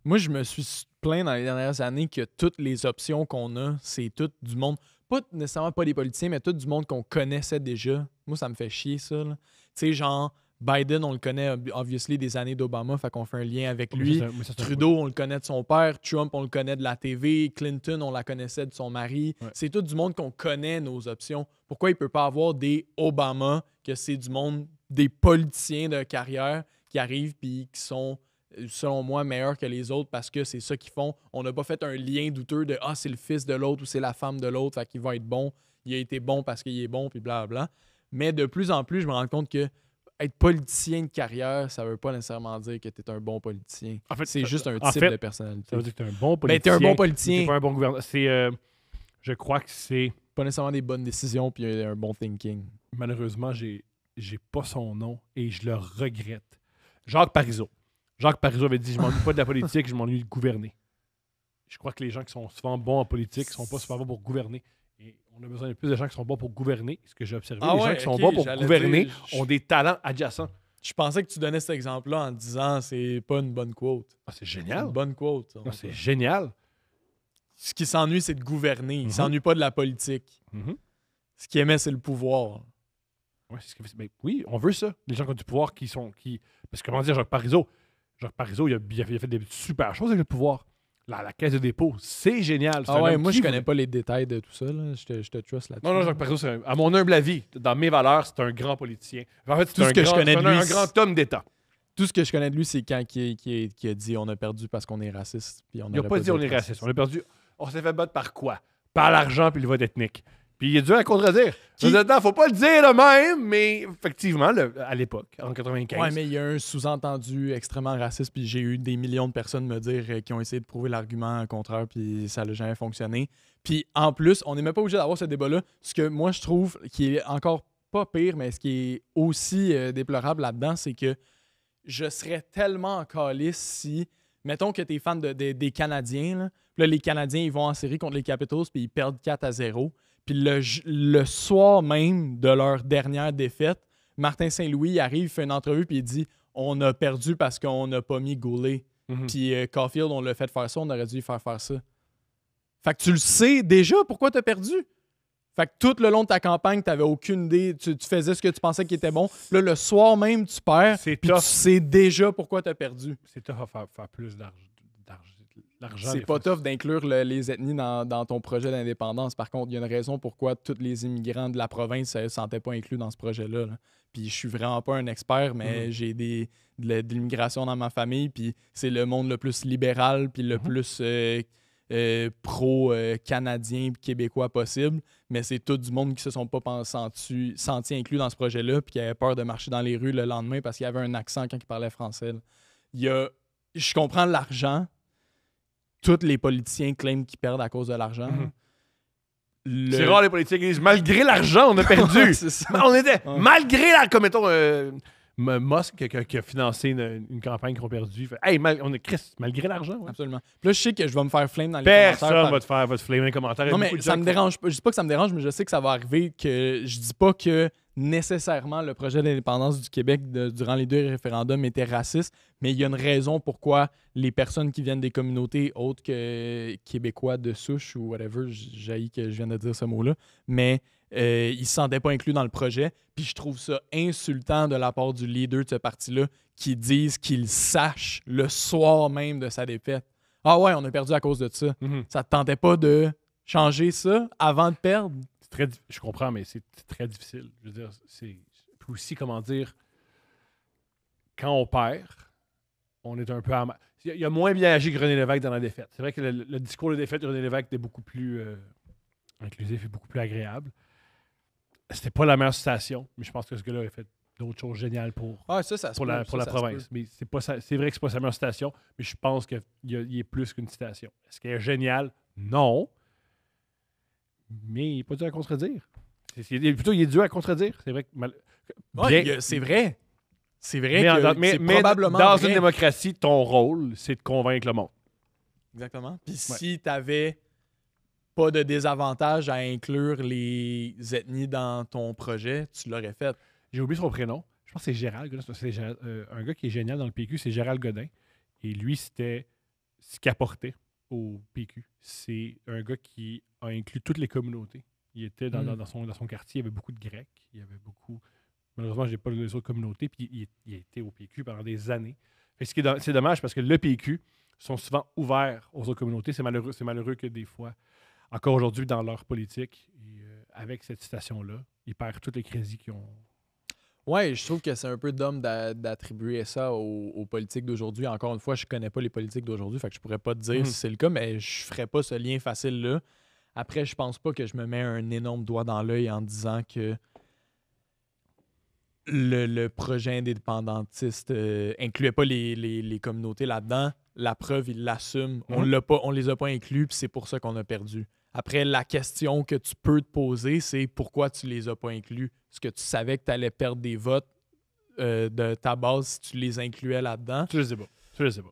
Moi, je me suis plaint dans les dernières années que toutes les options qu'on a, c'est tout du monde, pas nécessairement pas des politiciens, mais tout du monde qu'on connaissait déjà. Moi, ça me fait chier, ça. Tu sais, genre, Biden, on le connaît, obviously, des années d'Obama, fait qu'on fait un lien avec lui. Mais ça, c'est un Trudeau, on le connaît de son père. Trump, on le connaît de la TV. Clinton, on la connaissait de son mari. Ouais. C'est tout du monde qu'on connaît nos options. Pourquoi il peut pas avoir des Obama, que c'est du monde, des politiciens de carrière qui arrivent puis qui sont, selon moi, meilleurs que les autres parce que c'est ça qu'ils font. On n'a pas fait un lien douteux de « Ah, c'est le fils de l'autre ou c'est la femme de l'autre, fait qu'il va être bon. Il a été bon parce qu'il est bon, puis blablabla. » Mais de plus en plus, je me rends compte que être politicien de carrière, ça veut pas nécessairement dire que tu es un bon politicien. En fait, C'est juste un en type fait, de personnalité. Ça veut dire que t'es un bon Ben, politicien. t'es un bon mais politicien. T'es pas un bon gouverneur. C'est. Je crois que c'est. Pas nécessairement des bonnes décisions puis un bon thinking. Malheureusement, j'ai pas son nom et je le regrette. Jacques Parizeau. Jacques Parizeau avait dit, je m'ennuie pas de la politique, je m'ennuie de gouverner. Je crois que les gens qui sont souvent bons en politique ne sont pas souvent bons pour gouverner. Et on a besoin de plus de gens qui sont bons pour gouverner. Ce que j'ai observé, Ah les ouais, gens qui sont ok, bons pour j'allais gouverner dire, ont des talents adjacents. Je pensais que tu donnais cet exemple-là en disant c'est pas une bonne quote. Ah, c'est C'est génial. une bonne quote. ça, Ah, on c'est peut. génial. Ce qui s'ennuie, c'est de gouverner. Il Mhm. s'ennuie pas de la politique. Mhm. Ce qu'il aimait, c'est le pouvoir. Ouais, c'est ce que- ben oui, on veut ça. Les gens qui ont du pouvoir, parce que comment dire, Jacques Parizeau, il a fait des super choses avec le pouvoir. La caisse de dépôt, c'est génial. C'est Ah un ouais, homme moi, qui je connais voulait- pas les détails de tout ça. Là. Je te trust là-dessus. Non, Jacques Parizeau, à mon humble avis, dans mes valeurs, c'est un grand politicien. En fait, c'est Tout ce que je connais de lui, un grand homme d'État. Tout ce que je connais de lui, c'est quand qui a dit on a perdu parce qu'on est raciste. Puis on Il n'a aurait pas dit on dû est être raciste. On a perdu. On s'est fait battre par quoi? Par l'argent puis le vote ethnique. Puis il est dur à contredire. Qui- Maintenant, faut pas le dire le même, mais effectivement, à l'époque, en 95. Ouais, mais il y a un sous-entendu extrêmement raciste, puis j'ai eu des millions de personnes me dire qui ont essayé de prouver l'argument contraire, puis ça n'a jamais fonctionné. Puis en plus, on n'est même pas obligé d'avoir ce débat-là. Ce que moi, je trouve qui est encore pas pire, mais ce qui est aussi déplorable là-dedans, c'est que je serais tellement en calice si, mettons que tu es fan des Canadiens, là, puis là, les Canadiens, ils vont en série contre les Capitals, puis ils perdent 4-0. Puis le soir même de leur dernière défaite, Martin Saint-Louis il arrive, il fait une entrevue, puis il dit « On a perdu parce qu'on n'a pas mis Goulet. Mhm. Puis Caulfield, on l'a fait faire ça, on aurait dû faire ça. » Fait que tu le sais déjà pourquoi t'as perdu. Fait que tout le long de ta campagne, t'avais aucune idée, tu faisais ce que tu pensais qui était bon. Là, le soir même, tu perds, C'est puis tough. tu sais déjà pourquoi t'as perdu. C'est tough à faire plus d'argent. C'est des pas fois. tough d'inclure les ethnies dans ton projet d'indépendance. Par contre, il y a une raison pourquoi tous les immigrants de la province ne se sentaient pas inclus dans ce projet-là. Là. Puis je suis vraiment pas un expert, mais j'ai de l'immigration dans ma famille, puis c'est le monde le plus libéral, puis le plus pro-canadien puis québécois possible. Mais c'est tout du monde qui se sont pas sentis inclus dans ce projet-là, puis qui avaient peur de marcher dans les rues le lendemain parce qu'il y avait un accent quand ils parlaient français. Là. Je comprends l'argent. Tous les politiciens claiment qu'ils perdent à cause de l'argent. C'est rare, les politiciens qui disent malgré l'argent, on a perdu. C'est ça. On était Ouais. malgré comme mettons Musk qui a financé une campagne qu'on a perdu. Fait, hey, on est Chris, malgré l'argent. Ouais. Absolument. Puis là, je sais que je vais me faire flame dans les commentaires. Personne va te flamer dans les commentaires. Il y a Non, mais beaucoup de ça gens me qui dérange pas. Je dis pas que ça me dérange, mais je sais que ça va arriver. Que je dis pas que nécessairement le projet d'indépendance du Québec durant les 2 référendums était raciste, mais il y a une raison pourquoi les personnes qui viennent des communautés autres que québécois de souche ou whatever, j'haïs que je viens de dire ce mot-là, mais ils se sentaient pas inclus dans le projet. Puis je trouve ça insultant de la part du leader de ce parti-là qui disent qu'il sache le soir même de sa défaite. Ah ouais, on a perdu à cause de ça. Mhm. Ça te tentait pas de changer ça avant de perdre? je comprends, mais c'est très difficile. Je veux dire, c'est puis aussi, comment dire, quand on perd, on est un peu il y a moins bien agi que René Lévesque dans la défaite. C'est vrai que le discours de défaite de René Lévesque était beaucoup plus inclusif et beaucoup plus agréable. C'était pas la meilleure citation, mais je pense que ce gars-là a fait d'autres choses géniales pour Ah, ça se pour la peut, ça se province. peut. Mais c'est vrai que c'est pas sa meilleure citation, mais je pense qu'il est plus qu'une citation. Est-ce qu'elle est géniale? Non. Mais il n'est pas dû à contredire. Plutôt, il est dû à contredire. C'est vrai que Ouais, bien- c'est vrai. C'est vrai mais, que c'est mais probablement dans vrai. une démocratie, ton rôle, c'est de convaincre le monde. Exactement. Puis si t'avais pas de désavantage à inclure les ethnies dans ton projet, tu l'aurais fait. J'ai oublié son prénom. Je pense que c'est Gérald. Un gars qui est génial dans le PQ, c'est Gérald Godin. Et lui, c'était ce qu'il apportait au PQ. C'est un gars qui a inclus toutes les communautés. Il était dans son quartier, il y avait beaucoup de Grecs, il y avait beaucoup... Malheureusement, je n'ai pas les autres communautés, puis il a été au PQ pendant des années. C'est dommage parce que le PQ sont souvent ouverts aux autres communautés. C'est malheureux que des fois, encore aujourd'hui, dans leur politique, et, avec cette citation-là, ils perdent tous les crédits qu'ils ont. Ouais, je trouve que c'est un peu d'homme d'attribuer ça aux politiques d'aujourd'hui. Encore une fois, je connais pas les politiques d'aujourd'hui, fait que je pourrais pas te dire si c'est le cas, mais je ferais pas ce lien facile-là. Après, je pense pas que je me mets un énorme doigt dans l'œil en disant que le projet indépendantiste incluait pas les communautés là-dedans. La preuve, il l'assume. On les a pas inclus, puis c'est pour ça qu'on a perdu. Après, la question que tu peux te poser, c'est pourquoi tu les as pas inclus? Est-ce que tu savais que tu allais perdre des votes de ta base si tu les incluais là-dedans? Je ne sais pas.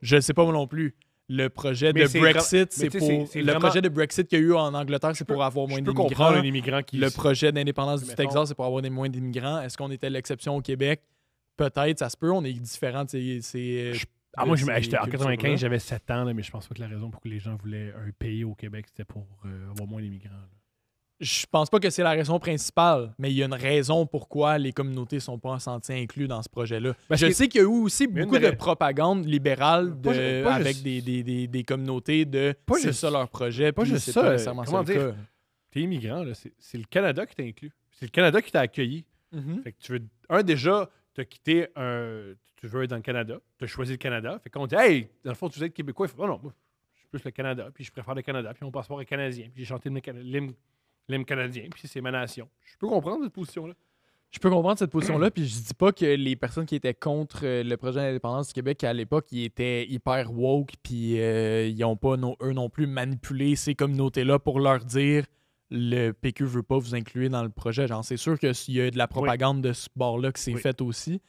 Je ne sais pas moi non plus. Le projet Mais de c'est Brexit, mais c'est tu sais, pour. c'est Le vraiment- projet de Brexit qu'il y a eu en Angleterre, c'est pour avoir moins Je peux d'immigrants. comprendre un immigrant qui... Le projet d'indépendance du Mettons- Texas, c'est pour avoir moins d'immigrants. Est-ce qu'on était l'exception au Québec? Peut-être, ça se peut. On est différents de ces moi, de ces j'étais en cultures-là. 95, j'avais 7 ans, là, mais je pense pas que la raison pour que les gens voulaient un pays au Québec, c'était pour avoir moins d'immigrants. Là. Je pense pas que c'est la raison principale, mais il y a une raison pourquoi les communautés sont pas senties incluses dans ce projet-là. Parce Je que- sais qu'il y a eu aussi Mais une beaucoup des de propagande libérale Pas avec juste- des communautés de Pas c'est juste- ça leur projet, pas puis juste c'est ça, pas nécessairement comment ça le dire? cas. T'es immigrant, là, c'est le Canada qui t'a inclus. C'est le Canada qui t'a accueilli. Fait que tu veux... déjà, t'as quitté tu veux être dans le Canada. T'as choisi le Canada. Fait qu'on dit, hey, dans le fond, tu veux être Québécois. Il faut, non, moi, je suis plus le Canada, puis je préfère le Canada, puis mon passeport est canadien, puis j'ai chanté l'hymne canadien, puis c'est ma nation. Je peux comprendre cette position-là. Je peux comprendre cette position-là, puis je dis pas que les personnes qui étaient contre le projet d'indépendance du Québec à l'époque, ils étaient hyper woke, puis ils ont pas, eux non plus, manipulé ces communautés-là pour leur dire le PQ veut pas vous inclure dans le projet. Genre, c'est sûr qu'il y a de la propagande de ce bord-là qui s'est Oui. faite aussi,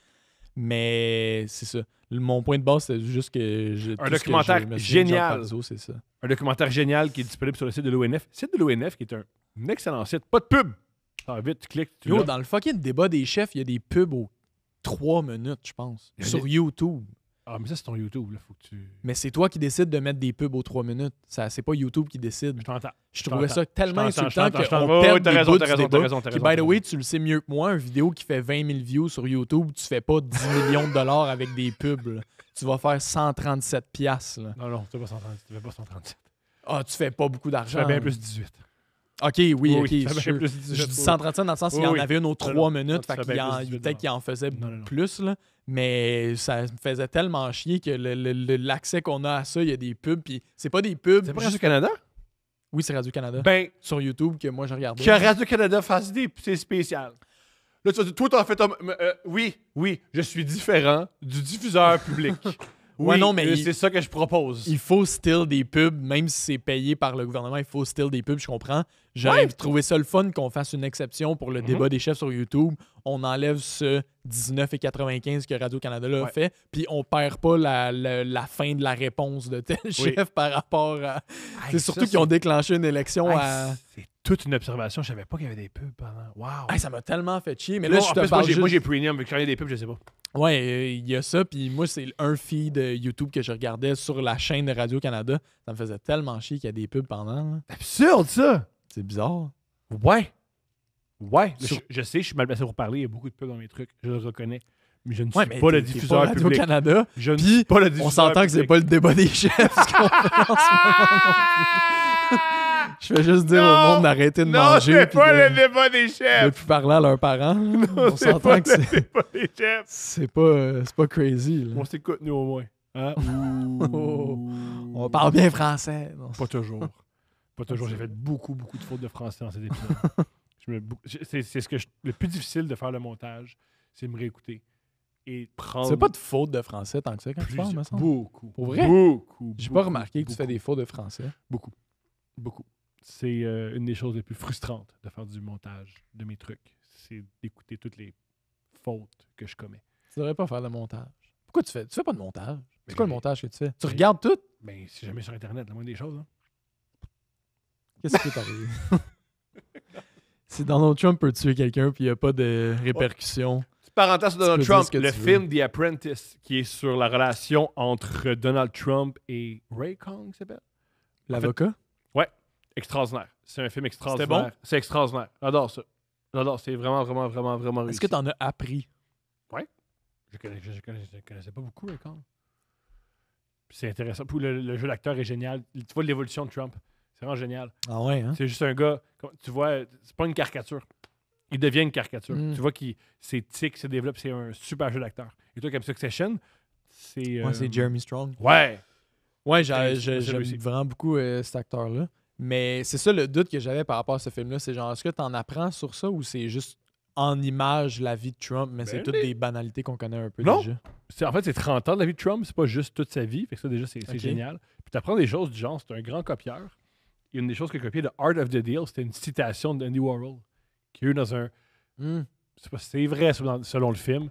mais c'est ça. Mon point de base, c'est juste que... Un documentaire génial. C'est ça. Un documentaire génial qui est disponible sur le site de l'ONF. Le site de l'ONF qui est un excellent site. Pas de pub. Ça va vite, tu cliques, tu Yo, l'as. dans le fucking débat des chefs, il y a des pubs aux 3 minutes, je pense, Il y a sur YouTube. Ah, mais ça, c'est ton YouTube, là. Faut que tu... Mais c'est toi qui décides de mettre des pubs aux 3 minutes. C'est pas YouTube qui décide. Je t'entends. Je trouvais ça tellement Je t'entends, insultant je t'entends. qu'on Oh, perd t'as des raison, bouts t'as du raison, débat. t'as raison, t'as Puis, raison, by the t'as way, raison. tu le sais mieux que moi, une vidéo qui fait 20 000 views sur YouTube, tu fais pas 10 millions de dollars avec des pubs. Là. Tu vas faire 137 piastres. Là. Non, tu fais pas 137. Tu fais pas 137. Ah, tu fais pas beaucoup Je d'argent. fais bien là. plus 18. OK, oui, OK. tu fais bien sûr. plus 18. Je dis 137 dans le sens qu'il y en Oui, avait une aux non, 3 non, minutes, tu fait fais qu'il bien en- plus 18 peut-être qu'il en faisait Non. plus, là. Mais ça me faisait tellement chier que l'accès qu'on a à ça, il y a des pubs, puis c'est pas des pubs. C'est pas juste- Radio-Canada? Oui, c'est Radio-Canada. Ben, Sur YouTube, que moi, je regardais. que Radio-Canada fasse des... C'est spécial. Là, tu vas dire, toi, t'en fais... Oui, je suis différent du diffuseur public. Ouais, Oui, non, mais c'est ça que je propose. Il faut still des pubs, même si c'est payé par le gouvernement, il faut still des pubs, je comprends. J'aurais trouvé ça le fun qu'on fasse une exception pour le débat des chefs sur YouTube. On enlève ce 19,95 que Radio-Canada a fait, puis on perd pas la fin de la réponse de tel chef par rapport à... c'est surtout qu'ils ont déclenché une élection à... C'est toute une observation. Je savais pas qu'il y avait des pubs pendant... Wow! Hey, ça m'a tellement fait chier, mais Non, là, je en te plus, parle moi, juste... j'ai premium, mais quand il y a des pubs, je sais pas. Ouais, il y a ça, puis moi, c'est un feed YouTube que je regardais sur la chaîne de Radio-Canada. Ça me faisait tellement chier qu'il y a des pubs pendant. Là. Absurde, ça! C'est bizarre. Ouais. Là, Sur- je sais, je suis mal placé pour parler. Il y a beaucoup de pubs dans mes trucs. Je le reconnais. Mais je ne suis Ouais, mais pas le t'es diffuseur pas public. Radio-Canada. Je ne Puis, suis pas le diffuseur On s'entend que c'est public. pas le débat des chefs, ce qu'on fait en ce moment non plus. Je fais juste dire au monde d'arrêter de Non, manger. c'est puis pas de, le débat des de chefs! plus parler à leurs parents. là. On C'est s'entend pas que le débat des chefs! c'est pas crazy. Là. On s'écoute, nous, au moins. Hein? On parle bien français. Non. Pas toujours. Pas toujours. J'ai fait beaucoup de fautes de français dans cet épisode. C'est ce que le plus difficile de faire le montage, c'est me réécouter et prendre. C'est pas de faute de français tant que ça quand tu parles, me semble. Beaucoup. Pour vrai? Beaucoup. J'ai pas beaucoup, remarqué que tu fais beaucoup, des fautes de français. Beaucoup. C'est une des choses les plus frustrantes de faire du montage de mes trucs. C'est d'écouter toutes les fautes que je commets. Tu devrais pas faire de montage. Pourquoi tu fais? Tu fais pas de montage. C'est quoi le j'ai- montage que tu fais? Tu Ben, regardes tout? Ben, si jamais sur Internet, la moindre des choses. Hein. Qu'est-ce qui t'arrive? Si Donald Trump peut tuer quelqu'un puis il n'y a pas de répercussions. Petite parenthèse sur Donald peux dire Trump, ce que le tu veux. film The Apprentice, qui est sur la relation entre Donald Trump et Ray Kong, s'appelle? L'avocat? Extraordinaire. C'est un film extraordinaire. bon? C'est extraordinaire. J'adore ça. J'adore. C'est vraiment réussi. Est-ce que tu en as appris? Je connaissais pas beaucoup Ray Kong. Puis c'est intéressant. Puis le jeu d'acteur est génial. Tu vois l'évolution de Trump. C'est vraiment génial. Ah ouais, hein? C'est juste un gars, tu vois, c'est pas une caricature. Il devient une caricature. Mm. Tu vois qu'il ses tics se développent. C'est un super jeu d'acteur. Et toi, comme Succession, c'est... Ouais, c'est Jeremy Strong. Ouais. Ouais, C'est j'aime réussi. vraiment beaucoup cet acteur-là. Mais c'est ça le doute que j'avais par rapport à ce film-là. C'est genre, est-ce que tu en apprends sur ça ou c'est juste en image la vie de Trump, mais c'est toutes des banalités qu'on connaît un peu Non. déjà? En fait, c'est 30 ans de la vie de Trump. C'est pas juste toute sa vie. Fait que ça, déjà, c'est Ok. génial. Puis tu apprends des choses du genre. C'est un grand copieur. Et une des choses qu'il a copié de Art of the Deal, c'était une citation d'Andy Warhol. Qui a eu dans un... Hmm. C'est pas- c'est vrai selon le film.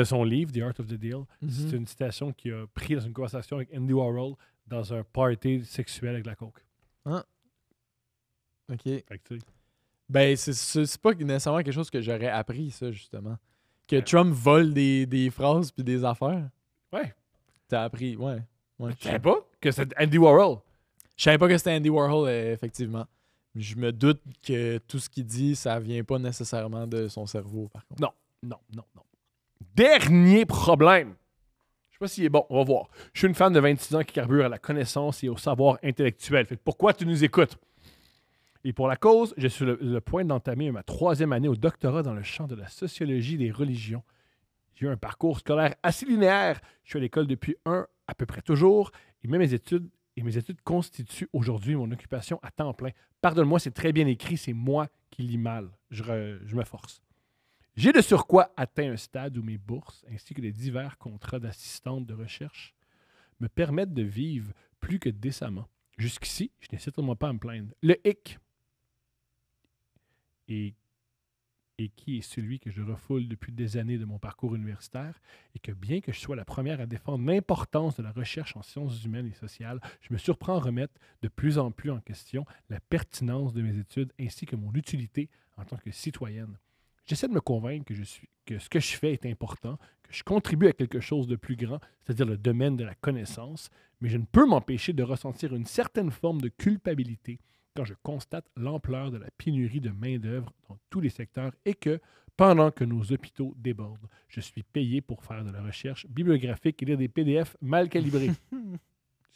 Son livre, The Art of the Deal, Mhm. c'est une citation qu'il a pris dans une conversation avec Andy Warhol dans un party sexuel avec la coke. OK. Fait que, tu sais, Ben, c'est pas nécessairement quelque chose que j'aurais appris, ça, justement. Que Trump vole des phrases puis des affaires. Ouais. T'as appris, ouais. Tu savais pas que c'est Andy Warhol? Je savais pas que c'était Andy Warhol, effectivement. Je me doute que tout ce qu'il dit, ça vient pas nécessairement de son cerveau, par contre. Non. Dernier problème. Je sais pas s'il est bon, on va voir. Je suis une femme de 26 ans qui carbure à la connaissance et au savoir intellectuel. Fait que pourquoi tu nous écoutes? Et pour la cause, je suis le point d'entamer ma 3e année au doctorat dans le champ de la sociologie des religions. J'ai eu un parcours scolaire assez linéaire. Je suis à l'école depuis à peu près toujours, et mes études constituent aujourd'hui mon occupation à temps plein. Pardonne-moi, c'est très bien écrit, c'est moi qui lis mal. Je me force. J'ai de surcroît atteint un stade où mes bourses, ainsi que les divers contrats d'assistante de recherche, me permettent de vivre plus que décemment. Jusqu'ici, je n'ai certainement pas à me plaindre. Le hic, et qui est celui que je refoule depuis des années de mon parcours universitaire, et que bien que je sois la première à défendre l'importance de la recherche en sciences humaines et sociales, je me surprends à remettre de plus en plus en question la pertinence de mes études ainsi que mon utilité en tant que citoyenne. J'essaie de me convaincre que ce que je fais est important, que je contribue à quelque chose de plus grand, c'est-à-dire le domaine de la connaissance, mais je ne peux m'empêcher de ressentir une certaine forme de culpabilité quand je constate l'ampleur de la pénurie de main-d'œuvre dans tous les secteurs et que, pendant que nos hôpitaux débordent, je suis payé pour faire de la recherche bibliographique et lire des PDF mal calibrés.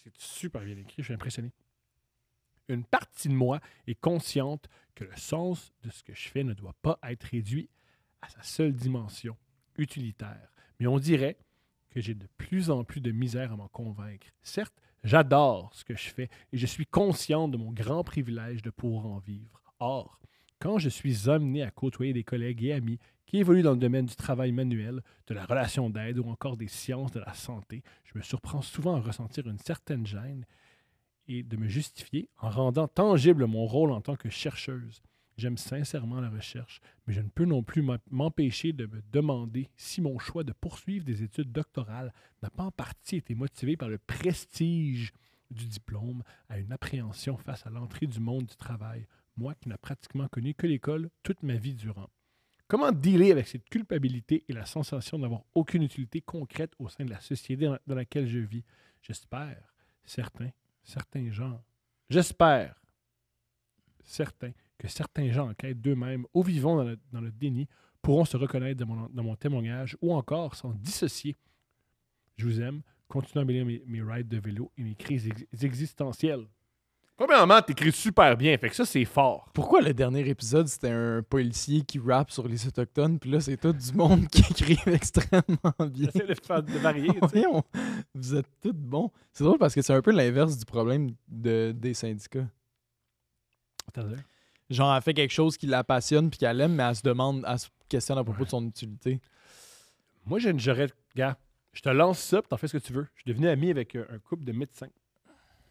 C'est super bien écrit, je suis impressionné. Une partie de moi est consciente que le sens de ce que je fais ne doit pas être réduit à sa seule dimension utilitaire. Mais on dirait que j'ai de plus en plus de misère à m'en convaincre. Certes, j'adore ce que je fais et je suis consciente de mon grand privilège de pouvoir en vivre. Or, quand je suis amené à côtoyer des collègues et amis qui évoluent dans le domaine du travail manuel, de la relation d'aide ou encore des sciences de la santé, je me surprends souvent à ressentir une certaine gêne et de me justifier en rendant tangible mon rôle en tant que chercheuse. J'aime sincèrement la recherche, mais je ne peux non plus m'empêcher de me demander si mon choix de poursuivre des études doctorales n'a pas en partie été motivé par le prestige du diplôme à une appréhension face à l'entrée du monde du travail, moi qui n'ai pratiquement connu que l'école toute ma vie durant. Comment dealer avec cette culpabilité et la sensation d'avoir aucune utilité concrète au sein de la société dans laquelle je vis? J'espère que certains gens en quête d'eux-mêmes, ou vivant dans le déni, pourront se reconnaître dans mon témoignage ou encore s'en dissocier. Je vous aime. Continuez à embellir mes rides de vélo et mes crises existentielles. Premièrement, t'écris super bien, fait que ça, c'est fort. Pourquoi le dernier épisode, c'était un policier qui rappe sur les Autochtones, puis là, c'est tout du monde qui écrit extrêmement bien. J'essaie de varier, tu sais. Voyons, vous êtes tous bons. C'est drôle parce que c'est un peu l'inverse du problème des syndicats. Attends. Genre, elle fait quelque chose qui la passionne puis qu'elle aime, mais elle se questionne à propos de son utilité. Moi, gars, je te lance ça, puis t'en fais ce que tu veux. Je suis devenu ami avec un couple de médecins.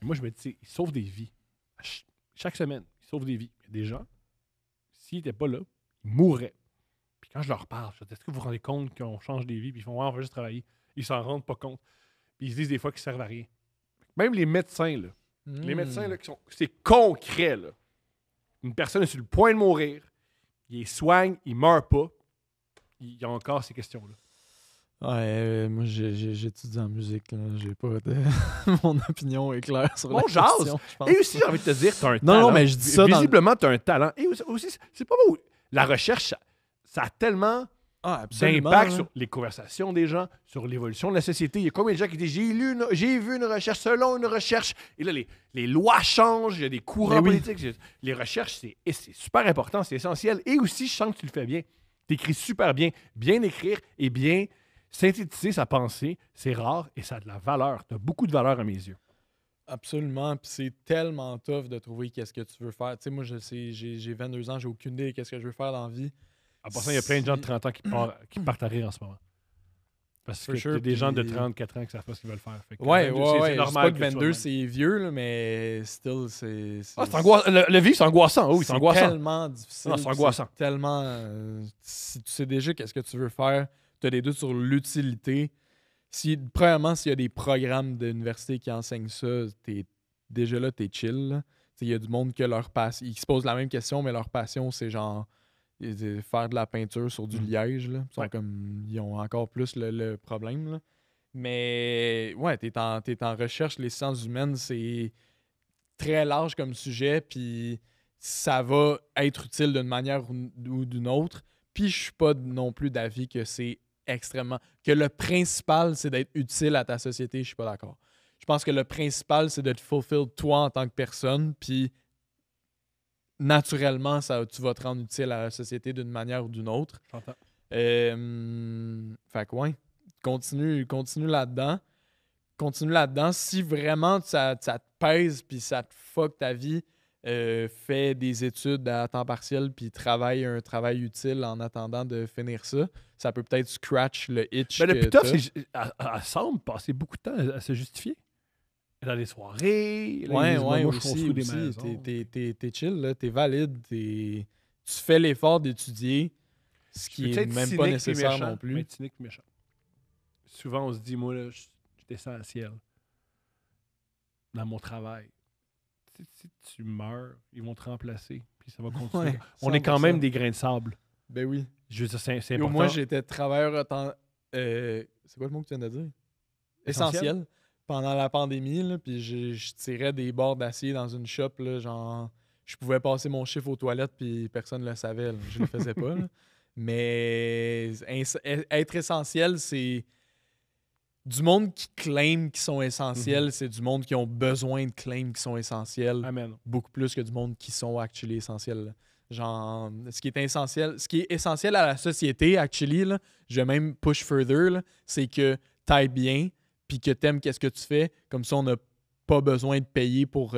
Et moi, je me dis, ils sauvent des vies. Chaque semaine, ils sauvent des vies. Il y a des gens, s'ils n'étaient pas là, ils mourraient. Puis quand je leur parle, je dis, est-ce que vous vous rendez compte qu'on change des vies? Puis ils font, ouais, on va juste travailler. Ils s'en rendent pas compte. Puis ils se disent des fois qu'ils servent à rien. Même les médecins, là. Les médecins, là, c'est concret, là. Une personne est sur le point de mourir, il les soigne, il meurt pas. Il y a encore ces questions-là. Ouais, moi j'étudie en musique, là. J'ai pas de... Mon opinion est claire sur la jase. question, je pense. Et aussi, j'ai envie de te dire, tu as un talent. Non, mais je dis ça visiblement, tu as un talent. Et aussi, c'est pas beau. La recherche, ça a tellement d'impact sur les conversations des gens, sur l'évolution de la société. Il y a combien de gens qui disent j'ai vu une recherche selon une recherche. Et là, les lois changent, il y a des courants politiques. Les recherches, c'est super important, c'est essentiel. Et aussi, je sens que tu le fais bien. Tu écris super bien. Bien écrire et bien synthétiser sa pensée, c'est rare et ça a de la valeur. Tu as beaucoup de valeur à mes yeux. Absolument. Puis c'est tellement tough de trouver qu'est-ce que tu veux faire. Tu sais, moi, j'ai 22 ans, j'ai aucune idée de qu'est-ce que je veux faire dans la vie. En passant, il y a plein de gens de 30 ans qui partent à rire en ce moment. Parce que y a des gens de 34 ans qui savent pas ce qu'ils veulent faire. Fait que ouais. C'est normal. Je sais pas que 22, c'est vieux, là, mais still, c'est angoissant. Le vie, c'est angoissant. Oui, c'est angoissant. C'est tellement difficile. Non, c'est angoissant. Tellement... si tu sais déjà qu'est-ce que tu veux faire, tu as des doutes sur l'utilité. Premièrement, s'il y a des programmes d'université qui enseignent ça, déjà là, t'es chill. Il y a du monde que leur passion... Ils se posent la même question, mais leur passion, c'est genre faire de la peinture sur du liège. Là. Ils ont encore plus le problème. Là. Mais ouais, t'es en recherche. Les sciences humaines, c'est très large comme sujet, puis ça va être utile d'une manière ou d'une autre. Puis je suis pas non plus d'avis que c'est extrêmement... Que le principal, c'est d'être utile à ta société, je suis pas d'accord. Je pense que le principal, c'est de te fulfill toi en tant que personne, puis naturellement, tu vas te rendre utile à la société d'une manière ou d'une autre. J'entends. Fait que ouais, continue là-dedans. Continue là-dedans. Si vraiment ça te pèse puis ça te fuck ta vie, fais des études à temps partiel puis travaille un travail utile en attendant de finir ça. Ça peut peut-être scratch le itch. Mais le plus tough, elle semble passer beaucoup de temps à se justifier. Dans les soirées, moi je aussi, construis des maisons. T'es chill, là, t'es valide, tu fais l'effort d'étudier, ce qui est même pas nécessaire non plus. Mais cynique et méchant. Souvent, on se dit, moi, là, je suis essentiel dans mon travail. Si tu meurs, ils vont te remplacer, puis ça va continuer. Ouais, on est quand même des grains de sable. Ben oui. Je veux dire, c'est Et au important. moins, j'étais travailleur autant. C'est quoi le mot que tu viens de dire? Essentiel. Pendant la pandémie, là, puis je tirais des barres d'acier dans une shop, là, genre, je pouvais passer mon chiffre aux toilettes, puis personne ne le savait. Là. Je le faisais pas. Là. Mais être essentiel, c'est du monde qui claim qu'ils sont essentiels, c'est du monde qui ont besoin de claim qu'ils sont essentiels, Amen. beaucoup plus que du monde qui sont actually essentiels. Là. Genre, ce qui est essentiel à la société, actually, là, je vais même push further, là, c'est que t'ailles bien, puis que t'aimes qu'est-ce que tu fais. Comme ça, on n'a pas besoin de payer pour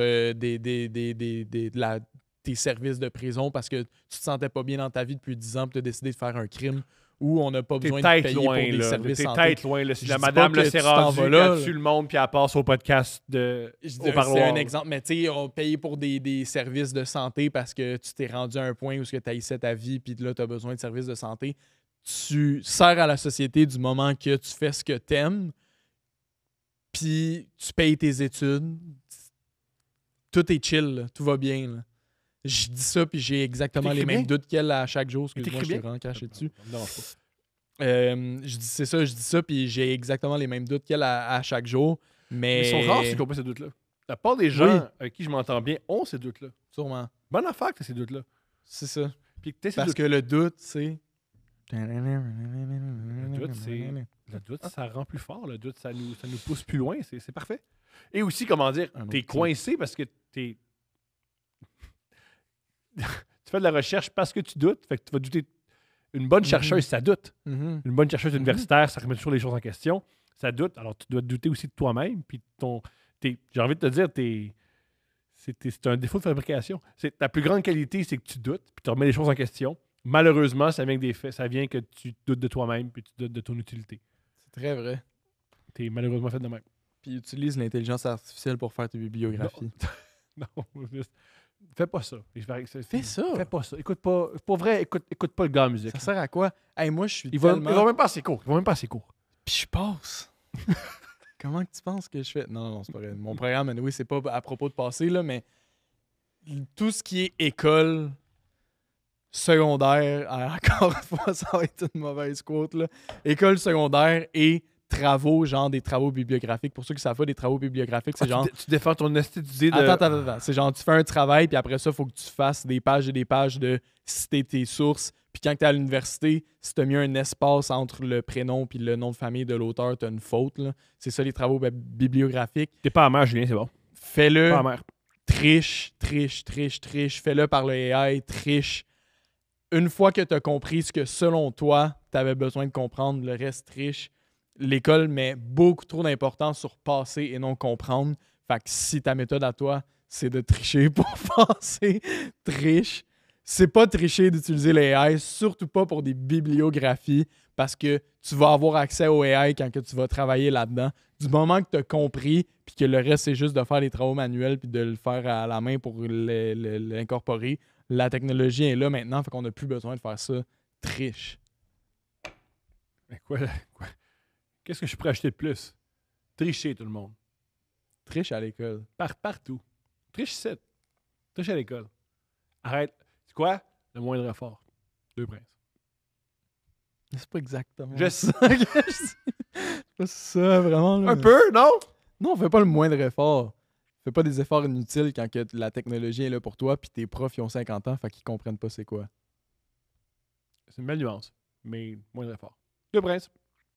tes services de prison parce que tu te sentais pas bien dans ta vie depuis 10 ans, puis tu as décidé de faire un crime. Ou on n'a pas T'es besoin de tête payer loin, pour des là. services T'es santé. tête loin, là. Si Je la dis madame pas là, que s'est tu t'en rendue, vas là, elle tue le monde, puis elle passe au podcast de au C'est parloir. un exemple, mais tu sais, on paye pour des services de santé parce que tu t'es rendu à un point où tu as haïssais ta vie, puis là, tu as besoin de services de santé. Tu sers à la société du moment que tu fais ce que t'aimes, puis tu payes tes études. Tout est chill, là. Tout va bien. Là. Je dis ça, puis j'ai exactement les T'écris mêmes bien? doutes qu'elle à chaque jour. Excuse-moi, je T'écris suis bien? vraiment caché dessus. Ça me dérange pas. Je dis ça, puis j'ai exactement les mêmes doutes qu'elle à chaque jour. Mais Mais ils sont rares, ceux qui n'ont pas ces doutes-là. La part des gens Oui. avec qui je m'entends bien ont ces doutes-là. Sûrement. Bonne affaire que t'aies ces doutes-là. C'est ça. Puis que t'aies ces Parce doutes. que le doute, c'est. Le doute, ça rend plus fort. Le doute, ça nous pousse plus loin. C'est parfait. Et aussi, comment dire, Un autre t'es type. coincé parce que t'es. Tu fais de la recherche parce que tu doutes. Fait que tu vas douter. Une bonne chercheuse, ça doute. Mhm. Une bonne chercheuse universitaire, ça remet toujours les choses en question. Ça doute. Alors, tu dois te douter aussi de toi-même. Puis j'ai envie de te dire, c'est un défaut de fabrication. Ta plus grande qualité, c'est que tu doutes, puis tu remets les choses en question. Malheureusement, ça vient que des faits. Ça vient que tu doutes de toi-même, puis tu doutes de ton utilité. C'est très vrai. T'es malheureusement fait de même. Puis utilise l'intelligence artificielle pour faire tes bibliographies. Non, juste, fais pas ça. Fais ça. Fais pas ça. Écoute pas. Pour vrai, écoute pas le gars en musique. Ça sert à quoi? Hey, moi, je suis Il va tellement... même pas assez court. Il va même pas assez court. Puis je passe. Comment que tu penses que je fais? Non, c'est pas vrai. Mon programme, oui, c'est pas à propos de passer, là, mais tout ce qui est école secondaire, encore une fois, ça va être une mauvaise quote, là. École secondaire et travaux, genre des travaux bibliographiques. Pour ceux qui savent pas, des travaux bibliographiques, c'est genre... Tu défends ton esthétisé de. Attends. C'est genre, tu fais un travail, puis après ça, il faut que tu fasses des pages et des pages de citer tes sources. Puis quand tu es à l'université, si tu as mis un espace entre le prénom et le nom de famille de l'auteur, tu as une faute. Là. C'est ça, les travaux bibliographiques. T'es pas amère, Julien, c'est bon. Fais-le. Pas amère. Triche. Fais-le par le AI. Triche. Une fois que tu as compris ce que, selon toi, tu avais besoin de comprendre, le reste triche. L'école met beaucoup trop d'importance sur passer et non comprendre. Fait que si ta méthode à toi, c'est de tricher pour passer, triche. C'est pas tricher d'utiliser les AI, surtout pas pour des bibliographies, parce que tu vas avoir accès au AI quand que tu vas travailler là-dedans. Du moment que tu as compris, puis que le reste, c'est juste de faire les travaux manuels, puis de le faire à la main pour l'incorporer, la technologie est là maintenant, fait qu'on n'a plus besoin de faire ça. Triche. Mais quoi? Qu'est-ce que je pourrais acheter de plus? Tricher, tout le monde. Triche à l'école. Partout. Triche ici. Triche à l'école. Arrête. C'est quoi? Le moindre effort. Deux princes. C'est pas exactement Je ça que je dis. C'est pas ça, vraiment. Là. Un peu, non? Non, on fait pas le moindre effort. Fais pas des efforts inutiles quand que la technologie est là pour toi, puis tes profs ils ont 50 ans, fait qu'ils comprennent pas c'est quoi. C'est une belle nuance. Mais moindre effort. Deux princes.